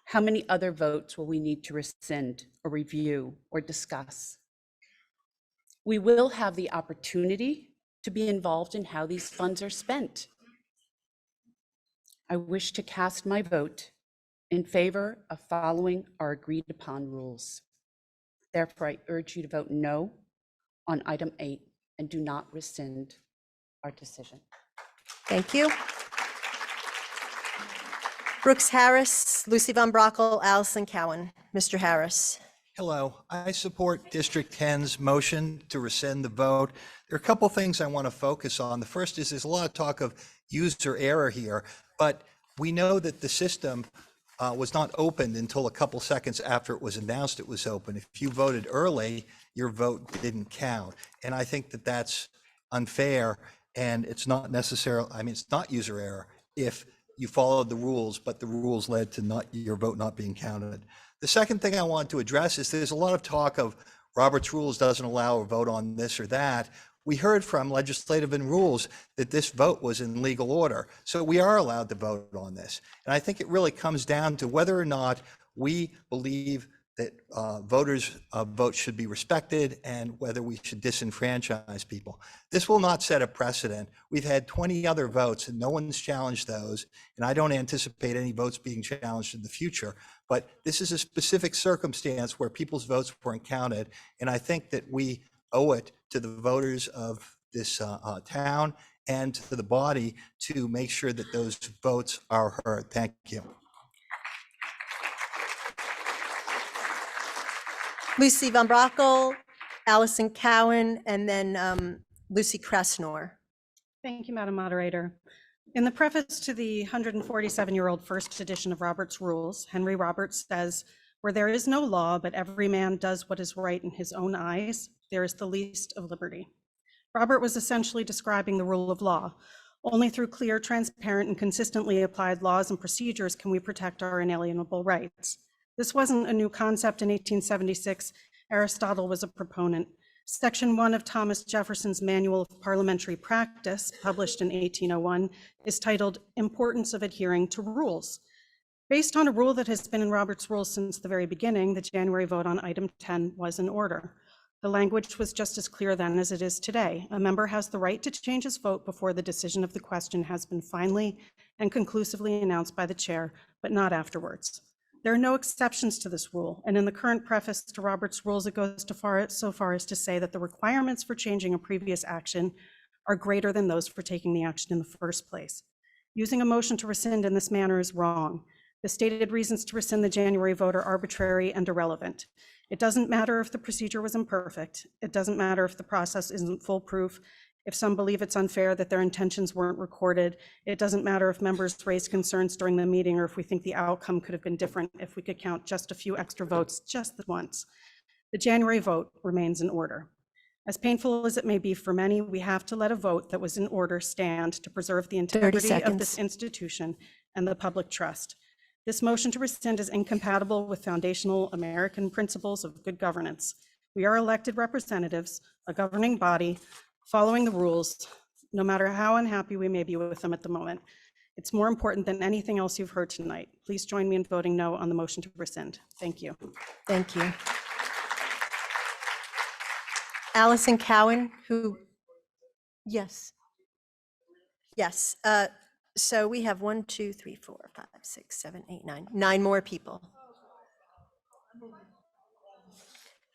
How many other votes will we need to rescind or review or discuss? We will have the opportunity to be involved in how these funds are spent. I wish to cast my vote in favor of following our agreed upon rules. Therefore, I urge you to vote no on item 8 and do not rescind our decision. Thank you. Brooks Harris, Lucy Von Brockel, Allison Cowan. Mr. Harris. Hello, I support District 10's motion to rescind the vote. There are a couple things I want to focus on. The first is there's a lot of talk of user error here, but we know that the system was not opened until a couple seconds after it was announced it was open. If you voted early, your vote didn't count. And I think that that's unfair, and it's not necessarily, I mean, it's not user error if you followed the rules, but the rules led to your vote not being counted. The second thing I want to address is there's a lot of talk of Robert's rules doesn't allow a vote on this or that. We heard from legislative and rules that this vote was in legal order. So we are allowed to vote on this. And I think it really comes down to whether or not we believe that voters' votes should be respected and whether we should disenfranchise people. This will not set a precedent. We've had 20 other votes and no one's challenged those. And I don't anticipate any votes being challenged in the future. But this is a specific circumstance where people's votes weren't counted. And I think that we owe it to the voters of this town and to the body to make sure that those votes are heard. Thank you. Lucy Von Brockel, Allison Cowan, and then Lucy Krasnor. Thank you, Madam Moderator. In the preface to the 147-year-old first edition of Robert's Rules, Henry Roberts says, "Where there is no law, but every man does what is right in his own eyes, there is the least of liberty." Robert was essentially describing the rule of law. Only through clear, transparent, and consistently applied laws and procedures can we protect our inalienable rights. This wasn't a new concept in 1876. Aristotle was a proponent. Section 1 of Thomas Jefferson's Manual of Parliamentary Practice, published in 1801, is titled "Importance of Adhering to Rules." Based on a rule that has been in Robert's Rules since the very beginning, the January vote on item 10 was in order. The language was just as clear then as it is today. A member has the right to change his vote before the decision of the question has been finally and conclusively announced by the chair, but not afterwards. There are no exceptions to this rule, and in the current preface to Robert's Rules, it goes so far as to say that the requirements for changing a previous action are greater than those for taking the action in the first place. Using a motion to rescind in this manner is wrong. The stated reasons to rescind the January vote are arbitrary and irrelevant. It doesn't matter if the procedure was imperfect. It doesn't matter if the process isn't foolproof. If some believe it's unfair that their intentions weren't recorded, it doesn't matter if members raised concerns during the meeting or if we think the outcome could have been different if we could count just a few extra votes just once. The January vote remains in order. As painful as it may be for many, we have to let a vote that was in order stand to preserve the integrity of this institution and the public trust. This motion to rescind is incompatible with foundational American principles of good governance. We are elected representatives, a governing body, following the rules, no matter how unhappy we may be with them at the moment. It's more important than anything else you've heard tonight. Please join me in voting no on the motion to rescind. Thank you. Thank you. Allison Cowan, yes. Yes, so we have 1, 2, 3, 4, 5, 6, 7, 8, 9 more people.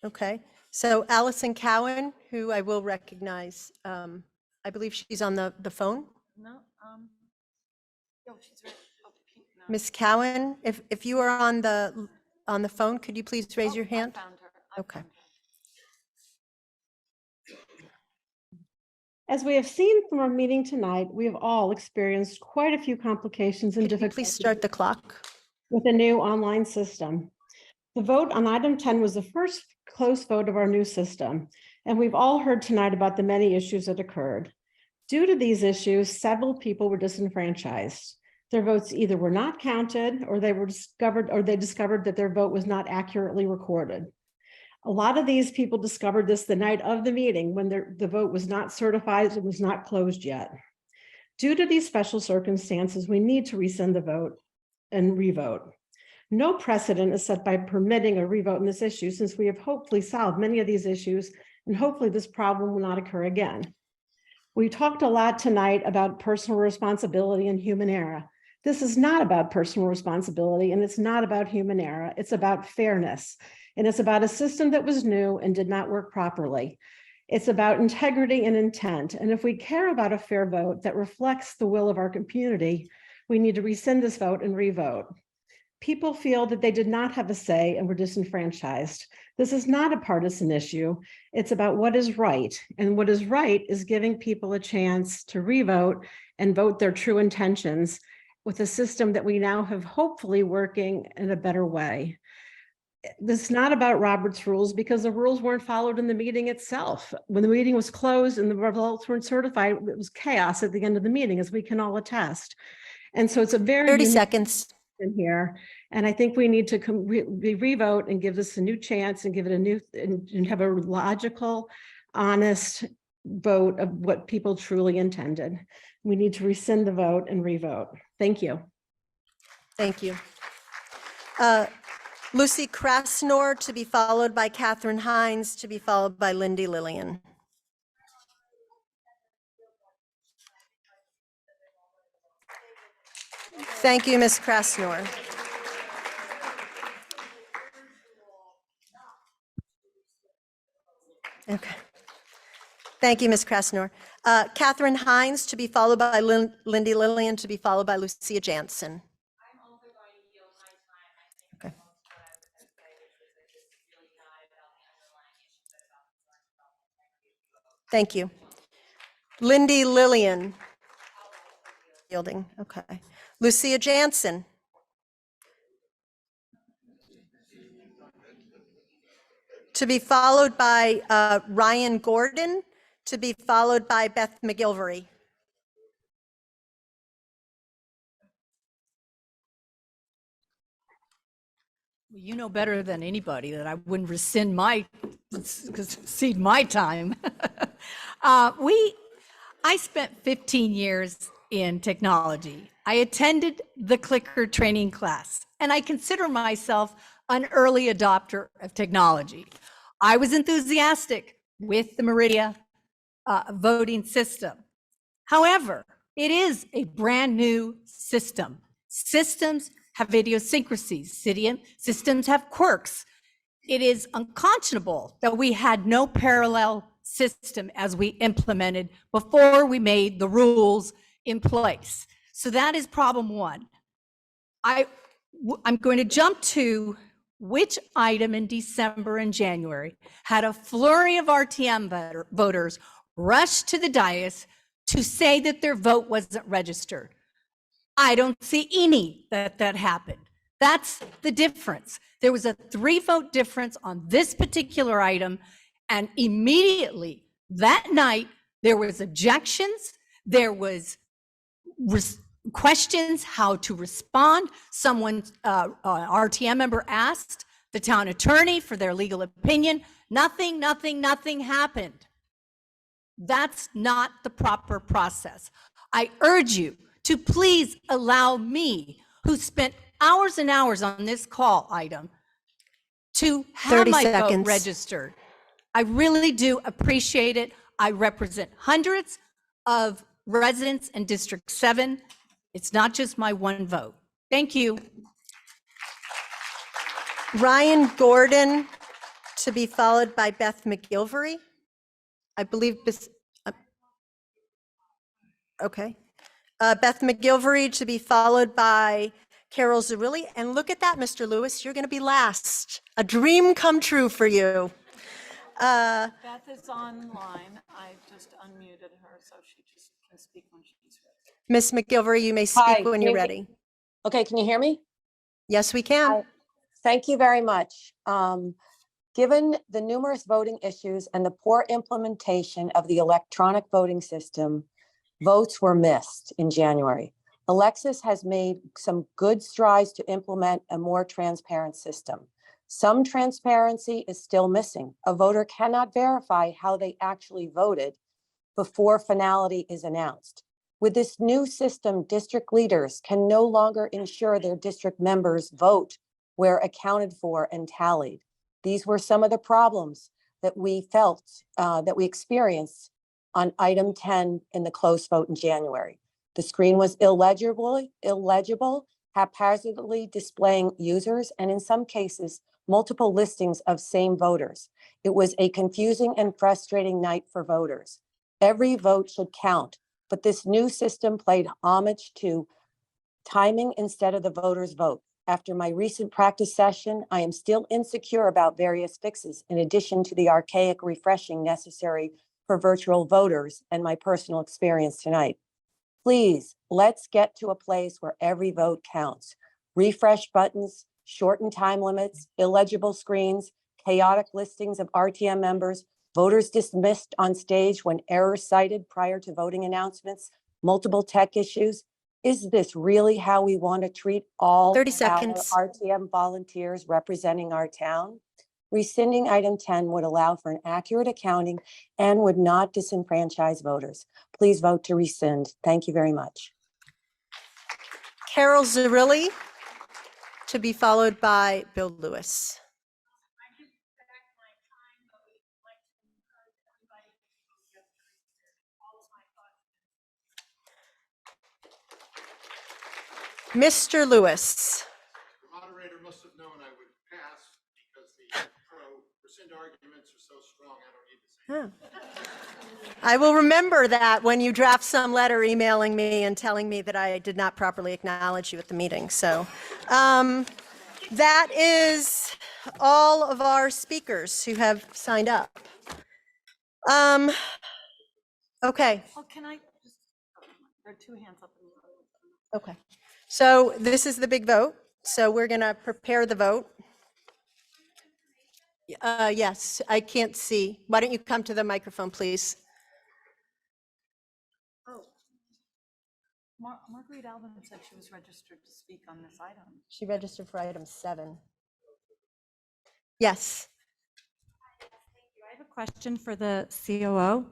Okay, so Allison Cowan, who I will recognize, I believe she's on the phone. No, oh, she's right. Oh, pink, no. Ms. Cowan, if you are on the phone, could you please raise your hand? I found her. Okay. As we have seen from our meeting tonight, we have all experienced quite a few complications and Could you difficulties. please start the clock? With a new online system. The vote on item 10 was the first close vote of our new system. And we've all heard tonight about the many issues that occurred. Due to these issues, several people were disenfranchised. Their votes either were not counted or they discovered that their vote was not accurately recorded. A lot of these people discovered this the night of the meeting when the vote was not certified and was not closed yet. Due to these special circumstances, we need to rescind the vote and revote. No precedent is set by permitting a revote in this issue, since we have hopefully solved many of these issues, and hopefully this problem will not occur again. We talked a lot tonight about personal responsibility and human error. This is not about personal responsibility, and it's not about human error. It's about fairness, and it's about a system that was new and did not work properly. It's about integrity and intent, and if we care about a fair vote that reflects the will of our community, we need to rescind this vote and revote. People feel that they did not have a say and were disenfranchised. This is not a partisan issue. It's about what is right. And what is right is giving people a chance to revote and vote their true intentions with a system that we now have hopefully working in a better way. This is not about Robert's rules because the rules weren't followed in the meeting itself. When the meeting was closed and the results weren't certified, it was chaos at the end of the meeting, as we can all attest. And so it's a very 30 unique seconds in here. And I think we need to revote and give this a new chance and give it a new, and have a logical, honest vote of what people truly intended. We need to rescind the vote and revote. Thank you. Thank you. Lucy Krasnor, to be followed by Catherine Hines, to be followed by Lindy Lillian. Thank you, Ms. Krasnor. Okay. Thank you, Ms. Krasnor. Catherine Hines, to be followed by Lindy Lillian, to be followed by Lucia Jansen. Okay. Thank you. Lindy Lillian. Yielding, okay. Lucia Jansen. To be followed by Ryan Gordon, to be followed by Beth McGilvery. You know better than anybody that I wouldn't rescind my time. I spent 15 years in technology. I attended the Clicker training class, and I consider myself an early adopter of technology. I was enthusiastic with the Meridia voting system. However, it is a brand new system. Systems have idiosyncrasies, systems have quirks. It is unconscionable that we had no parallel system as we implemented before we made the rules in place. So that is problem one. I'm going to jump to which item in December and January had a flurry of RTM voters rush to the dais to say that their vote wasn't registered. I don't see any that happened. That's the difference. There was a 3-vote difference on this particular item, and immediately that night there was objections, there was questions how to respond. Someone, RTM member asked the town attorney for their legal opinion. Nothing happened. That's not the proper process. I urge you to please allow me, who spent hours and hours on this call item, to have 30 my seconds. vote registered. I really do appreciate it. I represent hundreds of residents in District 7. It's not just my one vote. Thank you. Ryan Gordon, to be followed by Beth McGilvery. I believe this, okay. Beth McGilvery, to be followed by Carol Zerilli. And look at that, Mr. Lewis, you're going to be last. A dream come true for you. Beth is online. I just unmuted her so she just can speak when she's ready. Ms. McGilvery, you may speak Hi, when can you're you- ready. Okay, can you hear me? Yes, we can. Thank you very much. Given the numerous voting issues and the poor implementation of the electronic voting system, votes were missed in January. Alexis has made some good strides to implement a more transparent system. Some transparency is still missing. A voter cannot verify how they actually voted before finality is announced. With this new system, district leaders can no longer ensure their district members' vote were accounted for and tallied. These were some of the problems that we felt, that we experienced on item 10 in the close vote in January. The screen was illegible, haphazardly displaying users, and in some cases, multiple listings of same voters. It was a confusing and frustrating night for voters. Every vote should count, but this new system played homage to timing instead of the voter's vote. After my recent practice session, I am still insecure about various fixes, in addition to the archaic refreshing necessary for virtual voters and my personal experience tonight. Please, let's get to a place where every vote counts. Refresh buttons, shortened time limits, illegible screens, chaotic listings of RTM members, voters dismissed on stage when errors cited prior to voting announcements, multiple tech issues. Is this really how we want to treat all 30 seconds. our RTM volunteers representing our town? Rescinding item 10 would allow for an accurate accounting and would not disenfranchise voters. Please vote to rescind. Thank you very much. Carol Zarilli, to be followed by Bill Lewis. Mr. Lewis. The moderator must have known I would pass because the pro-rescind arguments are so strong, I don't need to say. I will remember that when you draft some letter emailing me and telling me that I did not properly acknowledge you at the meeting. So that is all of our speakers who have signed up. Okay. Oh, can I just, there are two hands up in the audience. Okay. So this is the big vote. So we're going to prepare the vote. Yes, I can't see. Why don't you come to the microphone, please? Oh, Marguerite Alvin said she was registered to speak on this item. She registered for item 7. Yes. I have a question for the COO.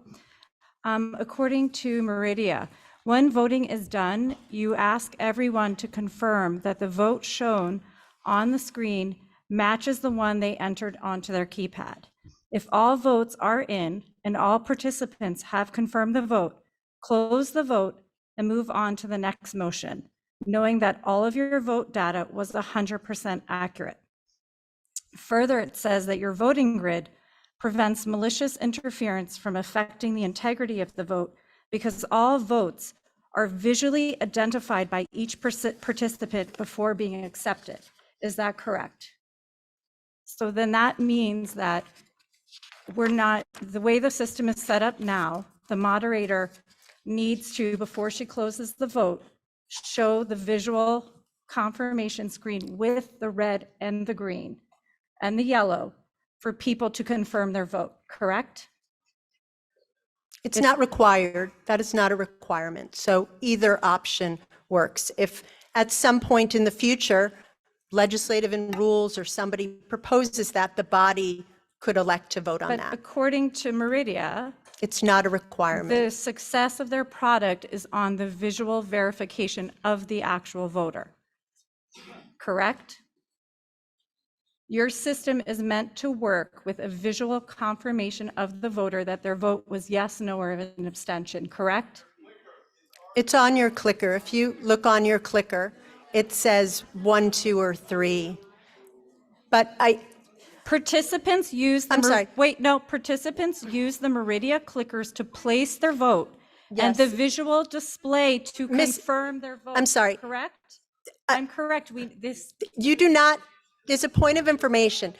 According to Meridia, when voting is done, you ask everyone to confirm that the vote shown on the screen matches the one they entered onto their keypad. If all votes are in and all participants have confirmed the vote, close the vote and move on to the next motion, knowing that all of your vote data was 100% accurate. Further, it says that your voting grid prevents malicious interference from affecting the integrity of the vote because all votes are visually identified by each participant before being accepted. Is that correct? So then that means that we're not, the way the system is set up now, the moderator needs to, before she closes the vote, show the visual confirmation screen with the red and the green and the yellow for people to confirm their vote, correct? It's not required. That is not a requirement. So either option works. If at some point in the future, legislative and rules or somebody proposes that, the body could elect to vote on But that. according to Meridia, it's not a requirement. The success of their product is on the visual verification of the actual voter, correct? Your system is meant to work with a visual confirmation of the voter that their vote was yes, no, or an abstention, correct? It's on your clicker. If you look on your clicker, it says 1, 2, or 3. But participants use the participants use the Meridia clickers to place their vote and the visual display to confirm their vote. I'm sorry. Correct? I'm correct. You do not. There's a point of information.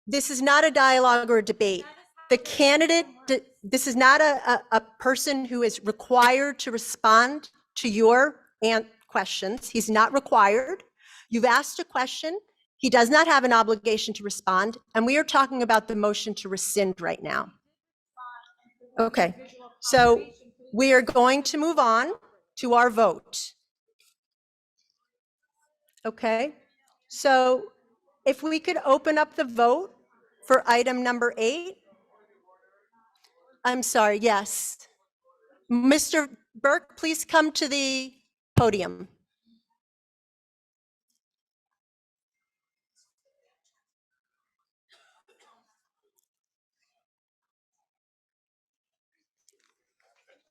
This is not a dialogue or a debate. The candidate, this is not a person who is required to respond to your questions. He's not required. You've asked a question. He does not have an obligation to respond, and we are talking about the motion to rescind right now. Okay, so we are going to move on to our vote. Okay, so if we could open up the vote for item number 8. I'm sorry, yes. Mr. Burke, please come to the podium.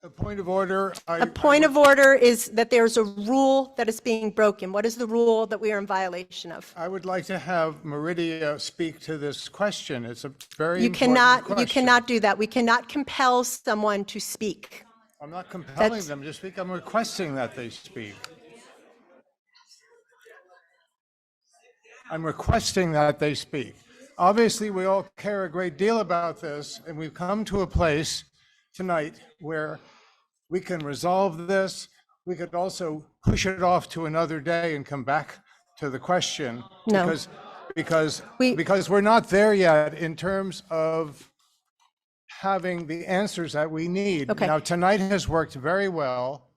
A point of order. A point of order is that there's a rule that is being broken. What is the rule that we are in violation of? I would like to have Meridia speak to this question. It's a very You important question. cannot do that. We cannot compel someone to speak. I'm not compelling That's- them to speak. I'm requesting that they speak. I'm requesting that they speak. Obviously, we all care a great deal about this, and we've come to a place tonight where we can resolve this. We could also push it off to another day and come back to the question. No. Because we're not there yet in terms of having the answers that we need. Okay. Now, tonight has worked very well.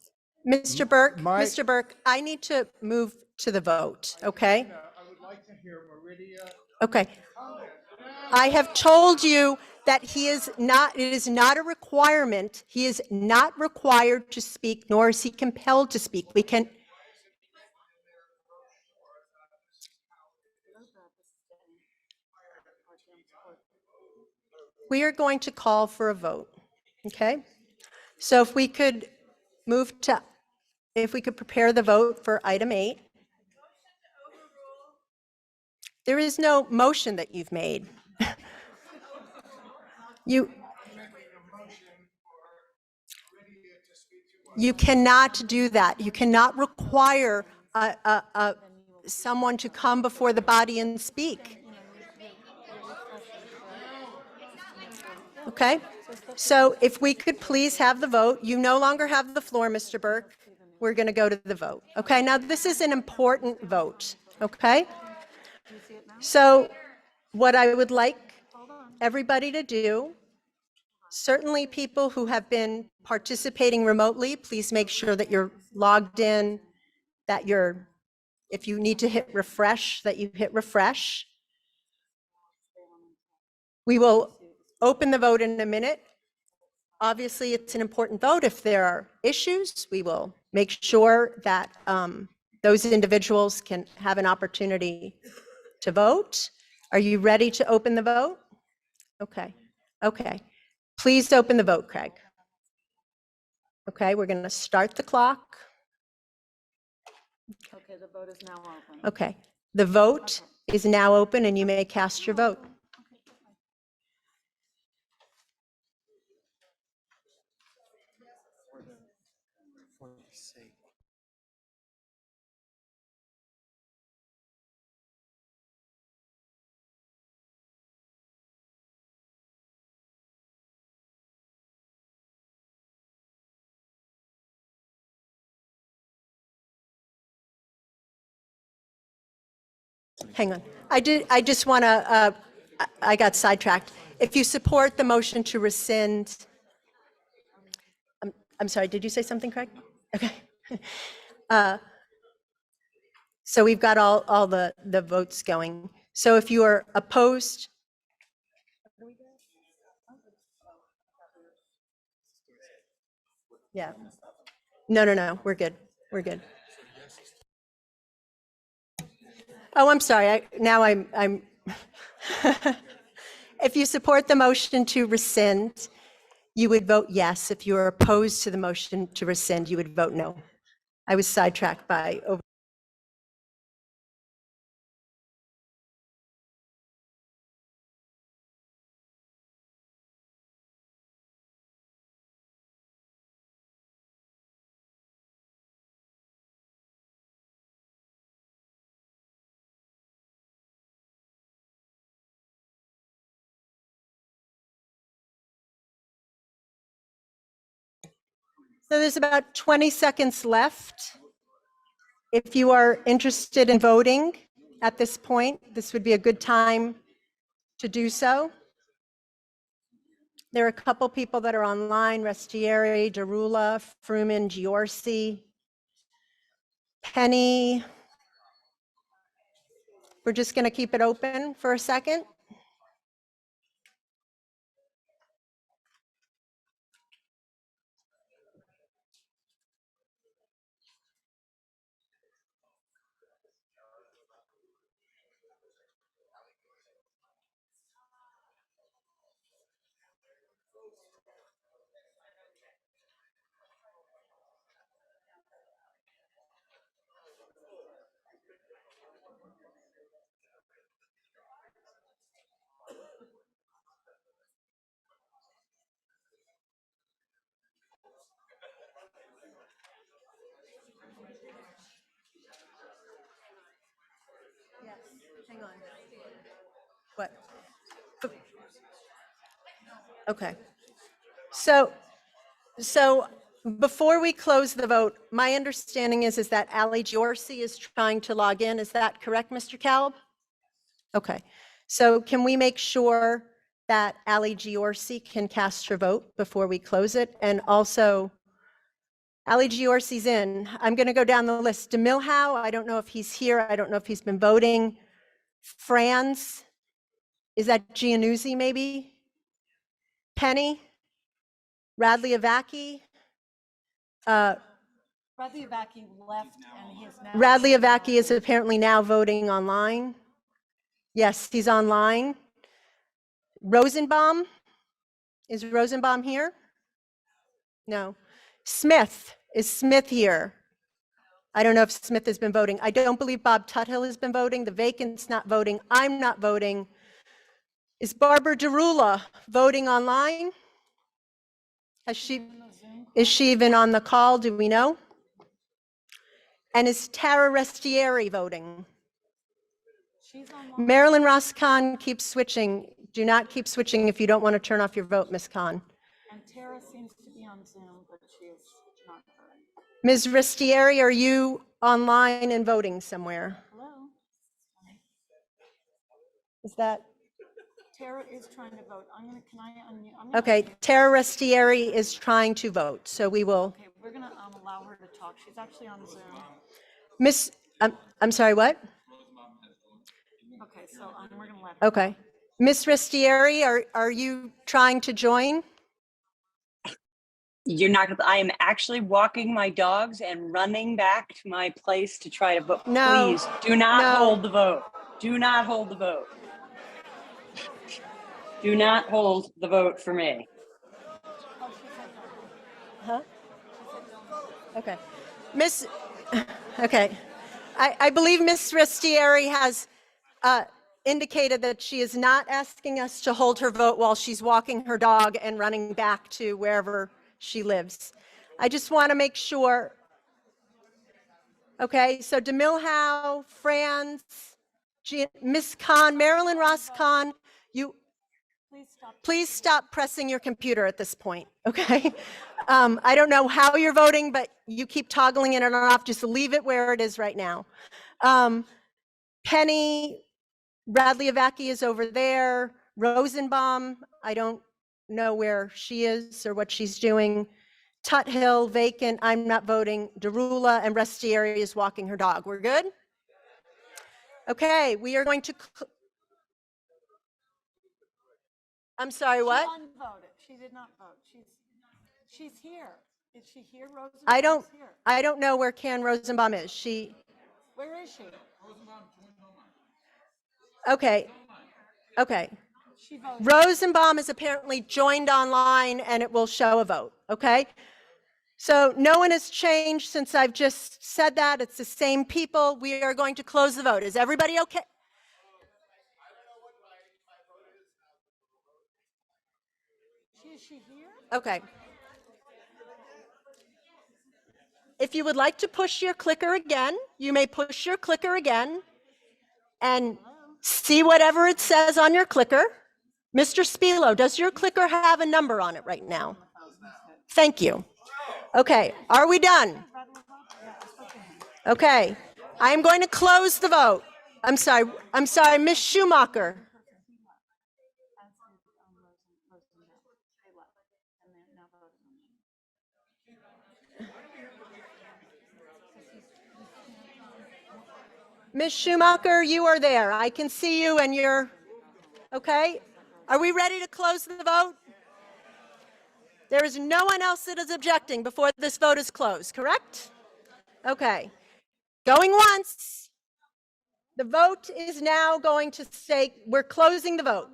Mr. Burke, I need to move to the vote, okay? I would like to hear Meridia. Okay. I have told you that it is not a requirement. He is not required to speak, nor is he compelled to speak. We are going to call for a vote, okay? So if we could prepare the vote for item 8. There is no motion that you've made. You cannot do that. You cannot require someone to come before the body and speak. Okay, so if we could please have the vote. You no longer have the floor, Mr. Burke. We're going to go to the vote. Okay, now this is an important vote, okay? So what I would like everybody to do, certainly people who have been participating remotely, please make sure that you're logged in, that if you need to hit refresh, that you hit refresh. We will open the vote in a minute. Obviously, it's an important vote. If there are issues, we will make sure that those individuals can have an opportunity to vote. Are you ready to open the vote? Okay. Please open the vote, Craig. Okay, we're going to start the clock. Okay, the vote is now open. Okay, the vote is now open and you may cast your vote. Hang on. I just want to, I got sidetracked. If you support the motion to rescind, I'm sorry, did you say something, Craig? Okay. So we've got all the votes going. So if you are opposed, yeah. No, we're good. Oh, I'm sorry. I'm If you support the motion to rescind, you would vote yes. If you are opposed to the motion to rescind, you would vote no. I was sidetracked by over. So there's about 20 seconds left. If you are interested in voting at this point, this would be a good time to do so. There are a couple people that are online: Restieri, Darula, Fruman, Giorsi, Penny. We're just going to keep it open for a second. Yes, hang on. What? Okay. So before we close the vote, my understanding is that Ali Giorsi is trying to log in. Is that correct, Mr. Kalb? Okay. So can we make sure that Ali Giorsi can cast her vote before we close it? And also, Ali Giorsi's in. I'm going to go down the list. DeMilhow, I don't know if he's here. I don't know if he's been voting. Franz, is that Giannuzzi maybe? Penny? Radley Avaki? Radley Avaki left and he is now. Radley Avaki is apparently now voting online. Yes, he's online. Rosenbaum? Is Rosenbaum here? No. Smith, is Smith here? I don't know if Smith has been voting. I don't believe Bob Tuthill has been voting. The vacant's not voting. I'm not voting. Is Barbara Darula voting online? Is she even on the call? Do we know? And is Tara Restieri voting? She's online. Marilyn Ross Khan keeps switching. Do not keep switching if you don't want to turn off your vote, Ms. Khan. And Tara seems to be on Zoom, but she is not voting. Ms. Restieri, are you online and voting somewhere? Hello? Is that? Tara is trying to vote. Can I unmute? I'm gonna Okay, unmute. Tara Restieri is trying to vote, so we will. Okay, we're gonna allow her to talk. She's actually on Zoom. Miss, I'm sorry, what? Okay, so we're gonna let her. Okay. Miss Restieri, are you trying to join? You're not, I am actually walking my dogs and running back to my place to try to vote. No, Please do not no. hold the vote. Do not hold the vote. Do not hold the vote for me. Huh? Okay. Okay. I believe Miss Restieri has indicated that she is not asking us to hold her vote while she's walking her dog and running back to wherever she lives. I just want to make sure. Okay, so DeMilhow, Franz, Miss Khan, Marilyn Ross Khan, please stop pressing your computer at this point, okay? I don't know how you're voting, but you keep toggling it on and off. Just leave it where it is right now. Penny, Radley Avaki is over there. Rosenbaum, I don't know where she is or what she's doing. Tuthill, vacant, I'm not voting. Darula and Restieri is walking her dog. We're good? Okay, we are going to. I'm sorry, what? She unvoted. She did not vote. She's here. Is she here, Rosenbaum? I don't know where Karen Rosenbaum is. Where is she? Okay. She voted. Rosenbaum is apparently joined online and it will show a vote, okay? So no one has changed since I've just said that. It's the same people. We are going to close the vote. Is everybody okay? Is she here? Okay. If you would like to push your clicker again, you may push your clicker again and see whatever it says on your clicker. Mr. Spilo, does your clicker have a number on it right now? Thank you. Okay, are we done? Okay, I'm going to close the vote. I'm sorry, Ms. Schumacher. Ms. Schumacher, you are there. I can see you and you're, okay? Are we ready to close the vote? There is no one else that is objecting before this vote is closed, correct? Okay. Going once. The vote is now going to say, we're closing the vote.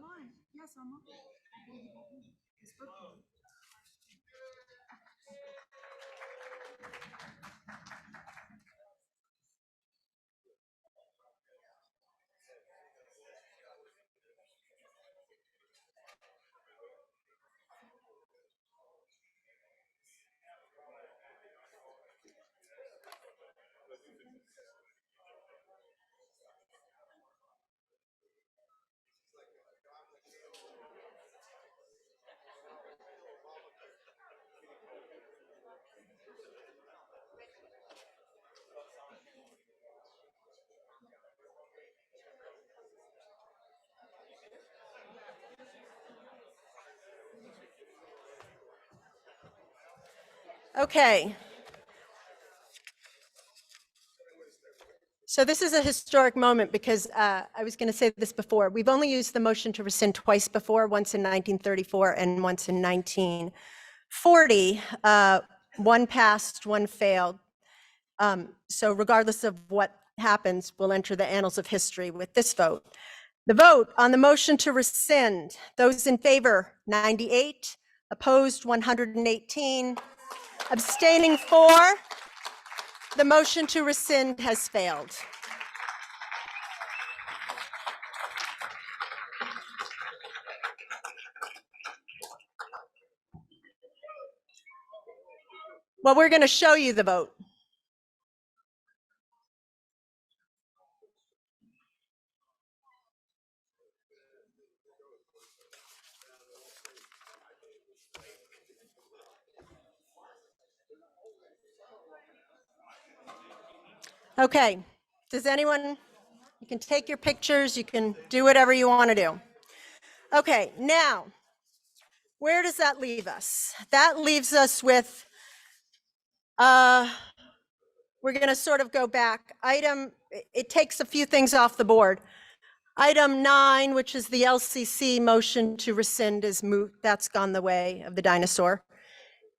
Okay. So this is a historic moment because I was going to say this before. We've only used the motion to rescind twice before, once in 1934 and once in 1940. One passed, one failed. So regardless of what happens, we'll enter the annals of history with this vote. The vote on the motion to rescind, those in favor, 98, opposed, 118, abstaining 4. The motion to rescind has failed. Well, we're going to show you the vote. Okay, does anyone, you can take your pictures, you can do whatever you want to do. Okay, now, where does that leave us? That leaves us with, we're going to sort of go back. It takes a few things off the board. Item 9, which is the LCC motion to rescind, is moot. That's gone the way of the dinosaur.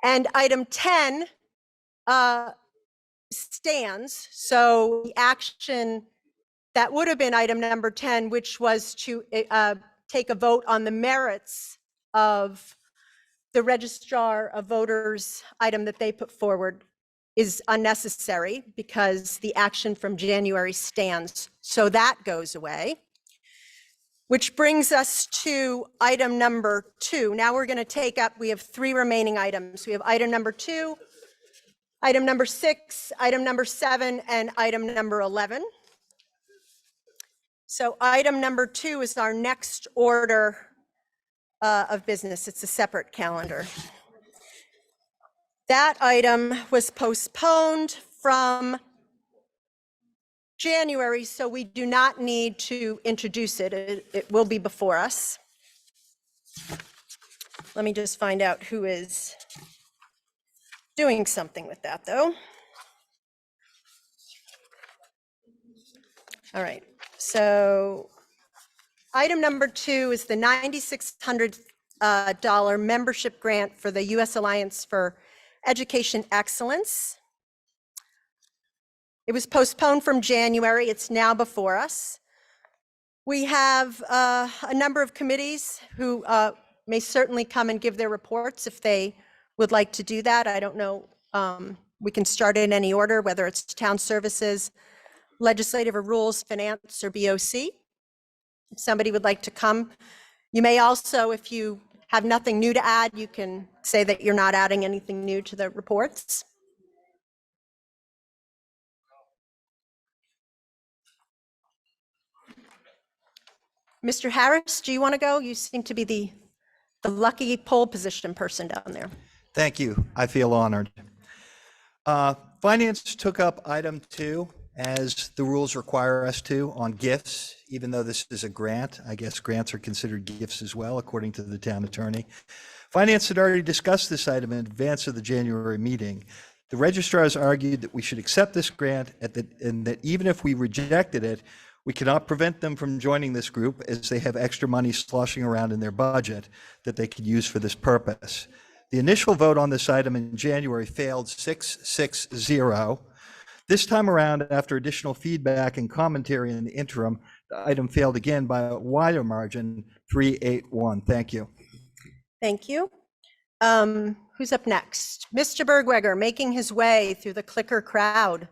And item 10, stands. So the action that would have been item number 10, which was to take a vote on the merits of the registrar of voters item that they put forward, is unnecessary because the action from January stands. So that goes away, which brings us to item number 2. Now we're going to take up, we have 3 remaining items. We have item number 2, item number 6, item number 7, and item number 11. So item number 2 is our next order of business. It's a separate calendar. That item was postponed from January, so we do not need to introduce it. It will be before us. Let me just find out who is doing something with that, though. All right, so item number 2 is the $9,600 membership grant for the U.S. Alliance for Education Excellence. It was postponed from January. It's now before us. We have a number of committees who may certainly come and give their reports if they would like to do that. I don't know. We can start in any order, whether it's town services, legislative or rules, finance, or BOC. If somebody would like to come, you may also, if you have nothing new to add, you can say that you're not adding anything new to the reports. Mr. Harris, do you want to go? You seem to be the lucky pole position person down there. Thank you. I feel honored. Finance took up item 2, as the rules require us to, on gifts, even though this is a grant. I guess grants are considered gifts as well, according to the town attorney. Finance had already discussed this item in advance of the January meeting. The registrars argued that we should accept this grant and that even if we rejected it, we cannot prevent them from joining this group as they have extra money sloshing around in their budget that they could use for this purpose. The initial vote on this item in January failed 6-6-0. This time around, after additional feedback and commentary in the interim, the item failed again by a wider margin, 3-8-1. Thank you. Thank you. Who's up next? Mr. Bergweger, making his way through the clicker crowd.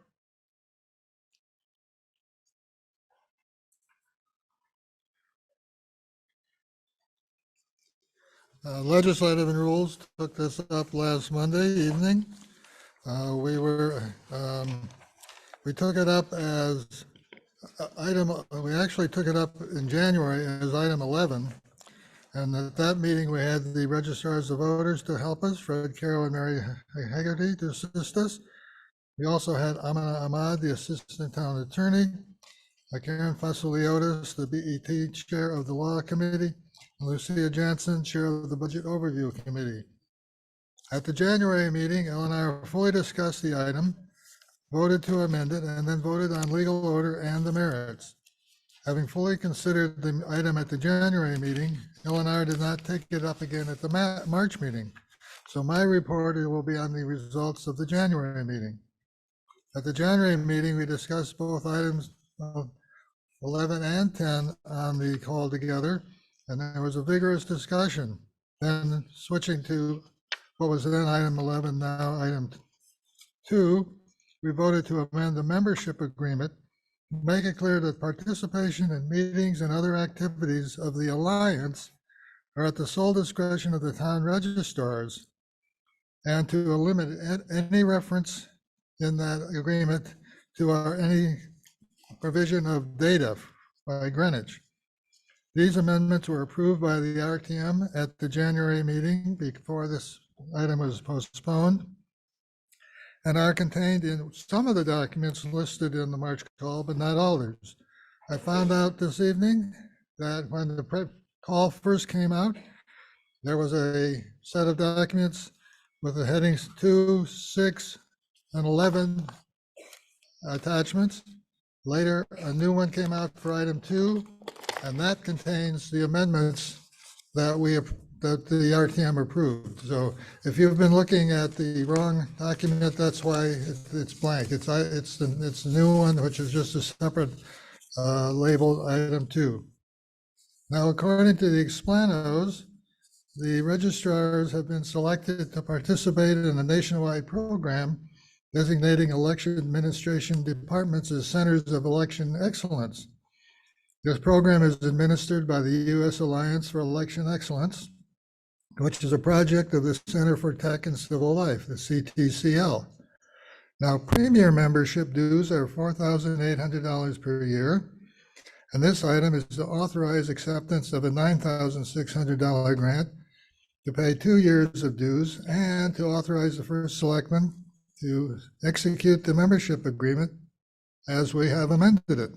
Legislative and Rules took this up last Monday evening. We took it up as we actually took it up in January as item 11. And at that meeting, we had the registrars of voters to help us, Fred Carroll and Mary Haggerty to assist us. We also had Amina Ahmad, the Assistant Town Attorney, Karen Fasuliotis, the BET Chair of the Law Committee, and Lucia Jansen, Chair of the Budget Overview Committee. At the January meeting, Ellen and I fully discussed the item, voted to amend it, and then voted on legal order and the merits. Having fully considered the item at the January meeting, Ellen and I did not take it up again at the March meeting. So my report will be on the results of the January meeting. At the January meeting, we discussed both items 11 and 10 on the call together, and there was a vigorous discussion. Then switching to what was then item 11, now item 2, we voted to amend the membership agreement, make it clear that participation in meetings and other activities of the Alliance are at the sole discretion of the town registrars, and to eliminate any reference in that agreement to any provision of data by Greenwich. These amendments were approved by the RTM at the January meeting before this item was postponed, and are contained in some of the documents listed in the March call, but not all others. I found out this evening that when the call first came out, there was a set of documents with the headings 2, 6, and 11 attachments. Later, a new one came out for item 2, and that contains the amendments that the RTM approved. So if you've been looking at the wrong document, that's why it's blank. It's the new one, which is just a separate labeled item 2. Now, according to the explanos, the registrars have been selected to participate in a nationwide program designating election administration departments as centers of election excellence. This program is administered by the U.S. Alliance for Election Excellence, which is a project of the Center for Tech and Civil Life, the CTCL. Now, premier membership dues are $4,800 per year, and this item is to authorize acceptance of a $9,600 grant to pay 2 years of dues and to authorize the first selectman to execute the membership agreement as we have amended it.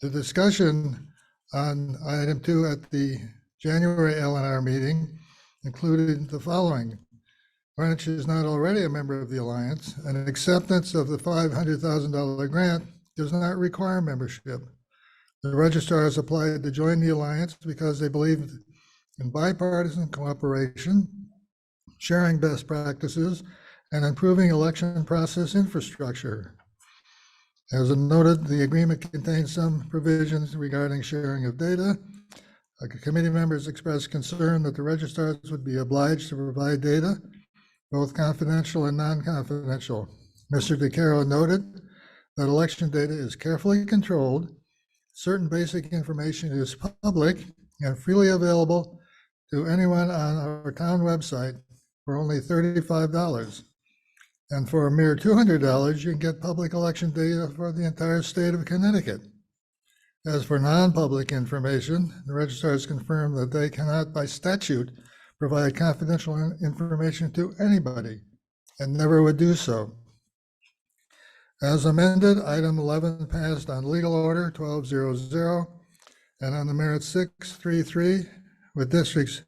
The discussion on item 2 at the January LNR meeting included the following. Greenwich is not already a member of the Alliance, and acceptance of the $500,000 grant does not require membership. The registrars applied to join the Alliance because they believed in bipartisan cooperation, sharing best practices, and improving election process infrastructure. As noted, the agreement contains some provisions regarding sharing of data. Committee members expressed concern that the registrars would be obliged to provide data, both confidential and non-confidential. Mr. DeCaro noted that election data is carefully controlled, certain basic information is public and freely available to anyone on our town website for only $35. And for a mere $200, you can get public election data for the entire state of Connecticut. As for non-public information, the registrars confirm that they cannot, by statute, provide confidential information to anybody and never would do so. As amended, item 11 passed on legal order 1200 and on the merit 633, with districts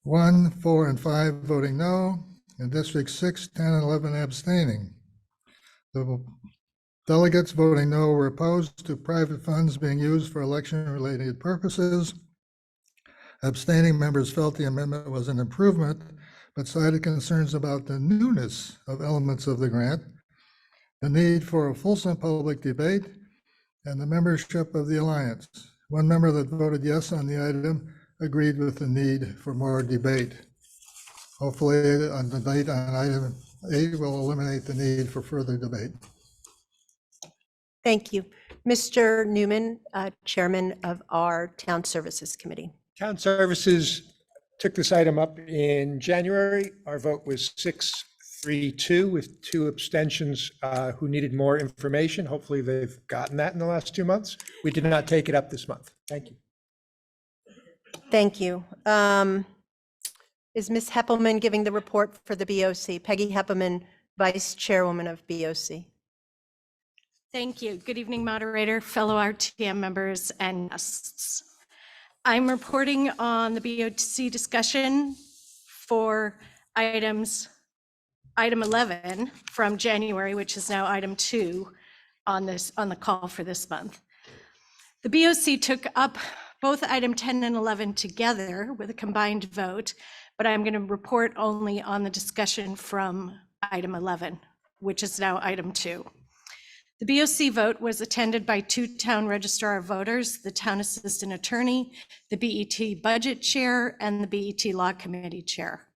1, 4, and 5 voting no, and districts 6, 10, and 11 abstaining. The delegates voting no were opposed to private funds being used for election-related purposes. Abstaining members felt the amendment was an improvement, but cited concerns about the newness of elements of the grant, the need for a fulsome public debate, and the membership of the Alliance. One member that voted yes on the item agreed with the need for more debate. Hopefully, on the debate on item 8 will eliminate the need for further debate. Thank you. Mr. Newman, Chairman of our Town Services Committee. Town Services took this item up in January. Our vote was 6-3-2 with 2 abstentions who needed more information. Hopefully they've gotten that in the last 2 months. We did not take it up this month. Thank you. Thank you. Is Ms. Heppelman giving the report for the BOC? Peggy Heppelman, Vice Chairwoman of BOC. Thank you. Good evening, moderator, fellow RTM members, and guests. I'm reporting on the BOC discussion for item 11 from January, which is now item 2 on the call for this month. The BOC took up both item 10 and 11 together with a combined vote, but I'm going to report only on the discussion from item 11, which is now item 2. The BOC vote was attended by 2 town registrar of voters, the town assistant attorney, the BET budget chair, and the BET law committee chair.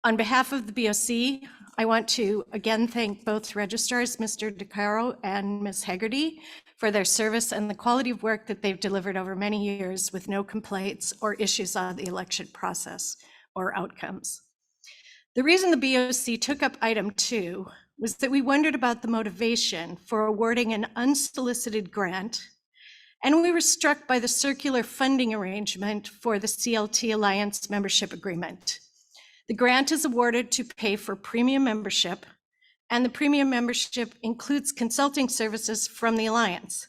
On behalf of the BOC, I want to again thank both registrars, Mr. DeCaro and Ms. Hegarty, for their service and the quality of work that they've delivered over many years with no complaints or issues on the election process or outcomes. The reason the BOC took up item 2 was that we wondered about the motivation for awarding an unsolicited grant, and we were struck by the circular funding arrangement for the CLT Alliance membership agreement. The grant is awarded to pay for premium membership, and the premium membership includes consulting services from the Alliance.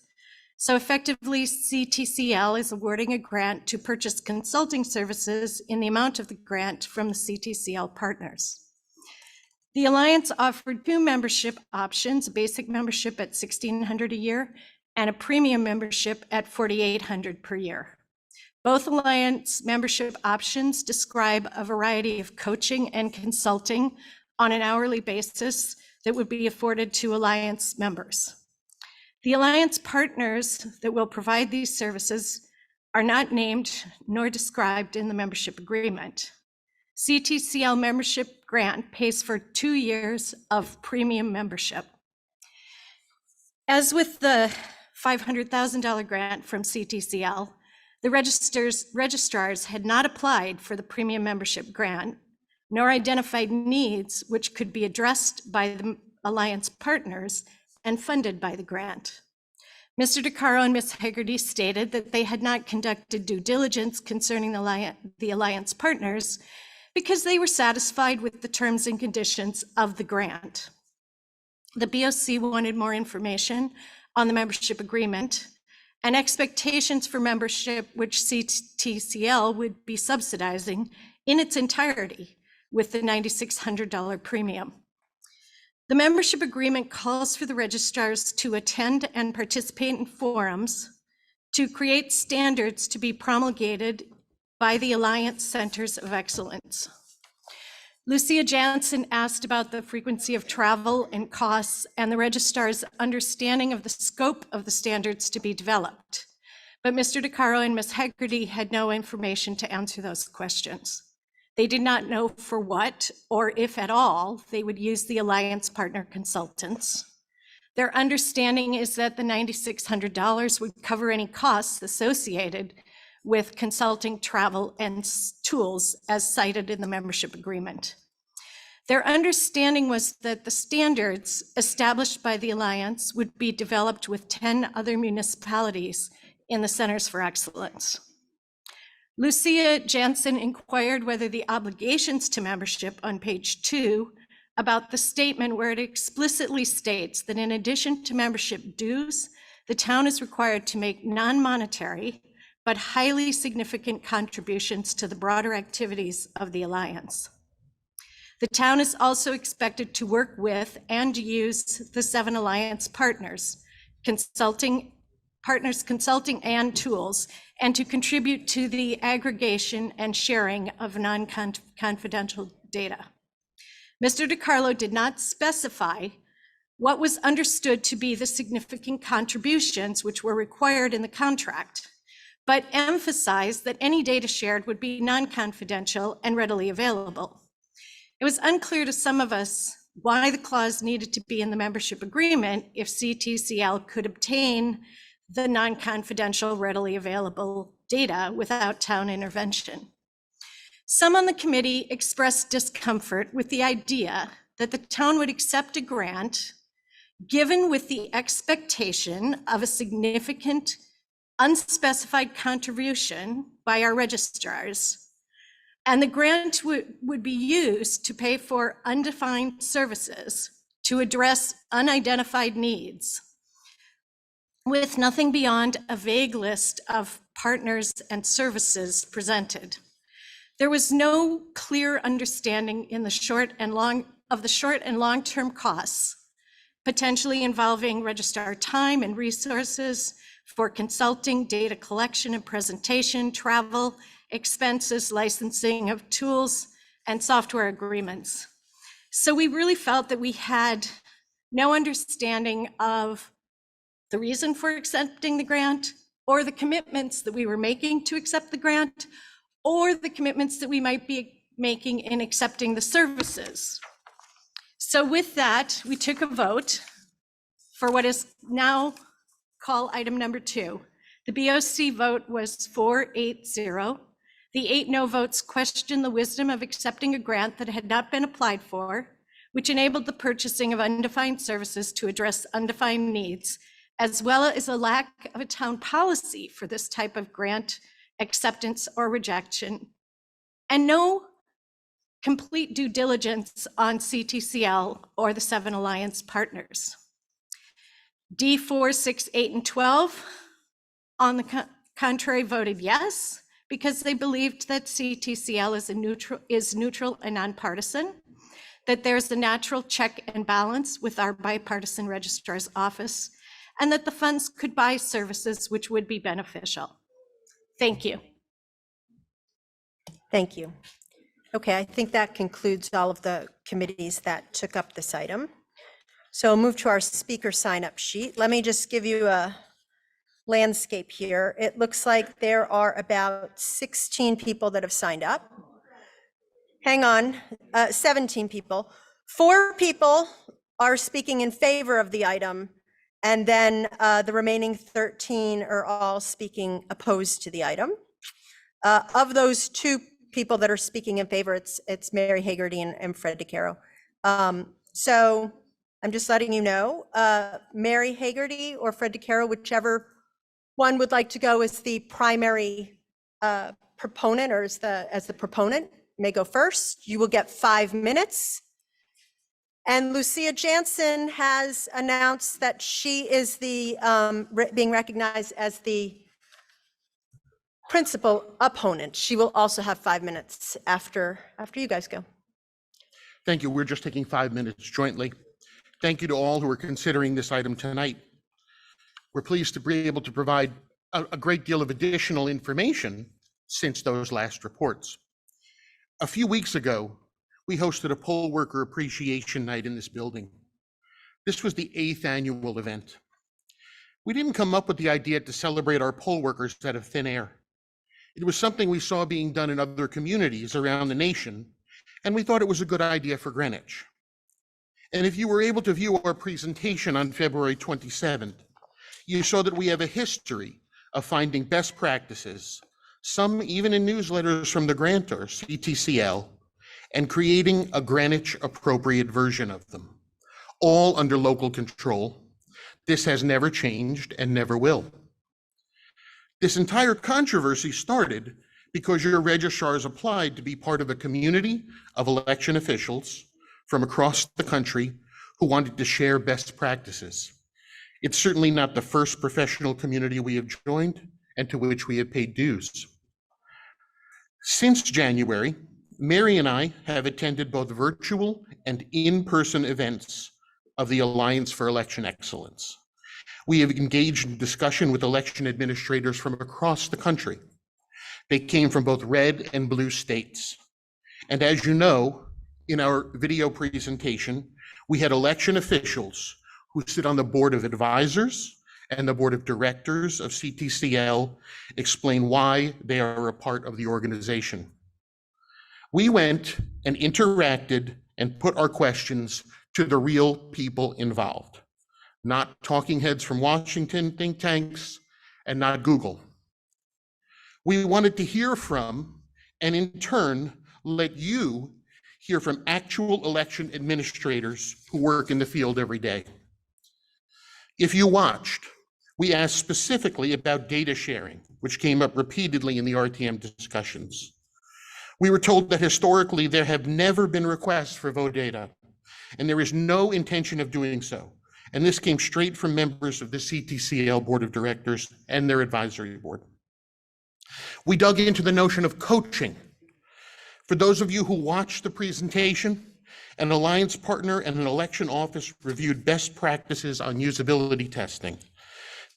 So effectively, CTCL is awarding a grant to purchase consulting services in the amount of the grant from the CTCL partners. The Alliance offered 2 membership options, a basic membership at $1,600 a year and a premium membership at $4,800 per year. Both Alliance membership options describe a variety of coaching and consulting on an hourly basis that would be afforded to Alliance members. The Alliance partners that will provide these services are not named nor described in the membership agreement. CTCL membership grant pays for 2 years of premium membership. As with the $500,000 grant from CTCL, the registrars had not applied for the premium membership grant, nor identified needs which could be addressed by the Alliance partners and funded by the grant. Mr. DeCaro and Ms. Hegarty stated that they had not conducted due diligence concerning the Alliance partners because they were satisfied with the terms and conditions of the grant. The BOC wanted more information on the membership agreement and expectations for membership which CTCL would be subsidizing in its entirety with the $9,600 premium. The membership agreement calls for the registrars to attend and participate in forums, to create standards to be promulgated by the Alliance Centers of Excellence. Lucia Jansen asked about the frequency of travel and costs and the registrar's understanding of the scope of the standards to be developed. But Mr. DeCaro and Ms. Hegarty had no information to answer those questions. They did not know for what, or if at all, they would use the Alliance partner consultants. Their understanding is that the $9,600 would cover any costs associated with consulting, travel, and tools as cited in the membership agreement. Their understanding was that the standards established by the Alliance would be developed with 10 other municipalities in the Centers for Excellence. Lucia Jansen inquired whether the obligations to membership on page 2 about the statement where it explicitly states that in addition to membership dues, the town is required to make non-monetary but highly significant contributions to the broader activities of the Alliance. The town is also expected to work with and use the 7 Alliance partners, consulting and tools, and to contribute to the aggregation and sharing of non-confidential data. Mr. DiCarlo did not specify what was understood to be the significant contributions which were required in the contract, but emphasized that any data shared would be non-confidential and readily available. It was unclear to some of us why the clause needed to be in the membership agreement if CTCL could obtain the non-confidential, readily available data without town intervention. Some on the committee expressed discomfort with the idea that the town would accept a grant given with the expectation of a significant unspecified contribution by our registrars, and the grant would be used to pay for undefined services to address unidentified needs, with nothing beyond a vague list of partners and services presented. There was no clear understanding in the short and long-term costs, potentially involving registrar time and resources for consulting, data collection and presentation, travel, expenses, licensing of tools, and software agreements. So we really felt that we had no understanding of the reason for accepting the grant, or the commitments that we were making to accept the grant, or the commitments that we might be making in accepting the services. So with that, we took a vote for what is now called item number 2. The BOC vote was 4-8-0. The 8 no votes questioned the wisdom of accepting a grant that had not been applied for, which enabled the purchasing of undefined services to address undefined needs, as well as a lack of a town policy for this type of grant acceptance or rejection, and no complete due diligence on CTCL or the 7 Alliance partners. D4, 6, 8, and 12, on the contrary, voted yes, because they believed that CTCL is neutral and nonpartisan, that there's a natural check and balance with our bipartisan registrar's office, and that the funds could buy services which would be beneficial. Thank you. Thank you. Okay, I think that concludes all of the committees that took up this item. So we'll move to our speaker sign-up sheet. Let me just give you a landscape here. It looks like there are about 16 people that have signed up. Hang on, 17 people. 4 people are speaking in favor of the item, and then the remaining 13 are all speaking opposed to the item. Of those 2 people that are speaking in favor, it's Mary Hagerty and Fred DiCaro. So I'm just letting you know, Mary Hagerty or Fred DiCaro, whichever one would like to go as the primary proponent or as the proponent, may go first. You will get 5 minutes. And Lucia Jansen has announced that she is the being recognized as the principal opponent. She will also have 5 minutes after you guys go. Thank you. We're just taking 5 minutes jointly. Thank you to all who are considering this item tonight. We're pleased to be able to provide a great deal of additional information since those last reports. A few weeks ago, we hosted a poll worker appreciation night in this building. This was the 8th annual event. We didn't come up with the idea to celebrate our poll workers out of thin air. It was something we saw being done in other communities around the nation, and we thought it was a good idea for Greenwich. And if you were able to view our presentation on February 27th, you saw that we have a history of finding best practices, some even in newsletters from the grantor, CTCL, and creating a Greenwich appropriate version of them, all under local control. This has never changed and never will. This entire controversy started because your registrars applied to be part of a community of election officials from across the country who wanted to share best practices. It's certainly not the first professional community we have joined and to which we have paid dues. Since January, Mary and I have attended both virtual and in-person events of the Alliance for Election Excellence. We have engaged in discussion with election administrators from across the country. They came from both red and blue states. And as you know, in our video presentation, we had election officials who sit on the board of advisors and the board of directors of CTCL explain why they are a part of the organization. We went and interacted and put our questions to the real people involved, not talking heads from Washington think tanks and not Google. We wanted to hear from, and in turn, let you hear from actual election administrators who work in the field every day. If you watched, we asked specifically about data sharing, which came up repeatedly in the RTM discussions. We were told that historically there have never been requests for vote data, and there is no intention of doing so. And this came straight from members of the CTCL Board of Directors and their advisory board. We dug into the notion of coaching. For those of you who watched the presentation, an alliance partner and an election office reviewed best practices on usability testing.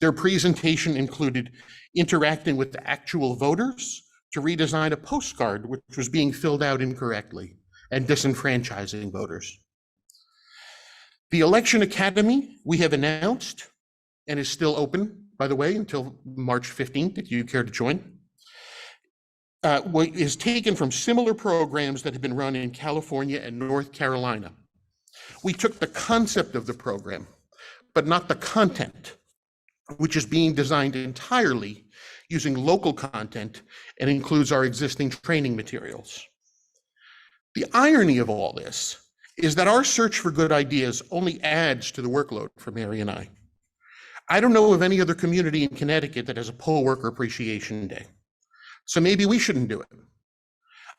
Their presentation included interacting with the actual voters to redesign a postcard which was being filled out incorrectly and disenfranchising voters. The Election Academy we have announced and is still open, by the way, until March 15th, if you care to join, is taken from similar programs that have been run in California and North Carolina. We took the concept of the program, but not the content, which is being designed entirely using local content and includes our existing training materials. The irony of all this is that our search for good ideas only adds to the workload for Mary and I. I don't know of any other community in Connecticut that has a poll worker appreciation day, so maybe we shouldn't do it.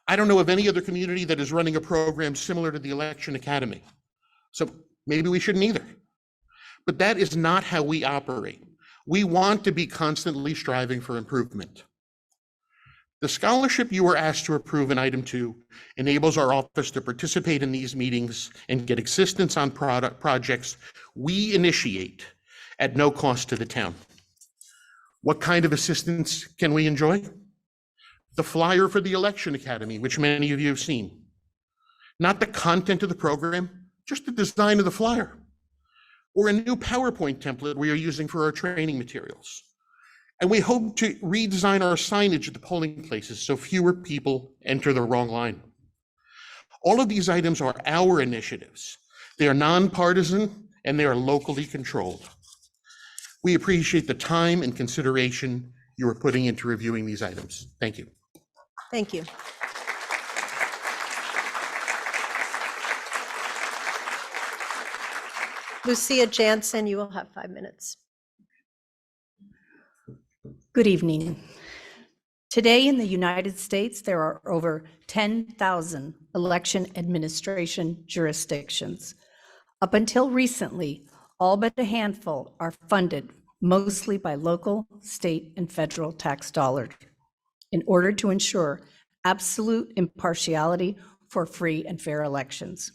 I don't know of any other community that is running a program similar to the Election Academy, so maybe we shouldn't either. But that is not how we operate. We want to be constantly striving for improvement. The scholarship you were asked to approve in item 2 enables our office to participate in these meetings and get assistance on projects we initiate at no cost to the town. What kind of assistance can we enjoy? The flyer for the Election Academy, which many of you have seen. Not the content of the program, just the design of the flyer. Or a new PowerPoint template we are using for our training materials. And we hope to redesign our signage at the polling places so fewer people enter the wrong line. All of these items are our initiatives. They are nonpartisan and they are locally controlled. We appreciate the time and consideration you are putting into reviewing these items. Thank you. Thank you. Lucia Jansen, you will have 5 minutes. Good evening. Today in the United States, there are over 10,000 election administration jurisdictions. Up until recently, all but a handful are funded mostly by local, state, and federal tax dollars in order to ensure absolute impartiality for free and fair elections.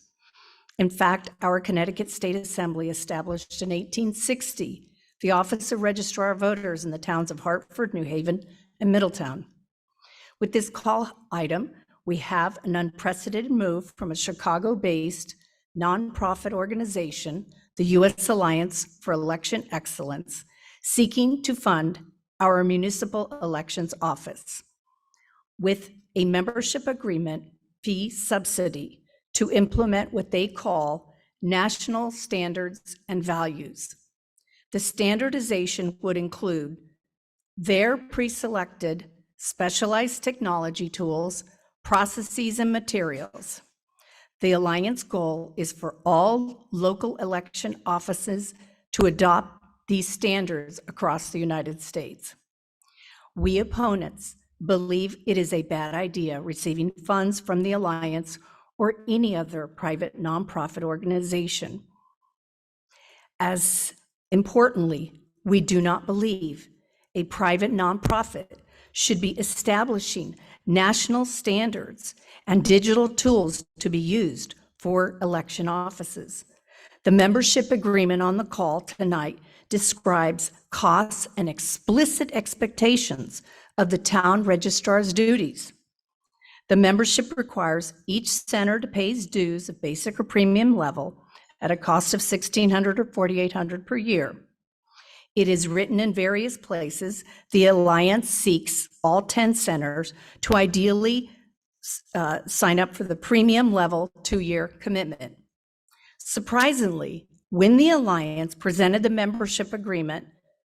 In fact, our Connecticut State Assembly established in 1860 the Office of Registrar of Voters in the towns of Hartford, New Haven, and Middletown. With this call item, we have an unprecedented move from a Chicago-based nonprofit organization, the U.S. Alliance for Election Excellence, seeking to fund our municipal elections office with a membership agreement fee subsidy to implement what they call national standards and values. The standardization would include their pre-selected specialized technology tools, processes, and materials. The Alliance goal is for all local election offices to adopt these standards across the United States. We opponents believe it is a bad idea receiving funds from the Alliance or any other private nonprofit organization. As importantly, we do not believe a private nonprofit should be establishing national standards and digital tools to be used for election offices. The membership agreement on the call tonight describes costs and explicit expectations of the town registrar's duties. The membership requires each center to pay its dues of basic or premium level at a cost of $1,600 or $4,800 per year. It is written in various places. The Alliance seeks all 10 centers to ideally sign up for the premium level 2-year commitment. Surprisingly, when the Alliance presented the membership agreement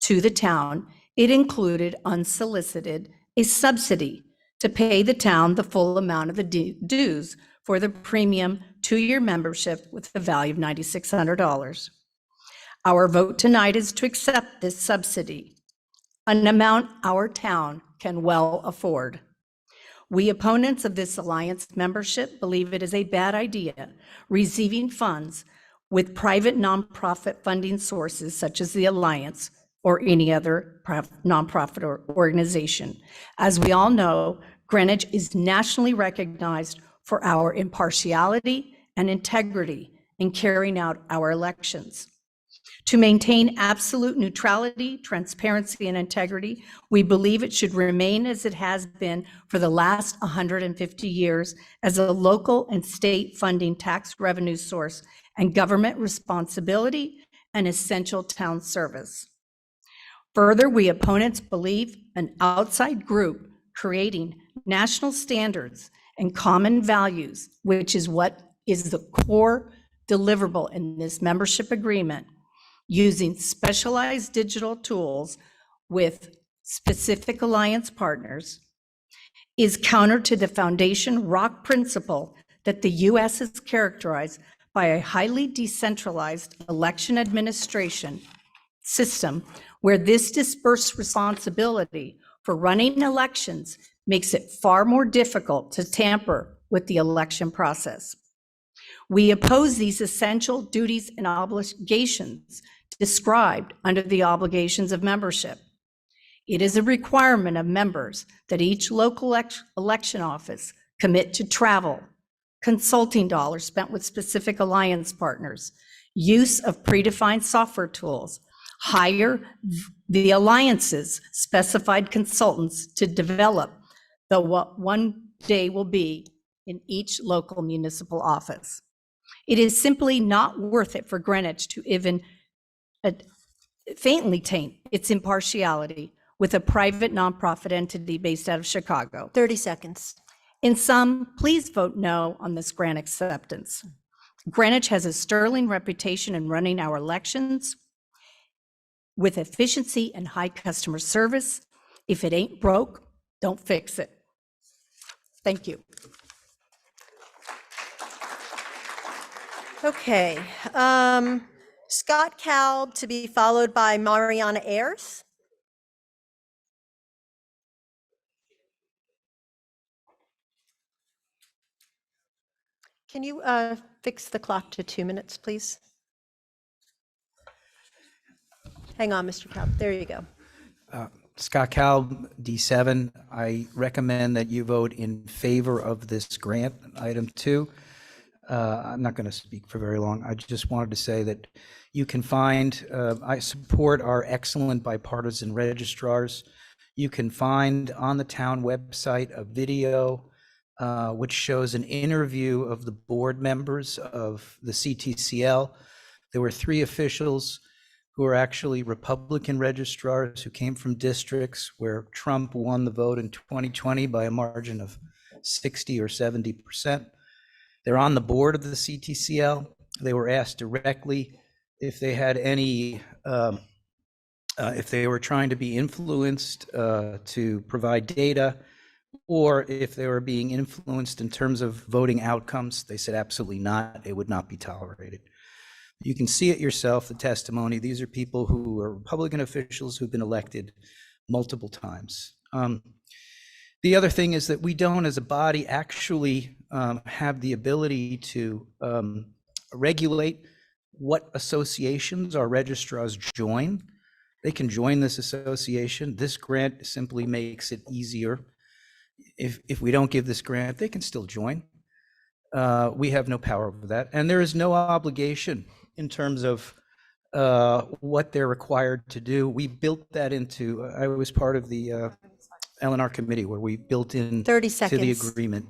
to the town, it included unsolicited a subsidy to pay the town the full amount of the dues for the premium 2-year membership with the value of $9,600. Our vote tonight is to accept this subsidy, an amount our town can well afford. We opponents of this Alliance membership believe it is a bad idea receiving funds with private nonprofit funding sources such as the Alliance or any other nonprofit organization. As we all know, Greenwich is nationally recognized for our impartiality and integrity in carrying out our elections. To maintain absolute neutrality, transparency, and integrity, we believe it should remain as it has been for the last 150 years as a local and state funding tax revenue source and government responsibility and essential town service. Further, we opponents believe an outside group creating national standards and common values, which is what is the core deliverable in this membership agreement, using specialized digital tools with specific Alliance partners, is counter to the foundation rock principle that the U.S. is characterized by a highly decentralized election administration system where this dispersed responsibility for running elections makes it far more difficult to tamper with the election process. We oppose these essential duties and obligations described under the obligations of membership. It is a requirement of members that each local election office commit to travel, consulting dollars spent with specific Alliance partners, use of predefined software tools, hire the Alliance's specified consultants to develop what one day will be in each local municipal office. It is simply not worth it for Greenwich to even faintly taint its impartiality with a private nonprofit entity based out of Chicago. 30 seconds. In sum, please vote no on this grant acceptance. Greenwich has a sterling reputation in running our elections with efficiency and high customer service. If it ain't broke, don't fix it. Thank you. Okay. Scott Kalb to be followed by Mariana Ayers. Can you fix the clock to 2 minutes, please? Hang on, Mr. Kalb. There you go. Scott Kalb, D7. I recommend that you vote in favor of this grant, item 2. I'm not going to speak for very long. I just wanted to say that you can find, I support our excellent bipartisan registrars. You can find on the town website a video which shows an interview of the board members of the CTCL. There were 3 officials who are actually Republican registrars who came from districts where Trump won the vote in 2020 by a margin of 60 or 70%. They're on the board of the CTCL. They were asked directly if they had any, if they were trying to be influenced to provide data, or if they were being influenced in terms of voting outcomes. They said absolutely not. It would not be tolerated. You can see it yourself, the testimony. These are people who are Republican officials who've been elected multiple times. The other thing is that we don't, as a body, actually have the ability to regulate what associations our registrars join. They can join this association. This grant simply makes it easier. If we don't give this grant, they can still join. We have no power over that. And there is no obligation in terms of what they're required to do. We built that into, I was part of the L&R committee where we built in 30 to the seconds. agreement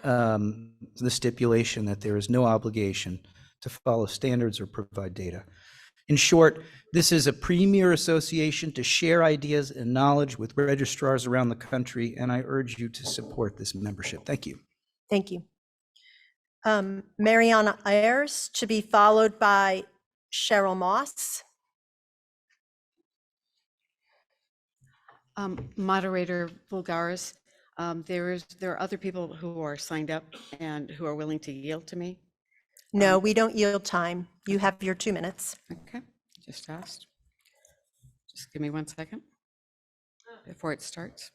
the stipulation that there is no obligation to follow standards or provide data. In short, this is a premier association to share ideas and knowledge with registrars around the country, and I urge you to support this membership. Thank you. Thank you. Mariana Ayers, to be followed by Cheryl Moss. Moderator Bulgaris, there are other people who are signed up and who are willing to yield to me. No, we don't yield time. You have your 2 minutes. Okay, just asked. Just give me 1 second before it starts.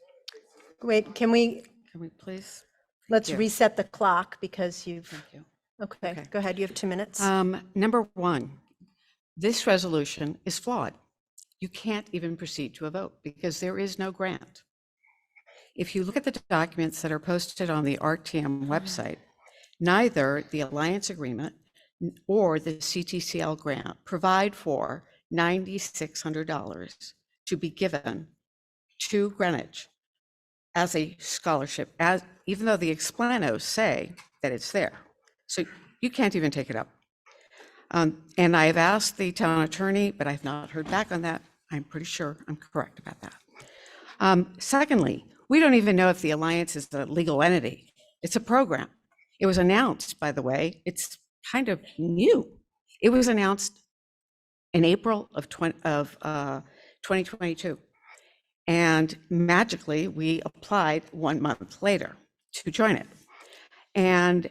Wait, can we please? let's you. reset the clock because you've. Thank you. Okay, go ahead. You have 2 minutes. Number one, this resolution is flawed. You can't even proceed to a vote because there is no grant. If you look at the documents that are posted on the RTM website, neither the Alliance Agreement or the CTCL grant provide for $9,600 to be given to Greenwich as a scholarship, even though the explanos say that it's there. So you can't even take it up. And I have asked the town attorney, but I've not heard back on that. I'm pretty sure I'm correct about that. Secondly, we don't even know if the Alliance is a legal entity. It's a program. It was announced, by the way, it's kind of new. It was announced in April of 2022. And magically, we applied 1 month later to join it. And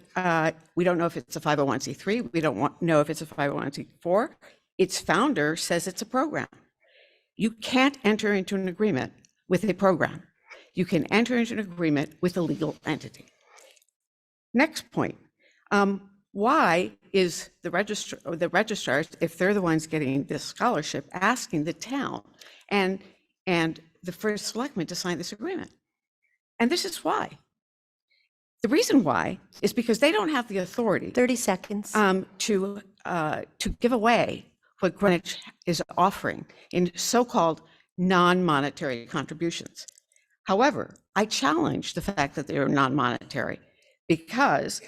we don't know if it's a 501c3. We don't know if it's a 501c4. Its founder says it's a program. You can't enter into an agreement with a program. You can enter into an agreement with a legal entity. Next point, why is the registrars, if they're the ones getting this scholarship, asking the town and the first selectman to sign this agreement? And this is why. The reason why is because they don't have the authority. 30 seconds. To give away what Greenwich is offering in so-called non-monetary contributions. However, I challenge the fact that they are non-monetary because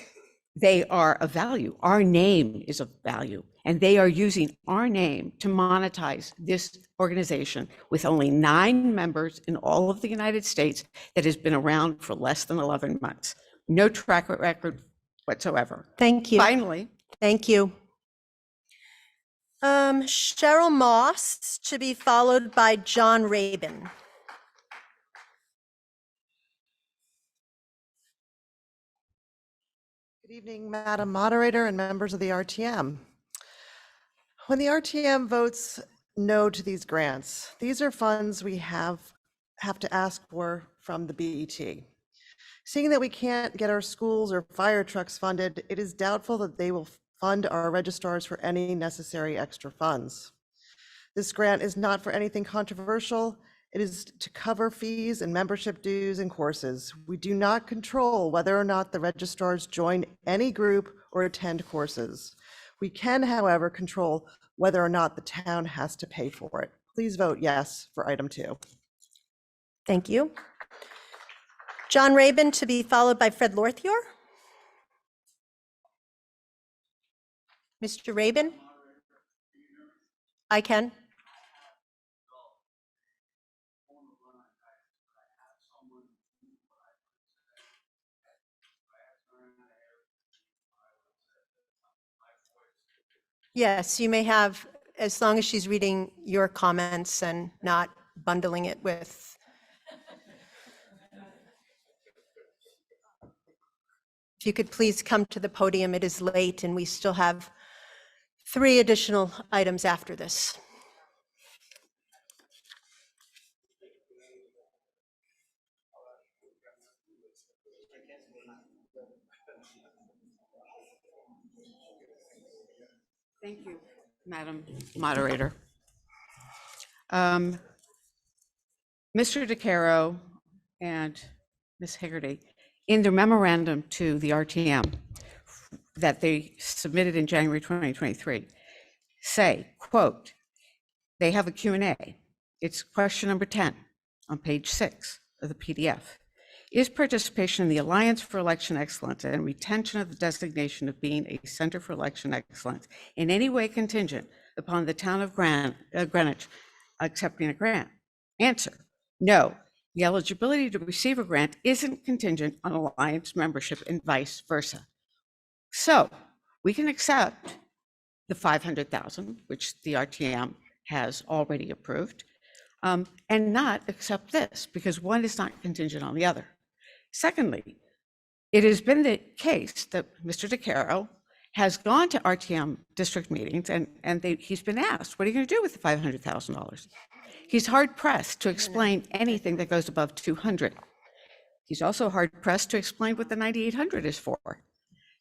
they are of value. Our name is of value, and they are using our name to monetize this organization with only 9 members in all of the United States that has been around for less than 11 months. No track record whatsoever. Thank you. Finally. Thank you. Cheryl Moss, to be followed by John Rabin. Good evening, Madam Moderator and members of the RTM. When the RTM votes no to these grants, these are funds we have to ask for from the BET. Seeing that we can't get our schools or fire trucks funded, it is doubtful that they will fund our registrars for any necessary extra funds. This grant is not for anything controversial. It is to cover fees and membership dues and courses. We do not control whether or not the registrars join any group or attend courses. We can, however, control whether or not the town has to pay for it. Please vote yes for item 2. Thank you. John Rabin, to be followed by Fred Lorthier. Mr. Rabin? I can. Yes, you may have, as long as she's reading your comments and not bundling it with. If you could please come to the podium, it is late and we still have 3 additional items after this. Thank you, Madam Moderator. Mr. DeCaro and Ms. Hegarty, in their memorandum to the RTM that they submitted in January 2023, say, quote, they have a Q&A. It's question number 10 on page 6 of the PDF. Is participation in the Alliance for Election Excellence and retention of the designation of being a Center for Election Excellence in any way contingent upon the town of Greenwich accepting a grant? Answer, no. The eligibility to receive a grant isn't contingent on Alliance membership and vice versa. So we can accept the 500,000, which the RTM has already approved, and not accept this because one is not contingent on the other. Secondly, it has been the case that Mr. DeCaro has gone to RTM district meetings and he's been asked, what are you going to do with the $500,000? He's hard pressed to explain anything that goes above 200. He's also hard pressed to explain what the 9,800 is for.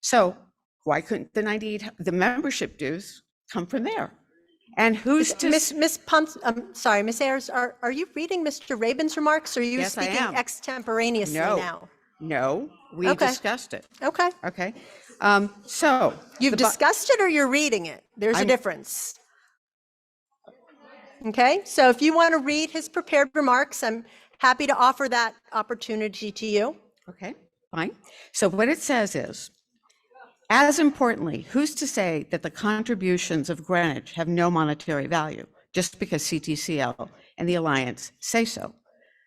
So why couldn't the membership dues come from there? And who's to Miss Pumps, I'm sorry, Miss Ayers, are you reading Mr. Rabin's remarks? Or are you Yes, I speaking am. extemporaneously now? No, we Okay. discussed it. Okay. Okay. So You've discussed it or you're reading it? There's a I'm- difference. Okay, so if you want to read his prepared remarks, I'm happy to offer that opportunity to you. Okay, fine. So what it says is, as importantly, who's to say that the contributions of Greenwich have no monetary value just because CTCL and the Alliance say so?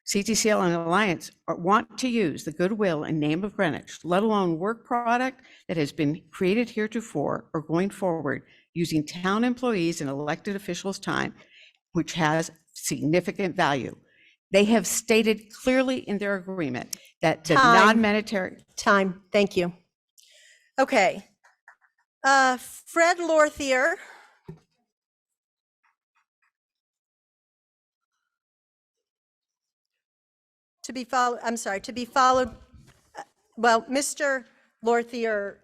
CTCL and the Alliance want to use the goodwill and name of Greenwich, let alone work product that has been created heretofore or going forward using town employees and elected officials' time, which has significant value. They have stated clearly in their agreement that the Time. non-monetary. Time, thank you. Okay. Fred Lorthier. To be followed, I'm sorry, to be followed, well, Mr. Lorthier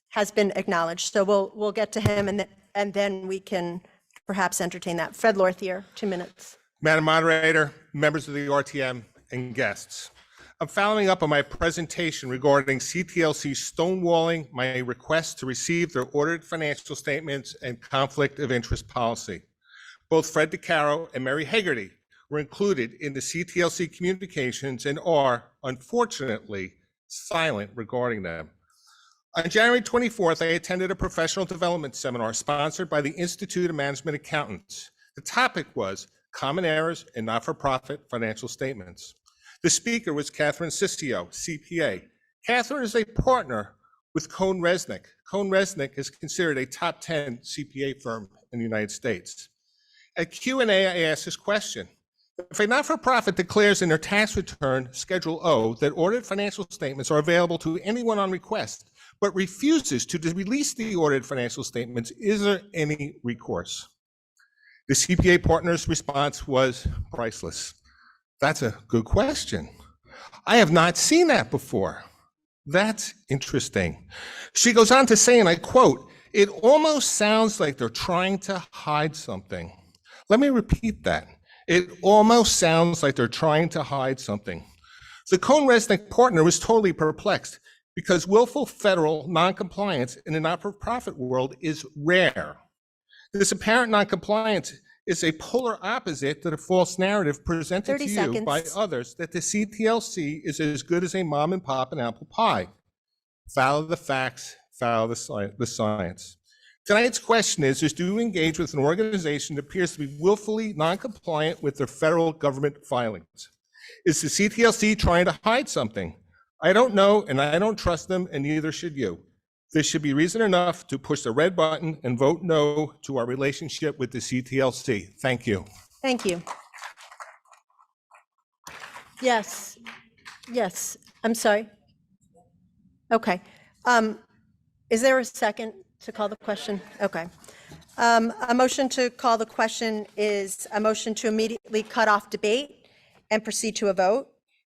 has been acknowledged, so we'll get to him and then we can perhaps entertain that. Fred Lorthier, 2 minutes. Madam Moderator, members of the RTM, and guests. I'm following up on my presentation regarding CTLC stonewalling my request to receive their audited financial statements and conflict of interest policy. Both Fred DeCaro and Mary Hegarty were included in the CTLC communications and are, unfortunately, silent regarding them. On January 24th, I attended a professional development seminar sponsored by the Institute of Management Accountants. The topic was Common Errors in Not-for-Profit Financial Statements. The speaker was Catherine Sissio, CPA. Catherine is a partner with Cohn Resnick. Cohn Resnick is considered a top 10 CPA firm in the United States. At Q&A, I asked this question. If a not-for-profit declares in their tax return, Schedule O, that audited financial statements are available to anyone on request, but refuses to release the audited financial statements, is there any recourse? The CPA partner's response was priceless. That's a good question. I have not seen that before. That's interesting. She goes on to say, and I quote, "It almost sounds like they're trying to hide something." Let me repeat that. It almost sounds like they're trying to hide something. The Cohn Resnick partner was totally perplexed because willful federal noncompliance in the not-for-profit world is rare. This apparent noncompliance is a polar opposite to the false narrative presented 30 to you by seconds. others that the CTLC is as good as a mom and pop and apple pie. Follow the facts, follow the science. Tonight's question is do you engage with an organization that appears to be willfully noncompliant with their federal government filings? Is the CTLC trying to hide something? I don't know, and I don't trust them, and neither should you. This should be reason enough to push the red button and vote no to our relationship with the CTLC. Thank you. Thank you. Yes, yes, I'm sorry. Okay. Is there a second to call the question? Okay. A motion to call the question is a motion to immediately cut off debate and proceed to a vote.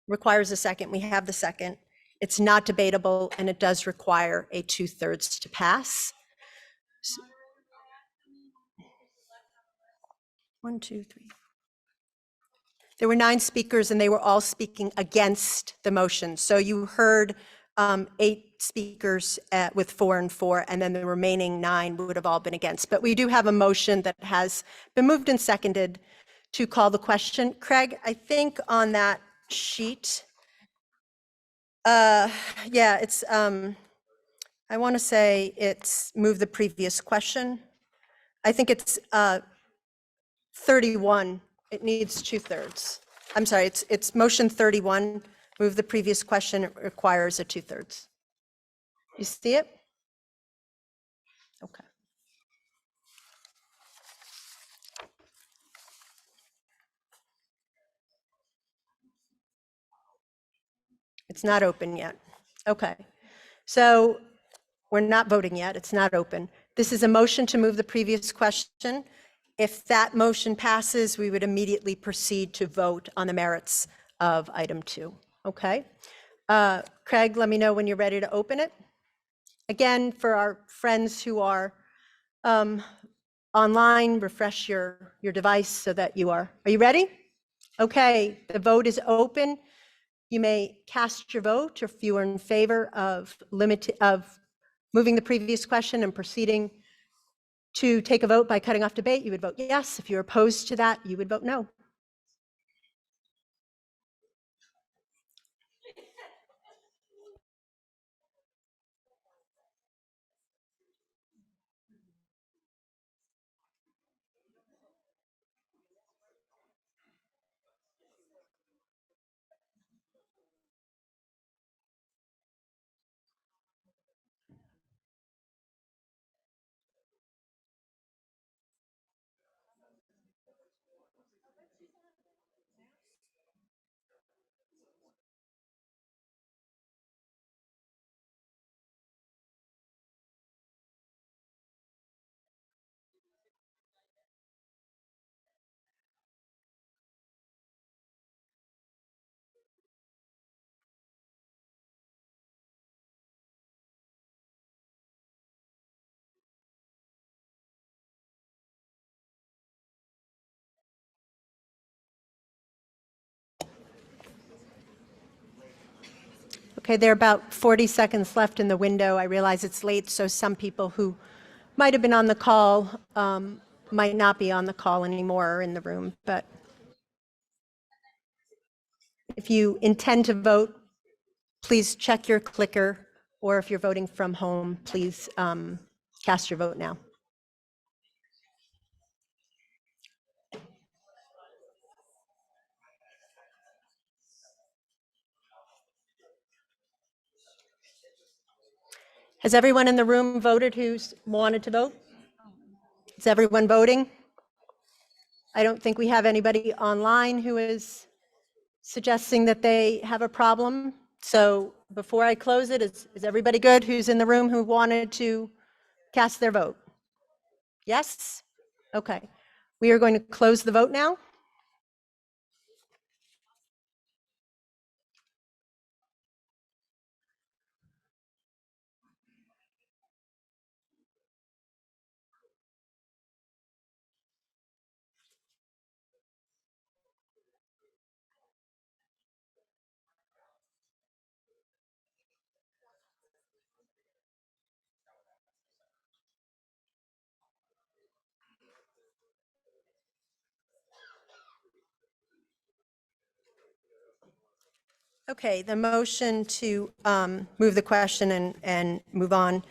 Requires a second. We have the second. It's not debatable, and it does require a 2/3 to pass. 1, 2, 3. There were 9 speakers, and they were all speaking against the motion. So you heard 8 speakers with 4 and 4, and then the remaining 9 would have all been against. But we do have a motion that has been moved and seconded to call the question. Craig, I think on that sheet, yeah, it's, I want to say it's move the previous question. I think it's 31. It needs 2/3. I'm sorry, it's motion 31. Move the previous question. It requires a 2/3. You see it? Okay. It's not open yet. Okay. So we're not voting yet. It's not open. This is a motion to move the previous question. If that motion passes, we would immediately proceed to vote on the merits of item 2. Okay? Craig, let me know when you're ready to open it. Again, for our friends who are online, refresh your device so that you are you ready? Okay, the vote is open. You may cast your vote if you are in favor of moving the previous question and proceeding to take a vote by cutting off debate. You would vote yes. If you're opposed to that, you would vote no. Okay, there are about 40 seconds left in the window. I realize it's late, so some people who might have been on the call might not be on the call anymore or in the room. But if you intend to vote, please check your clicker, or if you're voting from home, please cast your vote now. Has everyone in the room voted who's wanted to vote? Is everyone voting? I don't think we have anybody online who is suggesting that they have a problem. So before I close it, is everybody good who's in the room who wanted to cast their vote? Yes? Okay. We are going to close the vote now. Okay, the motion to move the question and move on.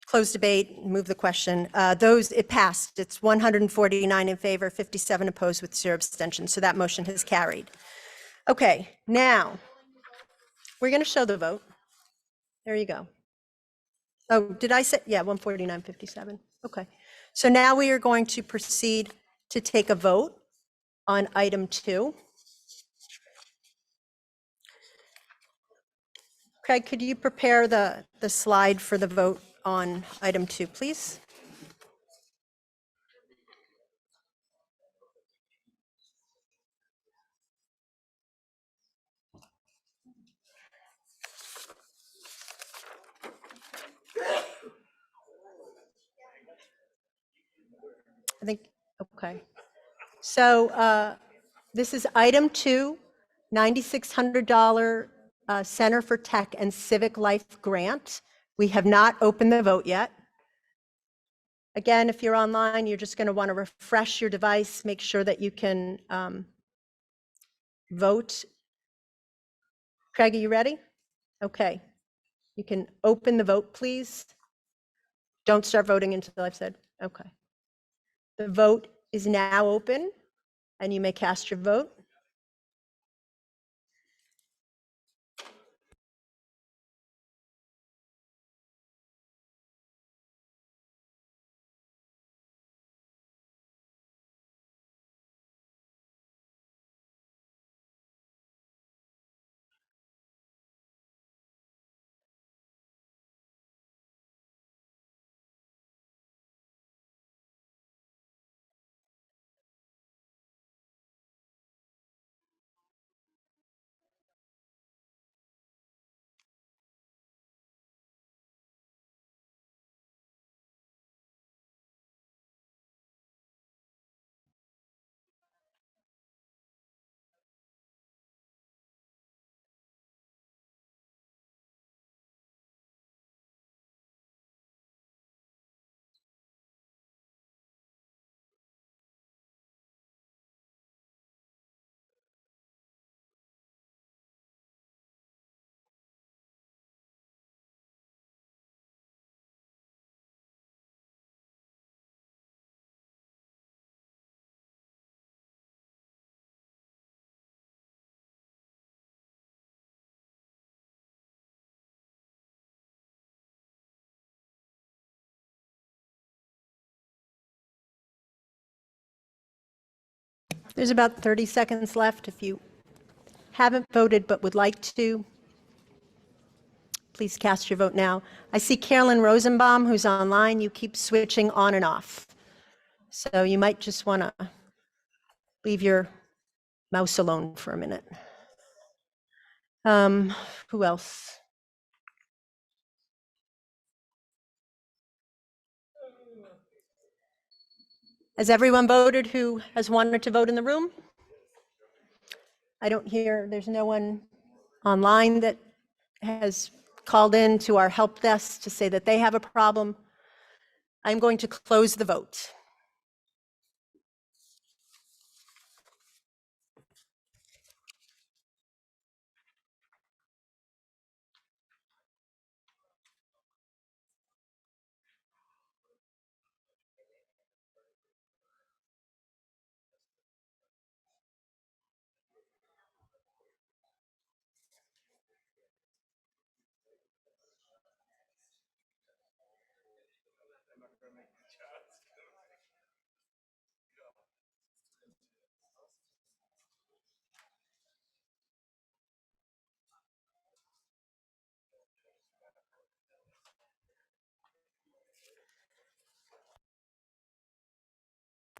Close debate, move the question. It passed. It's 149 in favor, 57 opposed with 0 abstentions. So that motion has carried. Okay, now we're going to show the vote. There you go. Oh, did I say? Yeah, 149, 57. Okay. So now we are going to proceed to take a vote on item 2. Craig, could you prepare the slide for the vote on item 2, please? I think, okay. So this is item 2, $9,600 Center for Tech and Civic Life grant. We have not opened the vote yet. Again, if you're online, you're just going to want to refresh your device, make sure that you can vote. Craig, are you ready? Okay. You can open the vote, please. Don't start voting until I've said, okay. The vote is now open, and you may cast your vote. There's about 30 seconds left. If you haven't voted but would like to, please cast your vote now. I see Carolyn Rosenbaum, who's online. You keep switching on and off. So you might just want to leave your mouse alone for a minute. Who else? Has everyone voted who has wanted to vote in the room? I don't hear, there's no one online that has called in to our help desk to say that they have a problem. I'm going to close the vote.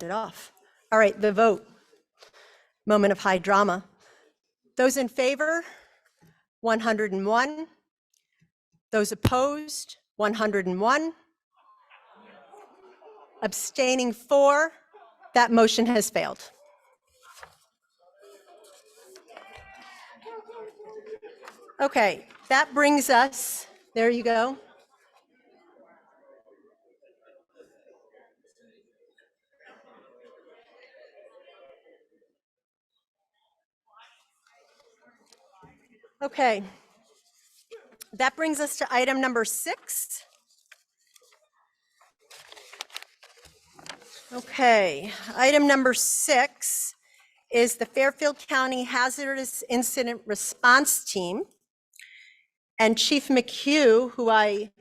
It off. All right, the vote. Moment of high drama. Those in favor, 101. Those opposed, 101. Abstaining 4. That motion has failed. Okay, that brings us, there you go. Okay, that brings us to item number 6. Okay, item number 6 is the Fairfield County Hazardous Incident Response Team. And Chief McHugh, who I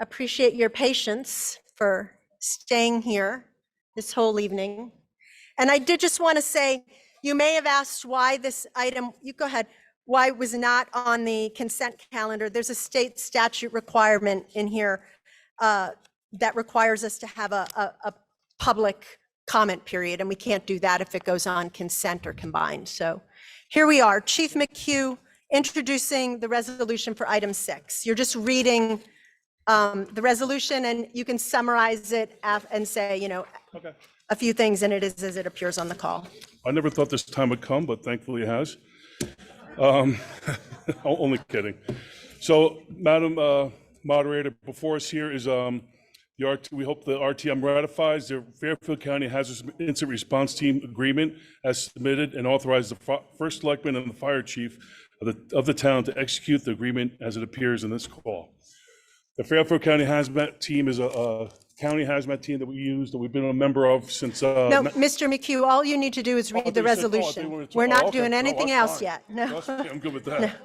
appreciate your patience for staying here this whole evening. And I did just want to say, you may have asked why this item, you go ahead, why it was not on the consent calendar. There's a state statute requirement in here that requires us to have a public comment period, and we can't do that if it goes on consent or combined. So here we are, Chief McHugh introducing the resolution for item 6. You're just reading the resolution, and you can summarize it and say, you know, Okay. a few things, and it is as it appears on the call. I never thought this time would come, but thankfully it has. Only kidding. So, Madam Moderator, before us here is we hope the RTM ratifies the Fairfield County Hazardous Incident Response Team agreement as submitted and authorizes the first selectman and the fire chief of the town to execute the agreement as it appears in this call. The Fairfield County Hazmat Team is a county hazmat team that we use, that we've been a member of since. No, Mr. McHugh, all you need to do is read the resolution. We're not doing anything else yet. No. I'm good with that.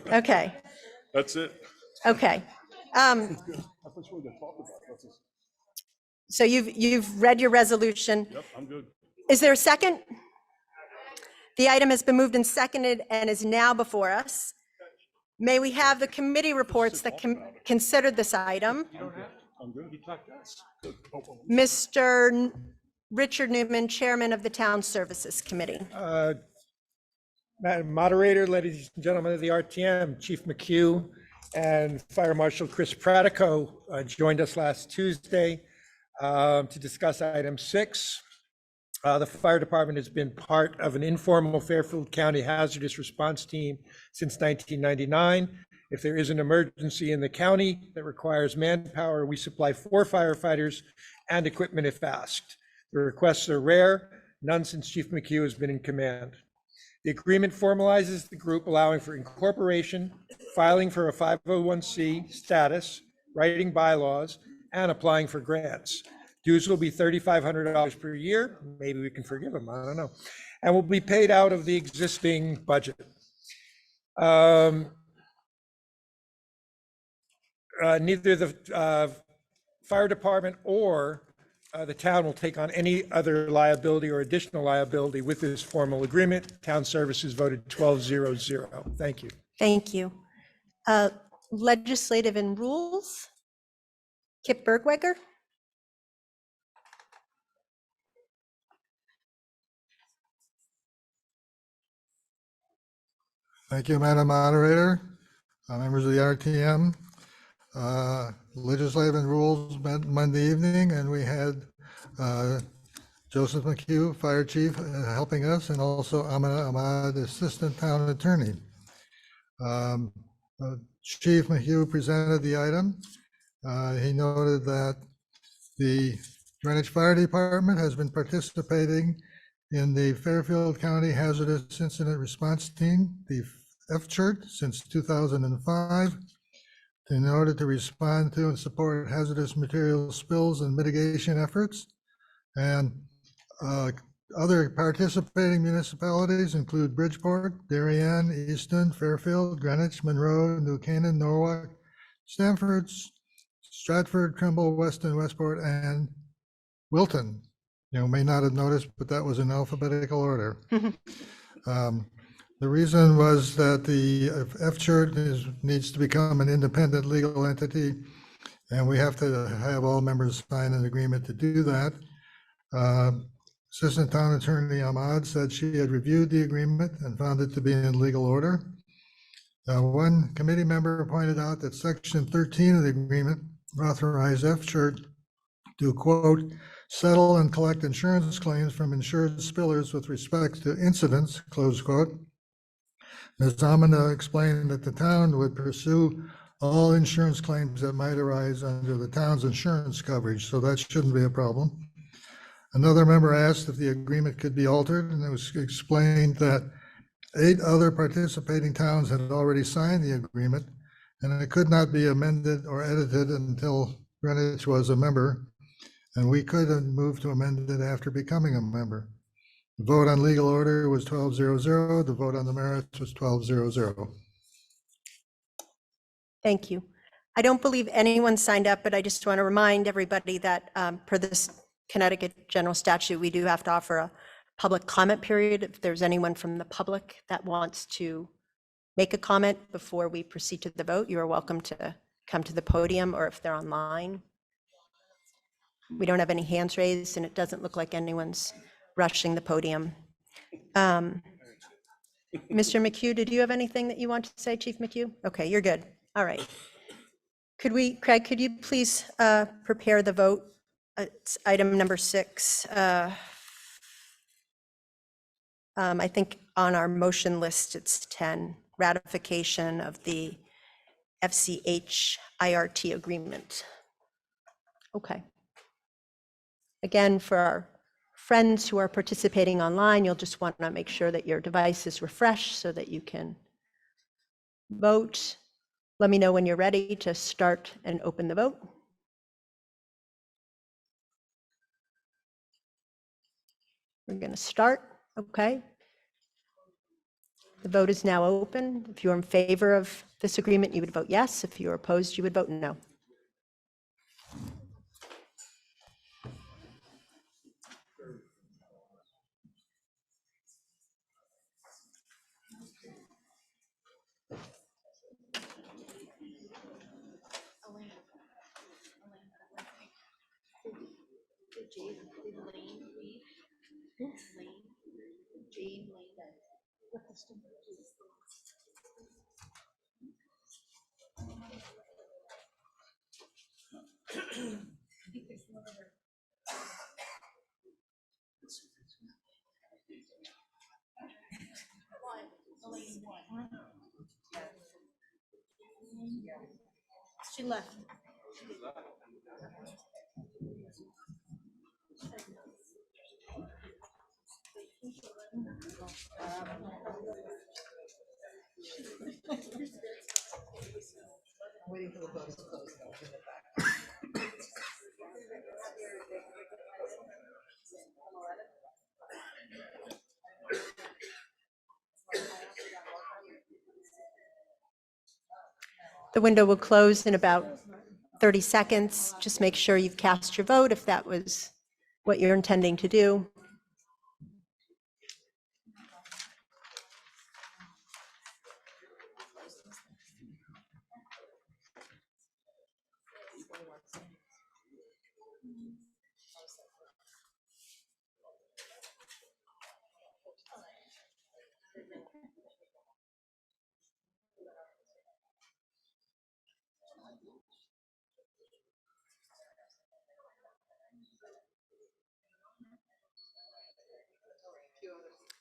Okay. That's it. Okay. So you've read your resolution. Yep, I'm good. Is there a second? The item has been moved and seconded and is now before us. May we have the committee reports that considered this item? I'm good. Mr. Richard Newman, Chairman of the Town Services Committee. Madam Moderator, ladies and gentlemen of the RTM, Chief McHugh and Fire Marshal Chris Pratico joined us last Tuesday to discuss item 6. The fire department has been part of an informal Fairfield County hazardous response team since 1999. If there is an emergency in the county that requires manpower, we supply 4 firefighters and equipment if asked. The requests are rare, none since Chief McHugh has been in command. The agreement formalizes the group, allowing for incorporation, filing for a 501c status, writing bylaws, and applying for grants. Dues will be $3,500 per year. Maybe we can forgive them, I don't know. And will be paid out of the existing budget. Neither the fire department or the town will take on any other liability or additional liability with this formal agreement. Town Services voted 12-0-0. Thank you. Thank you. Legislative and Rules. Kip Bergweger. Thank you, Madam Moderator, members of the RTM. Legislative and Rules met Monday evening, and we had Joseph McHugh, Fire Chief, helping us, and also Amina Ahmad, Assistant Town Attorney. Chief McHugh presented the item. He noted that the Greenwich Fire Department has been participating in the Fairfield County Hazardous Incident Response Team, the FCHIRT, since 2005, in order to respond to and support hazardous material spills and mitigation efforts. And other participating municipalities include Bridgeport, Darien, Easton, Fairfield, Greenwich, Monroe, New Canaan, Norwalk, Stamford, Stratford, Trimble, Weston, Westport, and Wilton. You may not have noticed, but that was in alphabetical order. The reason was that the FCHIRT needs to become an independent legal entity, and we have to have all members sign an agreement to do that. Assistant Town Attorney Ahmad said she had reviewed the agreement and found it to be in legal order. One committee member pointed out that Section 13 of the agreement authorized FCHIRT to, quote, settle and collect insurance claims from insured spillers with respect to incidents, close quote. Ms. Amina explained that the town would pursue all insurance claims that might arise under the town's insurance coverage, so that shouldn't be a problem. Another member asked if the agreement could be altered, and it was explained that 8 other participating towns had already signed the agreement, and it could not be amended or edited until Greenwich was a member, and we could have moved to amend it after becoming a member. The vote on legal order was 12-0-0. The vote on the merits was 12-0-0. Thank you. I don't believe anyone signed up, but I just want to remind everybody that per this Connecticut general statute, we do have to offer a public comment period. If there's anyone from the public that wants to make a comment before we proceed to the vote, you are welcome to come to the podium, or if they're online. We don't have any hands raised, and it doesn't look like anyone's rushing the podium. Mr. McHugh, did you have anything that you want to say, Chief McHugh? Okay, you're good. All right. Craig, could you please prepare the vote It's item number 6. I think on our motion list, it's 10, ratification of the FCH IRT agreement. Okay. Again, for our friends who are participating online, you'll just want to make sure that your device is refreshed so that you can vote. Let me know when you're ready to start and open the vote. We're going to start. Okay. The vote is now open. If you're in favor of this agreement, you would vote yes. If you're opposed, you would vote no. She left. Waiting for the vote to close. The window will close in about 30 seconds. Just make sure you've cast your vote if that was what you're intending to do.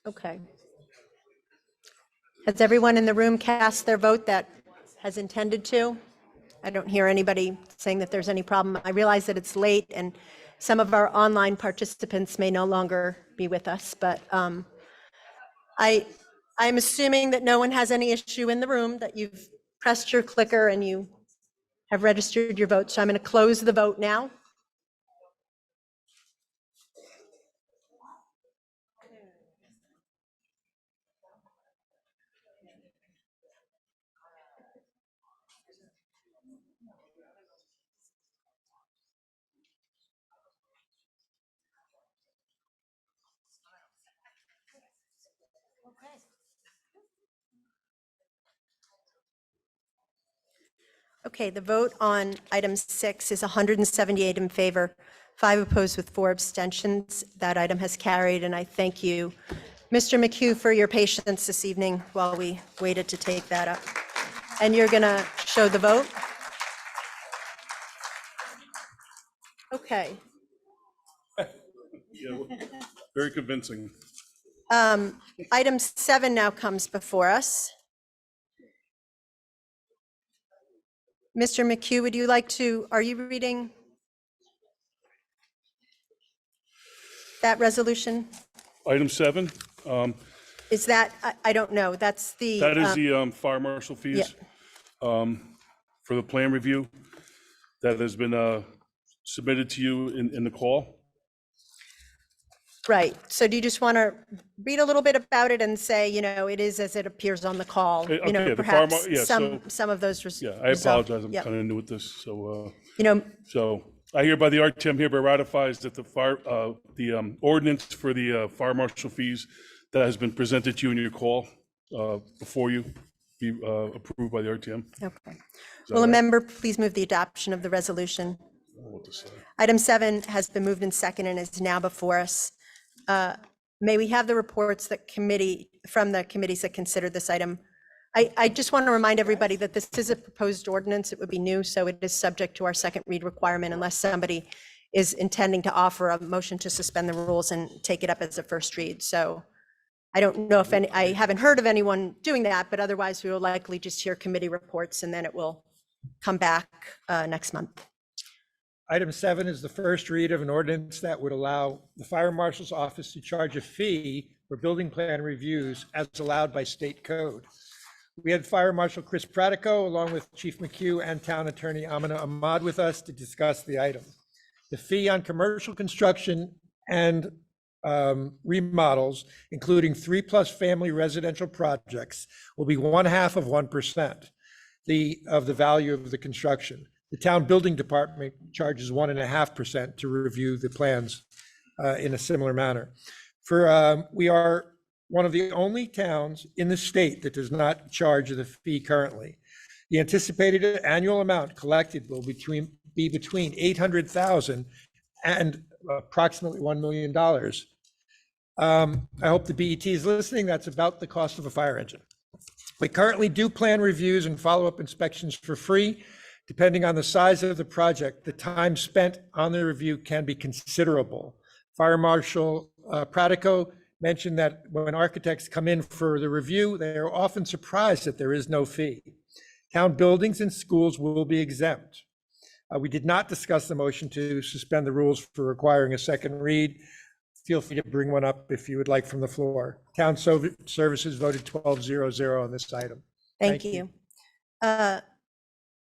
Okay. Has everyone in the room cast their vote that has intended to? I don't hear anybody saying that there's any problem. I realize that it's late and some of our online participants may no longer be with us, but I'm assuming that no one has any issue in the room, that you've pressed your clicker and you have registered your vote. So I'm going to close the vote now. Okay, the vote on item 6 is 178 in favor, 5 opposed with 4 abstentions. That item has carried, and I thank you, Mr. McHugh, for your patience this evening while we waited to take that up. And you're going to show the vote? Okay. Yeah, very convincing. Item 7 now comes before us. Mr. McHugh, would you like to, are you reading that resolution? Item 7, Is that, I don't know, that's the. that is the fire marshal fees for the plan review that has been submitted to you in the call. Right, so do you just want to read a little bit about it and say, you know, it is as it appears on the call? You know, Okay, the fire perhaps yeah, some of those. Yeah, I apologize, I'm kind of new with this, You know, so I hereby the RTM hereby ratifies that the ordinance for the fire marshal fees that has been presented to you in your call before you be approved by the RTM. Okay. Will a member please move the adoption of the resolution? Item 7 has been moved and seconded and is now before us. May we have the reports from the committees that considered this item? I just want to remind everybody that this is a proposed ordinance. It would be new, so it is subject to our second read requirement unless somebody is intending to offer a motion to suspend the rules and take it up as a first read. So I don't know if any, I haven't heard of anyone doing that, but otherwise we will likely just hear committee reports and then it will come back next month. Item 7 is the first read of an ordinance that would allow the fire marshal's office to charge a fee for building plan reviews as allowed by state code. We had Fire Marshal Chris Pratico along with Chief McHugh and Town Attorney Amina Ahmad with us to discuss the item. The fee on commercial construction and remodels, including 3+ family residential projects, will be 1/2 of 1% of the value of the construction. The town building department charges 1.5% to review the plans in a similar manner. We are one of the only towns in the state that does not charge the fee currently. The anticipated annual amount collected will be between $800,000 and approximately $1 million. I hope the BET is listening. That's about the cost of a fire engine. We currently do plan reviews and follow-up inspections for free. Depending on the size of the project, the time spent on the review can be considerable. Fire Marshal Pratico mentioned that when architects come in for the review, they are often surprised that there is no fee. Town buildings and schools will be exempt. We did not discuss the motion to suspend the rules for requiring a second read. Feel free to bring one up if you would like from the floor. Town Services voted 12-0-0 on this item. Thank you.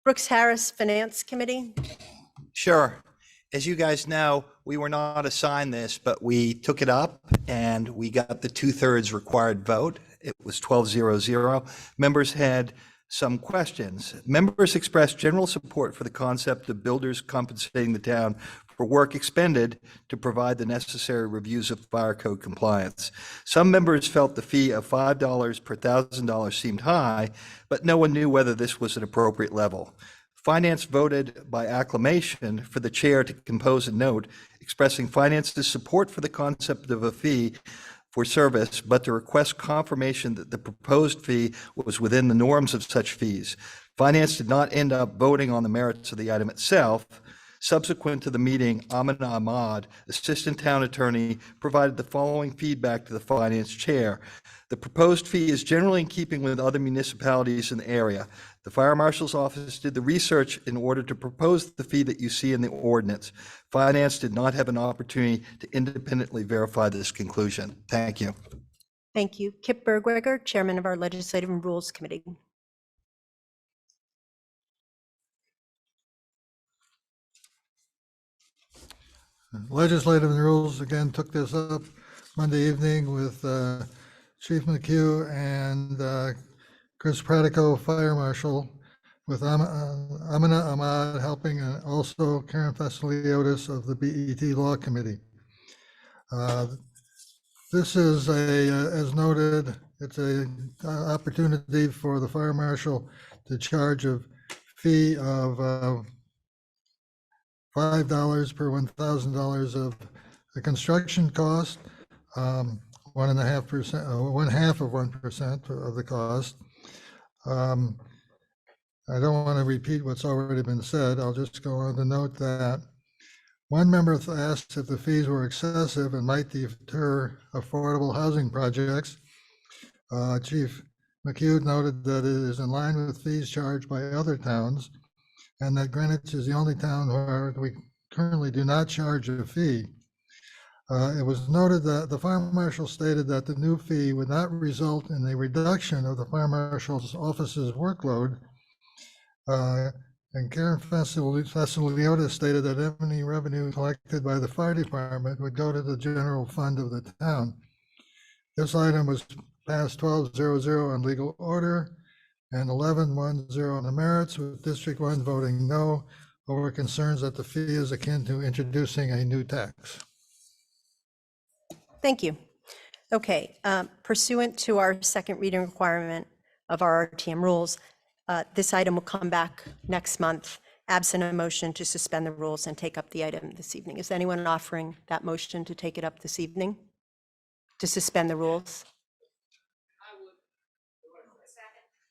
Brooks Harris Finance Committee. Sure. As you guys know, we were not assigned this, but we took it up and we got the 2/3 required vote. It was 12-0-0. Members had some questions. Members expressed general support for the concept of builders compensating the town for work expended to provide the necessary reviews of fire code compliance. Some members felt the fee of $5 per $1,000 seemed high, but no one knew whether this was an appropriate level. Finance voted by acclamation for the chair to compose a note expressing Finance's support for the concept of a fee for service, but to request confirmation that the proposed fee was within the norms of such fees. Finance did not end up voting on the merits of the item itself. Subsequent to the meeting, Amina Ahmad, Assistant Town Attorney, provided the following feedback to the Finance Chair. The proposed fee is generally in keeping with other municipalities in the area. The Fire Marshal's Office did the research in order to propose the fee that you see in the ordinance. Finance did not have an opportunity to independently verify this conclusion. Thank you. Thank you. Kip Bergweger, Chairman of our Legislative and Rules Committee. Legislative and Rules again took this up Monday evening with Chief McHugh and Chris Pratico, Fire Marshal, with Amina Ahmad helping, and also Karen Fasiliotis of the BET Law Committee. This is as noted, it's an opportunity for the Fire Marshal to charge a fee of $5 per $1,000 of the construction cost, 1.5%, 1/2 of 1% of the cost. I don't want to repeat what's already been said. I'll just go on to note that one member asked if the fees were excessive and might deter affordable housing projects. Chief McHugh noted that it is in line with fees charged by other towns, and that Greenwich is the only town where we currently do not charge a fee. It was noted that the Fire Marshal stated that the new fee would not result in a reduction of the Fire Marshal's office's workload. And Karen Fasiliotis stated that any revenue collected by the fire department would go to the general fund of the town. This item was passed 12-0-0 on legal order and 11-1-0 on the merits, with District 1 voting no over concerns that the fee is akin to introducing a new tax. Thank you. Okay, pursuant to our second reading requirement of our RTM rules, this item will come back next month, absent a motion to suspend the rules and take up the item this evening. Is anyone offering that motion to take it up this evening? To suspend the rules?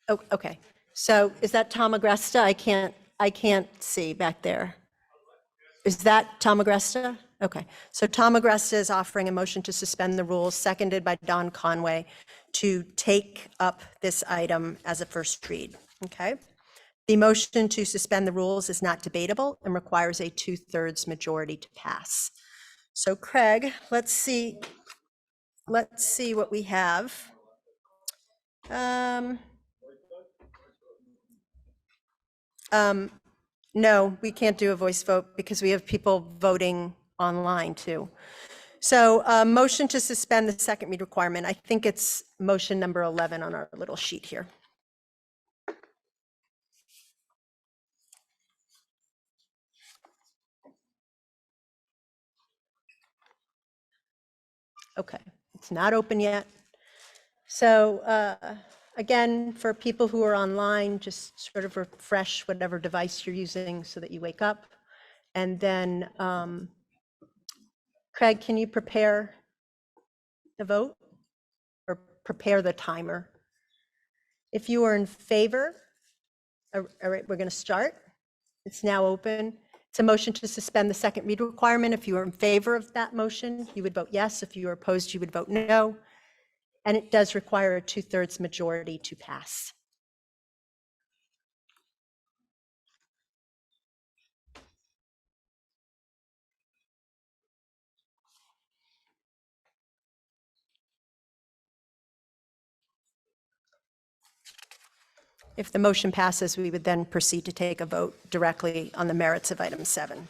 Oh, okay. So is that Tom Agresta? I can't see back there. Is that Tom Agresta? Okay, so Tom Agresta is offering a motion to suspend the rules, seconded by Don Conway, to take up this item as a first read, okay? The motion to suspend the rules is not debatable and requires a 2/3 majority to pass. So Craig, let's see what we have. No, we can't do a voice vote because we have people voting online too. So motion to suspend the second read requirement. I think it's motion number 11 on our little sheet here. Okay, it's not open yet. So again, for people who are online, just sort of refresh whatever device you're using so that you wake up. And then, Craig, can you prepare the vote or prepare the timer? If you are in favor, all right, we're going to start. It's now open. It's a motion to suspend the second read requirement. If you are in favor of that motion, you would vote yes. If you are opposed, you would vote no. And it does require a 2/3 majority to pass. If the motion passes, we would then proceed to take a vote directly on the merits of item 7.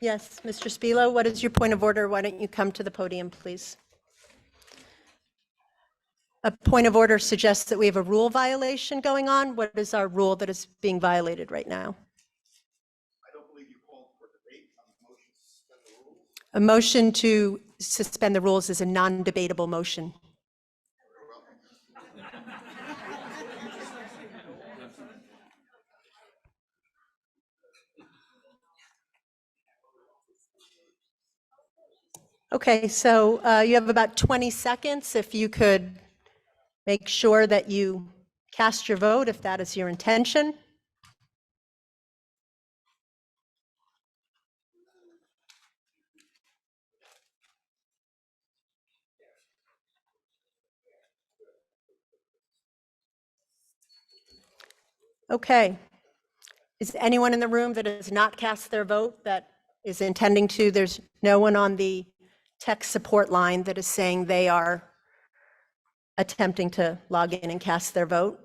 Yes, Mr. Spilo, what is your point of order? Why don't you come to the podium, please? A point of order suggests that we have a rule violation going on. What is our rule that is being violated right now? I don't believe you called for debate on the motion to suspend the rules. A motion to suspend the rules is a non-debatable motion. Okay, so you have about 20 seconds. If you could make sure that you cast your vote if that is your intention. Okay. Is anyone in the room that has not cast their vote that is intending to? There's no one on the tech support line that is saying they are attempting to log in and cast their vote.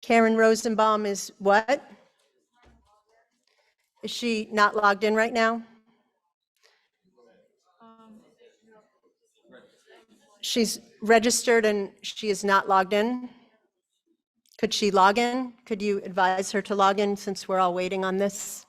Karen Rosenbaum is what? Is she not logged in right now? She's registered and she is not logged in. Could she log in? Could you advise her to log in since we're all waiting on this?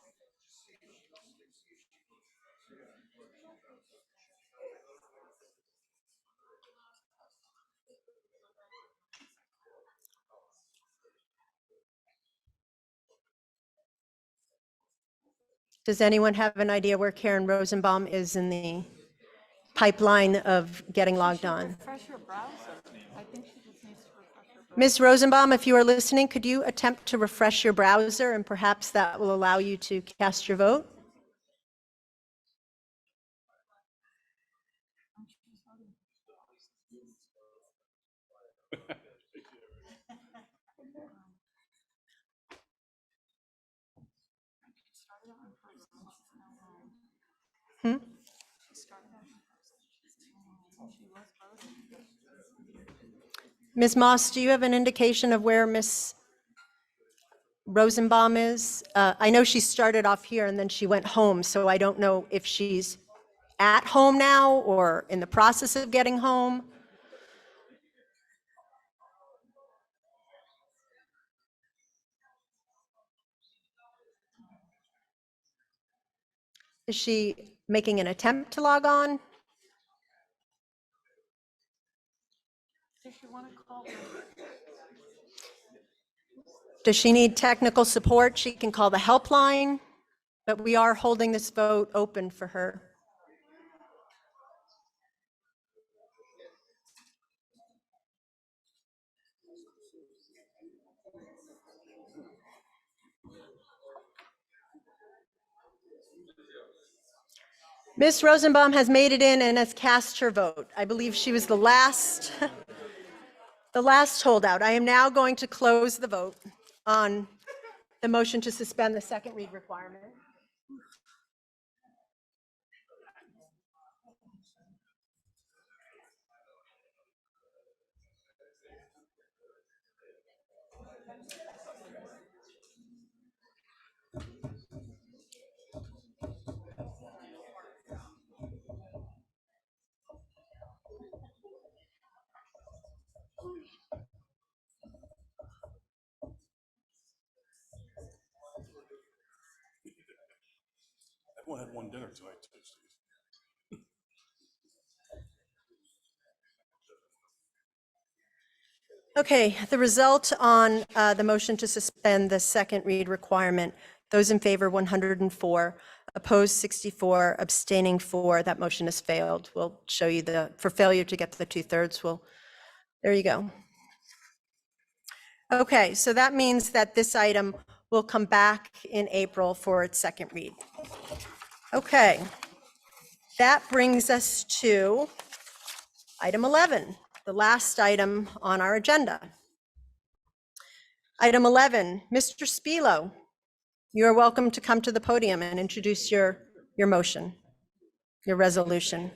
Does anyone have an idea where Karen Rosenbaum is in the pipeline of getting logged on? Refresh your browser. I think she just needs to refresh her browser. Ms. Rosenbaum, if you are listening, could you attempt to refresh your browser and perhaps that will allow you to cast your vote? Hmm? Ms. Moss, do you have an indication of where Ms. Rosenbaum is? I know she started off here and then she went home, so I don't know if she's at home now or in the process of getting home. Is she making an attempt to log on? Does she want to call her? Does she need technical support? She can call the helpline, but we are holding this vote open for her. Ms. Rosenbaum has made it in and has cast her vote. I believe she was the last, the last holdout. I am now going to close the vote on the motion to suspend the second read requirement. Everyone had one dinner tonight, too, Steve. Okay, the result on the motion to suspend the second read requirement, those in favor 104, opposed 64, abstaining 4, that motion has failed. We'll show you for failure to get to the 2/3, there you go. Okay, so that means that this item will come back in April for its second read. Okay, that brings us to item 11, the last item on our agenda. Item 11, Mr. Spilo, you are welcome to come to the podium and introduce your motion, your resolution.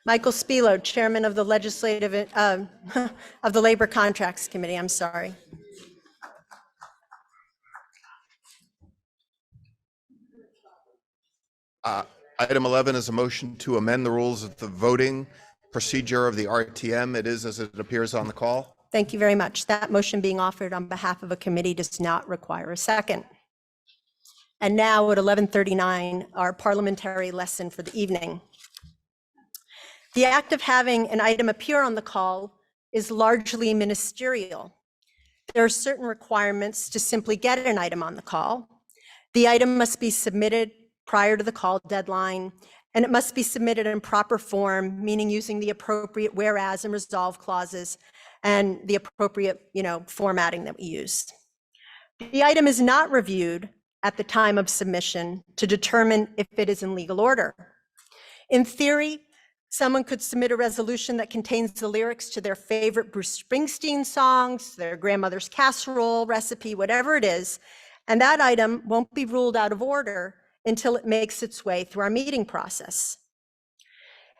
Michael Spilo, Chairman of the Legislative, of the Labor Contracts Committee, I'm sorry. Item 11 is a motion to amend the rules of the voting procedure of the RTM. It is as it appears on the call. Thank you very much. That motion being offered on behalf of a committee does not require a second. And now at 11:39, our parliamentary lesson for the evening. The act of having an item appear on the call is largely ministerial. There are certain requirements to simply get an item on the call. The item must be submitted prior to the call deadline, and it must be submitted in proper form, meaning using the appropriate whereas and resolve clauses and the appropriate, formatting that we use. The item is not reviewed at the time of submission to determine if it is in legal order. In theory, someone could submit a resolution that contains the lyrics to their favorite Bruce Springsteen songs, their grandmother's casserole recipe, whatever it is, and that item won't be ruled out of order until it makes its way through our meeting process.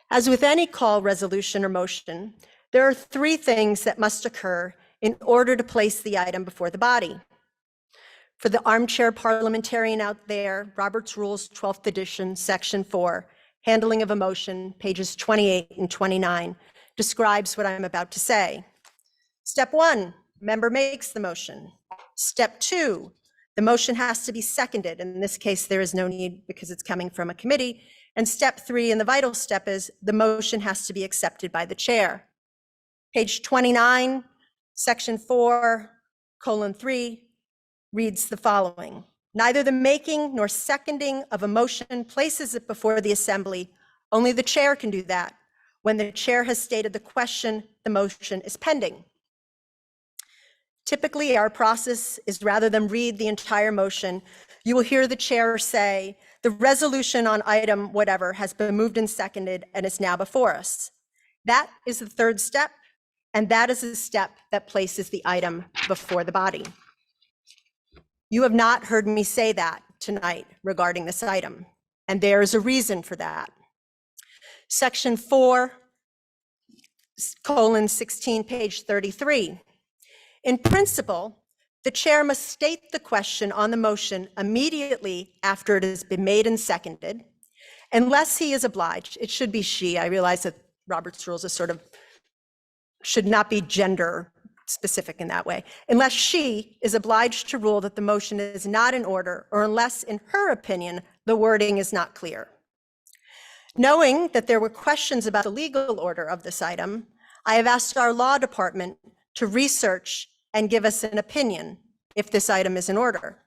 As with any call, resolution, or motion, there are 3 things that must occur in order to place the item before the body. For the armchair parliamentarian out there, Robert's Rules, 12th edition, section 4, handling of a motion, pages 28 and 29, describes what I'm about to say. Step 1, member makes the motion. Step 2, the motion has to be seconded. In this case, there is no need because it's coming from a committee. And step 3, and the vital step, is the motion has to be accepted by the chair. Page 29, section 4:3 reads the following. Neither the making nor seconding of a motion places it before the assembly. Only the chair can do that. When the chair has stated the question, the motion is pending. Typically, our process is, rather than read the entire motion, you will hear the chair say, the resolution on item whatever has been moved and seconded and is now before us. That is the 3rd step, and that is the step that places the item before the body. You have not heard me say that tonight regarding this item, and there is a reason for that. Section 4:16, page 33. In principle, the chair must state the question on the motion immediately after it has been made and seconded, unless he is obliged. It should be she. I realize that Robert's Rules is should not be gender specific in that way, unless she is obliged to rule that the motion is not in order, or unless, in her opinion, the wording is not clear. Knowing that there were questions about the legal order of this item, I have asked our law department to research and give us an opinion if this item is in order.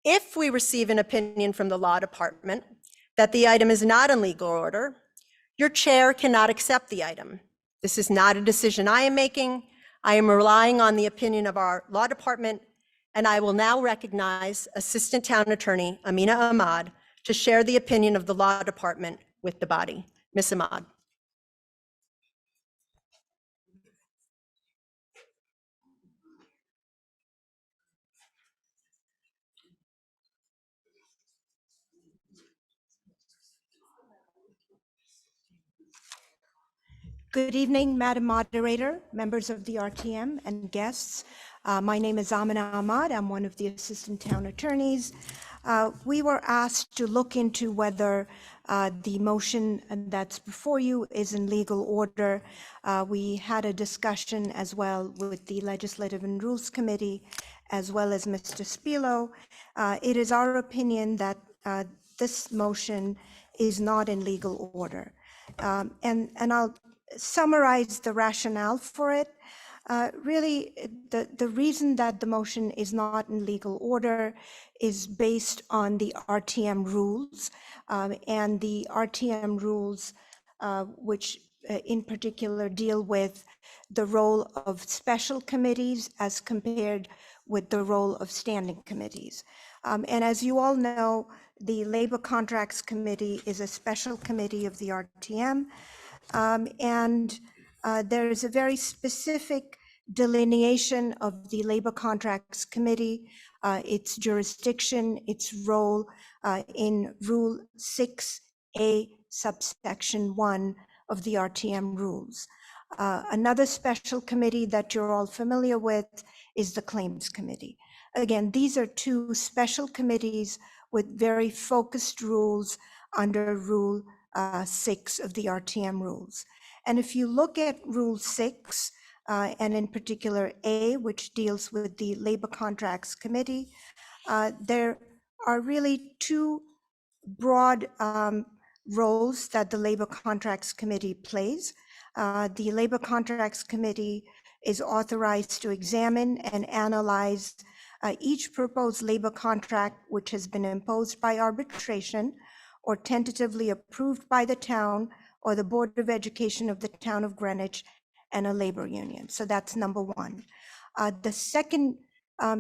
If we receive an opinion from the law department that the item is not in legal order, your chair cannot accept the item. This is not a decision I am making. I am relying on the opinion of our law department, and I will now recognize Assistant Town Attorney Amina Ahmad to share the opinion of the law department with the body. Ms. Ahmad. Good evening, Madam Moderator, members of the RTM, and guests. My name is Amina Ahmad. I'm one of the assistant town attorneys. We were asked to look into whether the motion that's before you is in legal order. We had a discussion as well with the Legislative and Rules Committee, as well as Mr. Spilo. It is our opinion that this motion is not in legal order. And I'll summarize the rationale for it. Really, the reason that the motion is not in legal order is based on the RTM rules, and the RTM rules, which in particular deal with the role of special committees as compared with the role of standing committees. And as you all know, the Labor Contracts Committee is a special committee of the RTM, and there is a very specific delineation of the Labor Contracts Committee, its jurisdiction, its role in Rule 6A, subsection 1 of the RTM rules. Another special committee that you're all familiar with is the Claims Committee. Again, these are two special committees with very focused rules under Rule 6 of the RTM rules. And if you look at Rule 6, and in particular A, which deals with the Labor Contracts Committee, there are really two broad roles that the Labor Contracts Committee plays. The Labor Contracts Committee is authorized to examine and analyze each proposed labor contract which has been imposed by arbitration or tentatively approved by the town or the Board of Education of the Town of Greenwich and a labor union. So that's number one. The second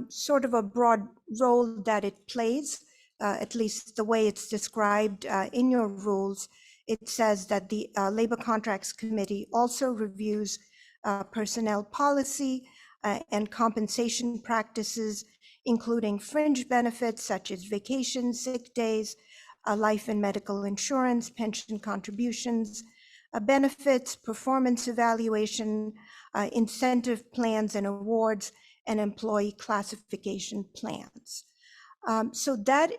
sort of a broad role that it plays, at least the way it's described in your rules, it says that the Labor Contracts Committee also reviews personnel policy and compensation practices, including fringe benefits such as vacation, sick days, life and medical insurance, pension contributions, benefits, performance evaluation, incentive plans and awards, and employee classification plans. So that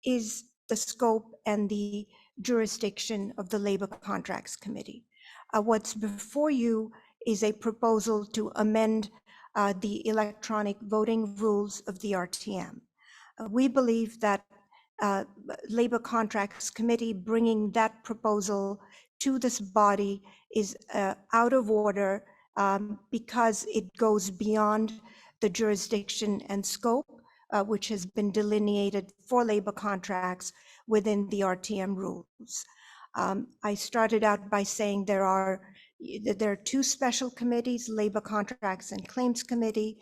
is the scope and the jurisdiction of the Labor Contracts Committee. What's before you is a proposal to amend the electronic voting rules of the RTM. We believe that Labor Contracts Committee bringing that proposal to this body is out of order because it goes beyond the jurisdiction and scope which has been delineated for labor contracts within the RTM rules. I started out by saying there are two special committees, Labor Contracts and Claims Committee.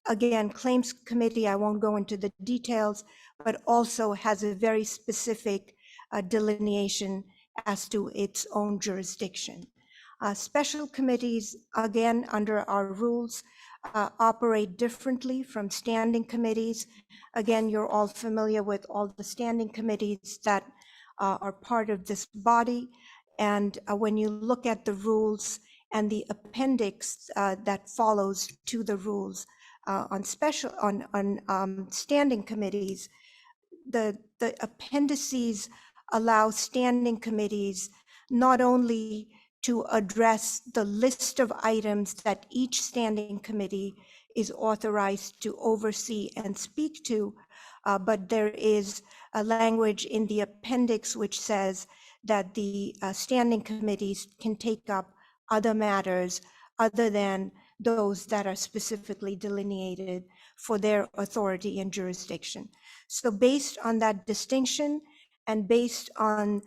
Again, Claims Committee, I won't go into the details, but also has a very specific delineation as to its own jurisdiction. Special committees, again, under our rules, operate differently from standing committees. Again, you're all familiar with all the standing committees that are part of this body. And when you look at the rules and the appendix that follows to the rules on standing committees, the appendices allow standing committees not only to address the list of items that each standing committee is authorized to oversee and speak to, but there is a language in the appendix which says that the standing committees can take up other matters other than those that are specifically delineated for their authority and jurisdiction. So based on that distinction and based on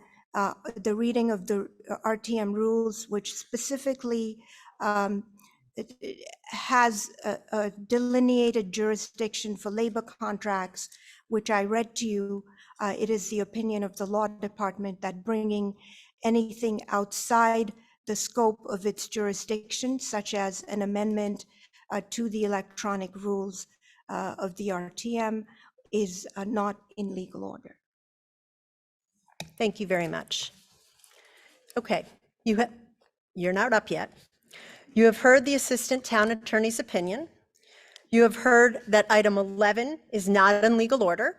the reading of the RTM rules, which specifically it has a delineated jurisdiction for labor contracts, which I read to you, it is the opinion of the law department that bringing anything outside the scope of its jurisdiction, such as an amendment to the electronic rules of the RTM, is not in legal order. Thank you very much. Okay, you're not up yet. You have heard the Assistant Town Attorney's opinion. You have heard that item 11 is not in legal order,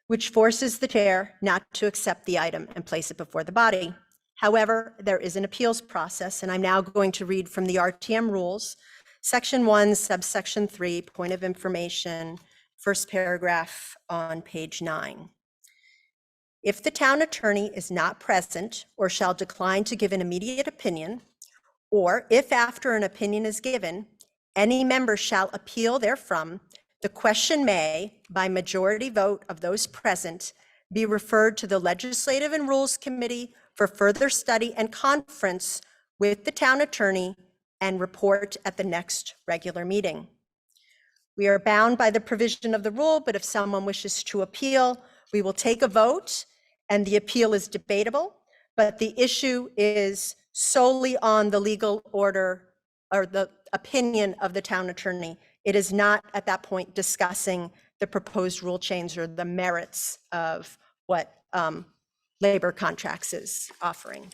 which forces the chair not to accept the item and place it before the body. However, there is an appeals process, and I'm now going to read from the RTM rules, section 1, subsection 3, point of information, first paragraph on page 9. If the town attorney is not present or shall decline to give an immediate opinion, or if after an opinion is given, any member shall appeal therefrom, the question may, by majority vote of those present, be referred to the Legislative and Rules Committee for further study and conference with the town attorney and report at the next regular meeting. We are bound by the provision of the rule, but if someone wishes to appeal, we will take a vote and the appeal is debatable, but the issue is solely on the legal order or the opinion of the town attorney. It is not at that point discussing the proposed rule change or the merits of what labor contracts is offering.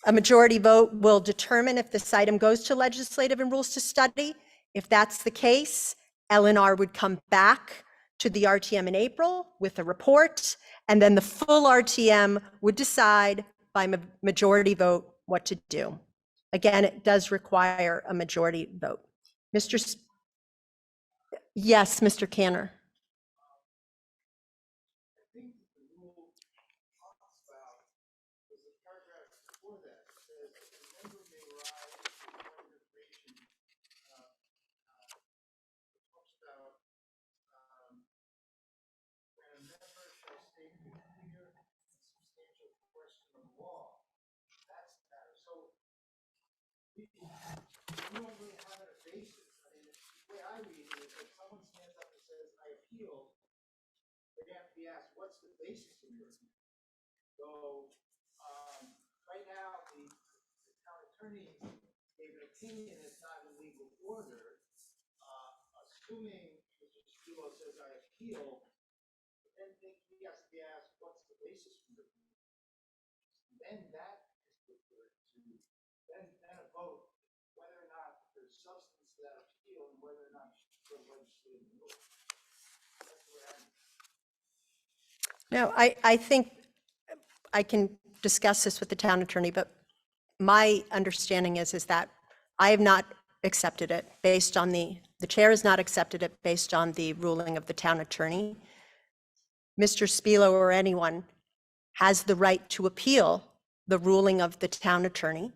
A majority vote will determine if this item goes to Legislative and Rules to study. If that's the case, LNR would come back to the RTM in April with a report, and then the full RTM would decide by majority vote what to do. Again, it does require a majority vote. Yes, Mr. Canner. You don't really have a basis. I mean, the way I read it is if someone stands up and says, I appeal, they have to be asked, what's the basis of your appeal? So, right now, the town attorney gave an opinion that's not in legal order. Assuming Mr. Spilo says, I appeal, then he has to be asked, what's the basis for your appeal? Then that is referred to, then a vote. Whether or not there's substance to that appeal and whether or not it's legislative rule. That's where No, I think I can discuss this with the town attorney, but my understanding is that I have not accepted it based on the chair has not accepted it based on the ruling of the town attorney. Mr. Spilo or anyone has the right to appeal the ruling of the town attorney.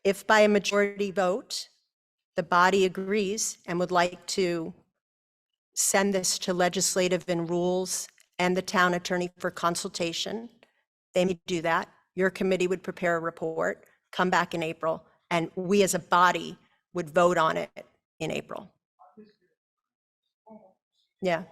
If by a majority vote, the body agrees and would like to send this to Legislative and Rules and the town attorney for consultation, they may do that. Your committee would prepare a report, come back in April, and we as a body would vote on it in April. Yeah.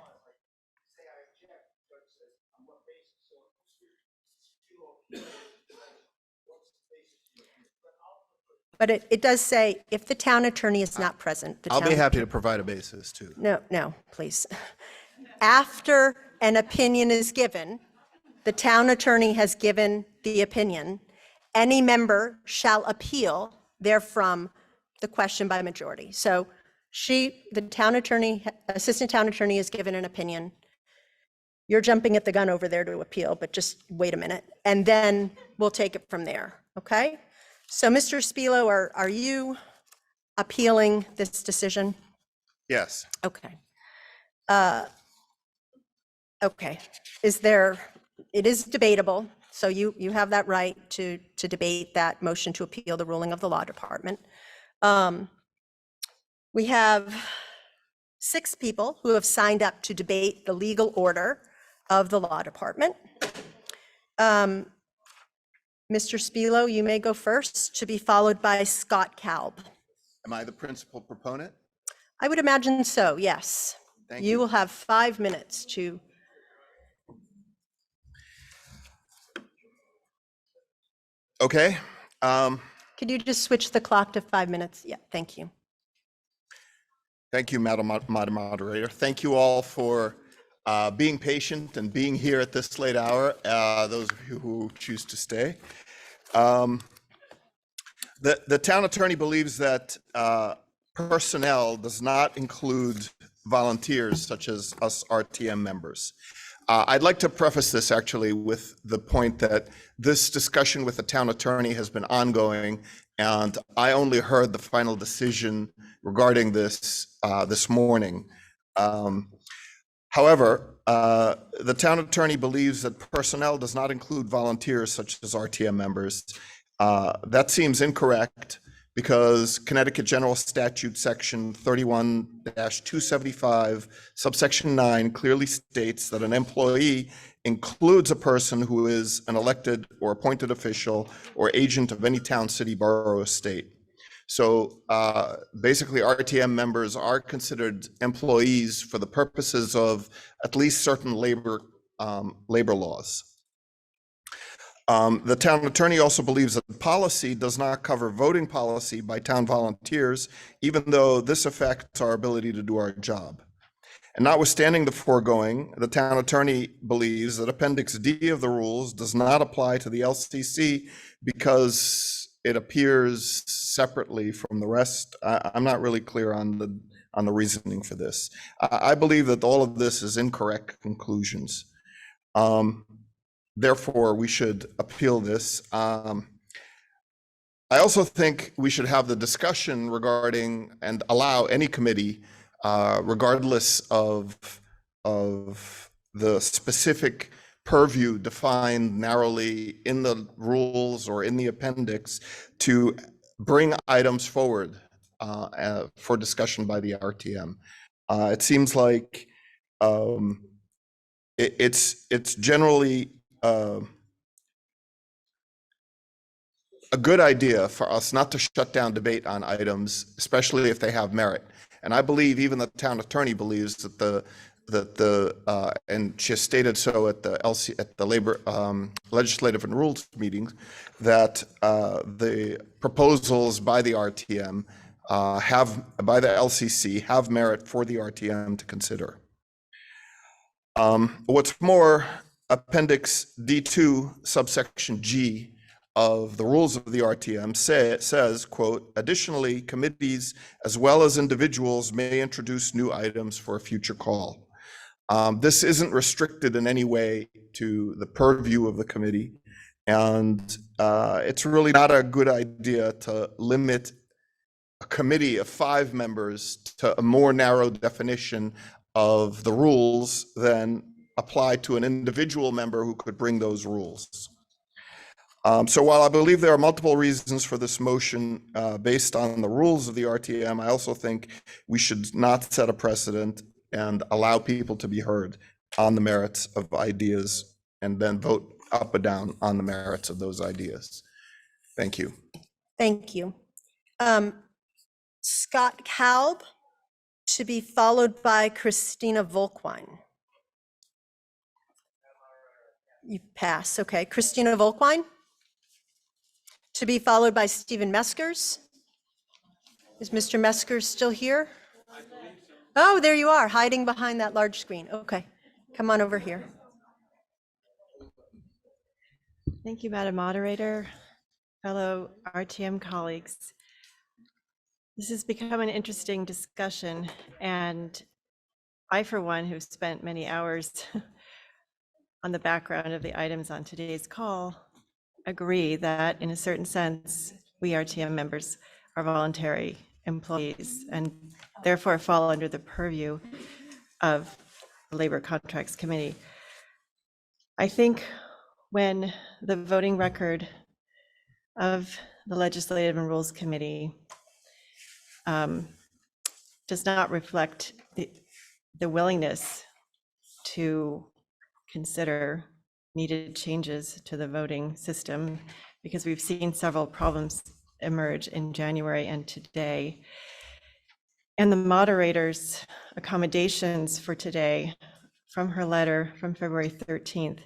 But it does say, if the town attorney is not present, the I'll be town- happy to provide a basis too. No, please. After an opinion is given, the town attorney has given the opinion, any member shall appeal therefrom the question by majority. So the town attorney, assistant town attorney has given an opinion. You're jumping at the gun over there to appeal, but just wait a minute. And then we'll take it from there, okay? So Mr. Spilo, are you appealing this decision? Yes. Okay. Okay. Is there it is debatable, so you have that right to debate that motion to appeal the ruling of the law department. We have 6 people who have signed up to debate the legal order of the law department. Mr. Spilo, you may go first, to be followed by Scott Kalb. Am I the principal proponent? I would imagine so, yes. Thank You you. will have 5 minutes to. Okay. Could you just switch the clock to 5 minutes? Yeah, thank you. Thank you, Madam Moderator. Thank you all for being patient and being here at this late hour, those of you who choose to stay. The town attorney believes that personnel does not include volunteers such as us RTM members. I'd like to preface this actually with the point that this discussion with the town attorney has been ongoing, and I only heard the final decision regarding this this morning. However, the town attorney believes that personnel does not include volunteers such as RTM members. That seems incorrect because Connecticut General Statute Section 31-275, subsection 9 clearly states that an employee includes a person who is an elected or appointed official or agent of any town, city, borough, or state. So basically, RTM members are considered employees for the purposes of at least certain labor laws. The town attorney also believes that the policy does not cover voting policy by town volunteers, even though this affects our ability to do our job. And notwithstanding the foregoing, the town attorney believes that Appendix D of the rules does not apply to the LCC because it appears separately from the rest. I'm not really clear on the reasoning for this. I believe that all of this is incorrect conclusions. Therefore, we should appeal this. I also think we should have the discussion regarding and allow any committee, regardless of the specific purview defined narrowly in the rules or in the appendix, to bring items forward for discussion by the RTM. It seems like it's generally a good idea for us not to shut down debate on items, especially if they have merit. And I believe even the town attorney believes that and she has stated so at the labor legislative and rules meetings, that the proposals by the RTM by the LCC have merit for the RTM to consider. What's more, Appendix D2, subsection G of the rules of the RTM says, quote, additionally, committees as well as individuals may introduce new items for a future call. This isn't restricted in any way to the purview of the committee, and it's really not a good idea to limit a committee of 5 members to a more narrow definition of the rules than apply to an individual member who could bring those rules. So while I believe there are multiple reasons for this motion based on the rules of the RTM, I also think we should not set a precedent and allow people to be heard on the merits of ideas and then vote up or down on the merits of those ideas. Thank you. Thank you. Scott Kalb, to be followed by Christina Volkwine. You pass, okay. Christina Volkwine, to be followed by Stephen Meskers. Is Mr. Meskers still here? Oh, there you are, hiding behind that large screen. Okay, come on over here. Thank you, Madam Moderator, fellow RTM colleagues. This has become an interesting discussion, and I, for one, who've spent many hours on the background of the items on today's call, agree that in a certain sense, we RTM members are voluntary employees and therefore fall under the purview of the Labor Contracts Committee. I think when the voting record of the Legislative and Rules Committee does not reflect the willingness to consider needed changes to the voting system, because we've seen several problems emerge in January and today. And the moderator's accommodations for today from her letter from February 13th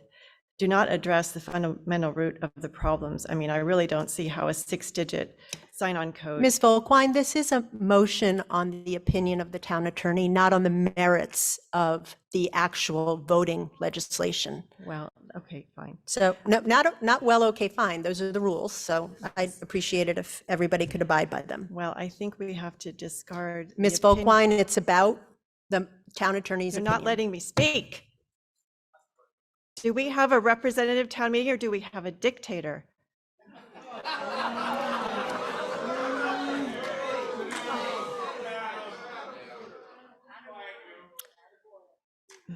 do not address the fundamental root of the problems. I mean, I really don't see how a 6-digit sign-on code. Ms. Volkwine, this is a motion on the opinion of the town attorney, not on the merits of the actual voting legislation. Well, okay, fine. So, no, not well, okay, fine. Those are the rules. So I'd appreciate it if everybody could abide by them. Well, I think we have to discard. the Ms. opinion- Volkwine, it's about the town attorney's You're opinion. not letting me speak. Do we have a representative town meeting or do we have a dictator?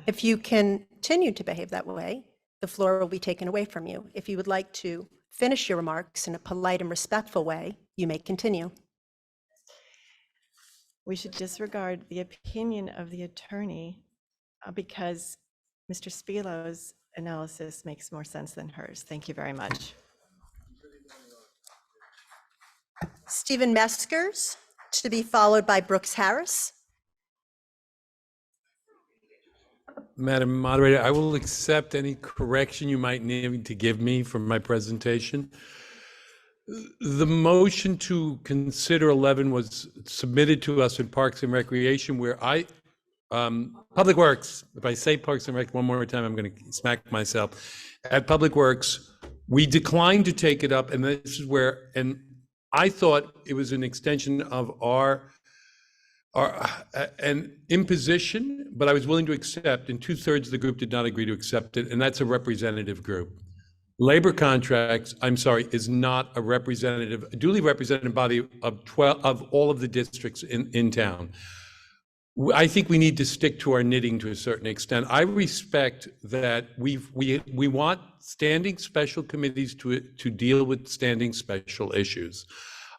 If you continue to behave that way, the floor will be taken away from you. If you would like to finish your remarks in a polite and respectful way, you may continue. We should disregard the opinion of the attorney because Mr. Spilo's analysis makes more sense than hers. Thank you very much. Stephen Meskers, to be followed by Brooks Harris. Madam Moderator, I will accept any correction you might need to give me for my presentation. The motion to consider 11 was submitted to us in Parks and Recreation, where Public Works, if I say Parks and Rec one more time, I'm going to smack myself. At Public Works, we declined to take it up, and this is where, and I thought it was an extension of our an imposition, but I was willing to accept, and 2/3 of the group did not agree to accept it, and that's a representative group. Labor contracts, I'm sorry, is not a representative, a duly representative body of all of the districts in town. I think we need to stick to our knitting to a certain extent. I respect that we want standing special committees to deal with standing special issues.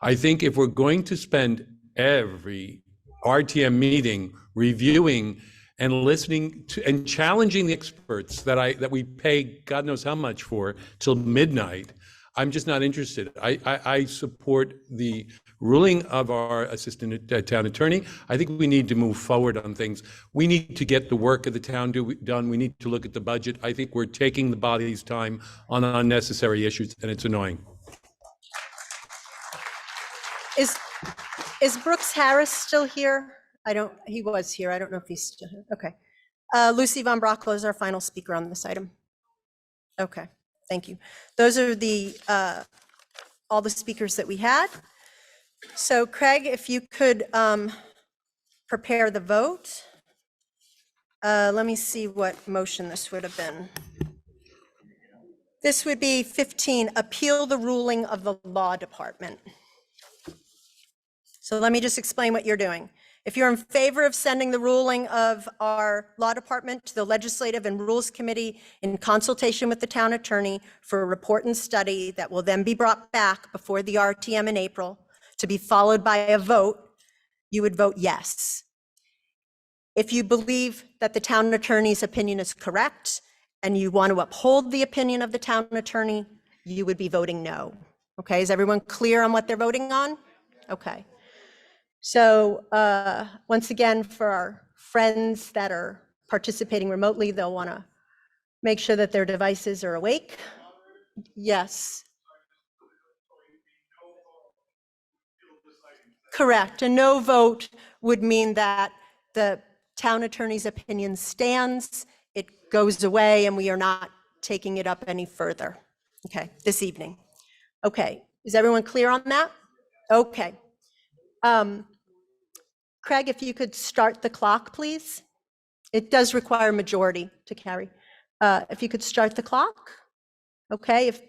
I think if we're going to spend every RTM meeting reviewing and listening to and challenging the experts that we pay God knows how much for till midnight, I'm just not interested. I support the ruling of our assistant town attorney. I think we need to move forward on things. We need to get the work of the town done. We need to look at the budget. I think we're taking the body's time on unnecessary issues, and it's annoying. Is Brooks Harris still here? He was here. I don't know if he's still here. Okay. Lucy Von Brocklo is our final speaker on this item. Okay, thank you. Those are all the speakers that we had. So Craig, if you could prepare the vote. Let me see what motion this would have been. This would be 15, appeal the ruling of the law department. So let me just explain what you're doing. If you're in favor of sending the ruling of our law department to the Legislative and Rules Committee in consultation with the town attorney for a report and study that will then be brought back before the RTM in April to be followed by a vote, you would vote yes. If you believe that the town attorney's opinion is correct and you want to uphold the opinion of the town attorney, you would be voting no. Okay, is everyone clear on what they're voting on? Okay. So once again, for our friends that are participating remotely, they'll want to make sure that their devices are awake. Yes. Correct. A no vote would mean that the town attorney's opinion stands, it goes away, and we are not taking it up any further. Okay, this evening. Okay, is everyone clear on that? Okay. Craig, if you could start the clock, please. It does require majority to carry. If you could start the clock. Okay, if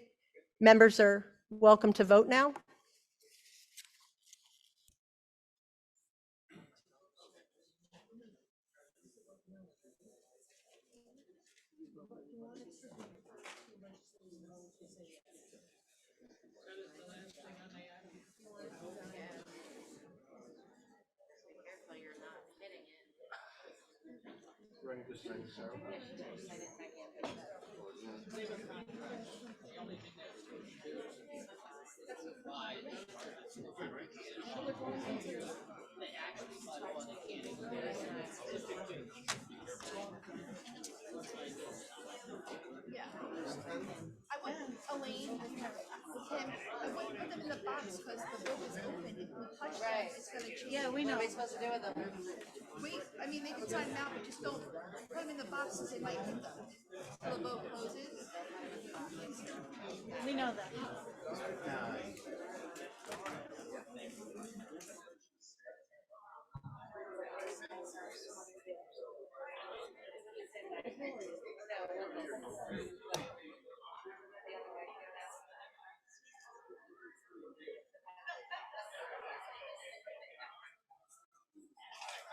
members are welcome to vote now. I wouldn't, Elaine, with him, I wouldn't put them in the box because the book is open. If we touch them, it's gonna change. Yeah, we know. What are we supposed to do with them? Wait, I mean, they can sign them out, but just don't put them in the boxes. They might hit them till the boat closes. We know that.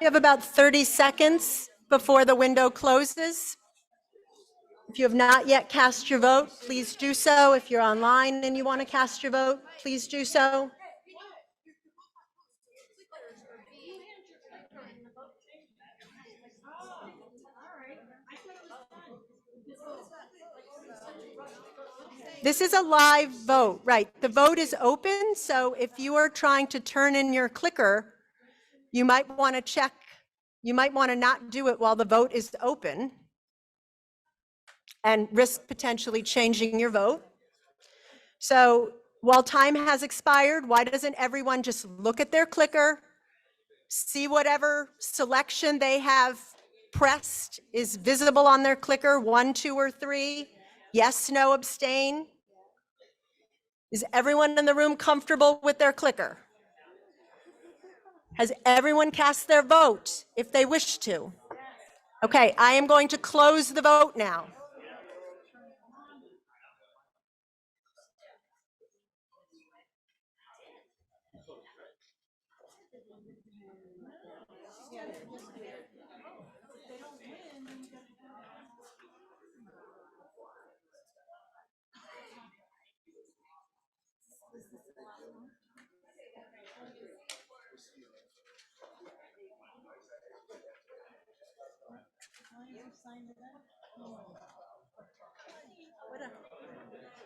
You have about 30 seconds before the window closes. If you have not yet cast your vote, please do so. If you're online and you want to cast your vote, please do so. This is a live vote, right? The vote is open, so if you are trying to turn in your clicker, you might want to check, you might want to not do it while the vote is open and risk potentially changing your vote. So while time has expired, why doesn't everyone just look at their clicker, see whatever selection they have pressed is visible on their clicker, 1, 2, or 3, yes, no, abstain? Is everyone in the room comfortable with their clicker? Has everyone cast their vote if they wish to? Okay, I am going to close the vote now.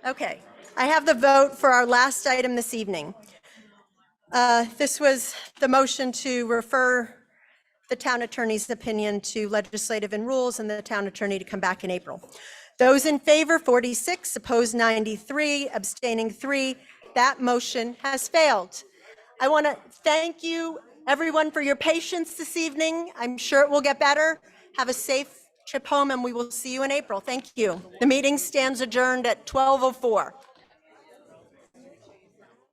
Okay, I have the vote for our last item this evening. This was the motion to refer the town attorney's opinion to legislative and rules and the town attorney to come back in April. Those in favor, 46, opposed 93, abstaining 3. That motion has failed. I want to thank you, everyone, for your patience this evening. I'm sure it will get better. Have a safe trip home, and we will see you in April. Thank you. The meeting stands adjourned at 12:04.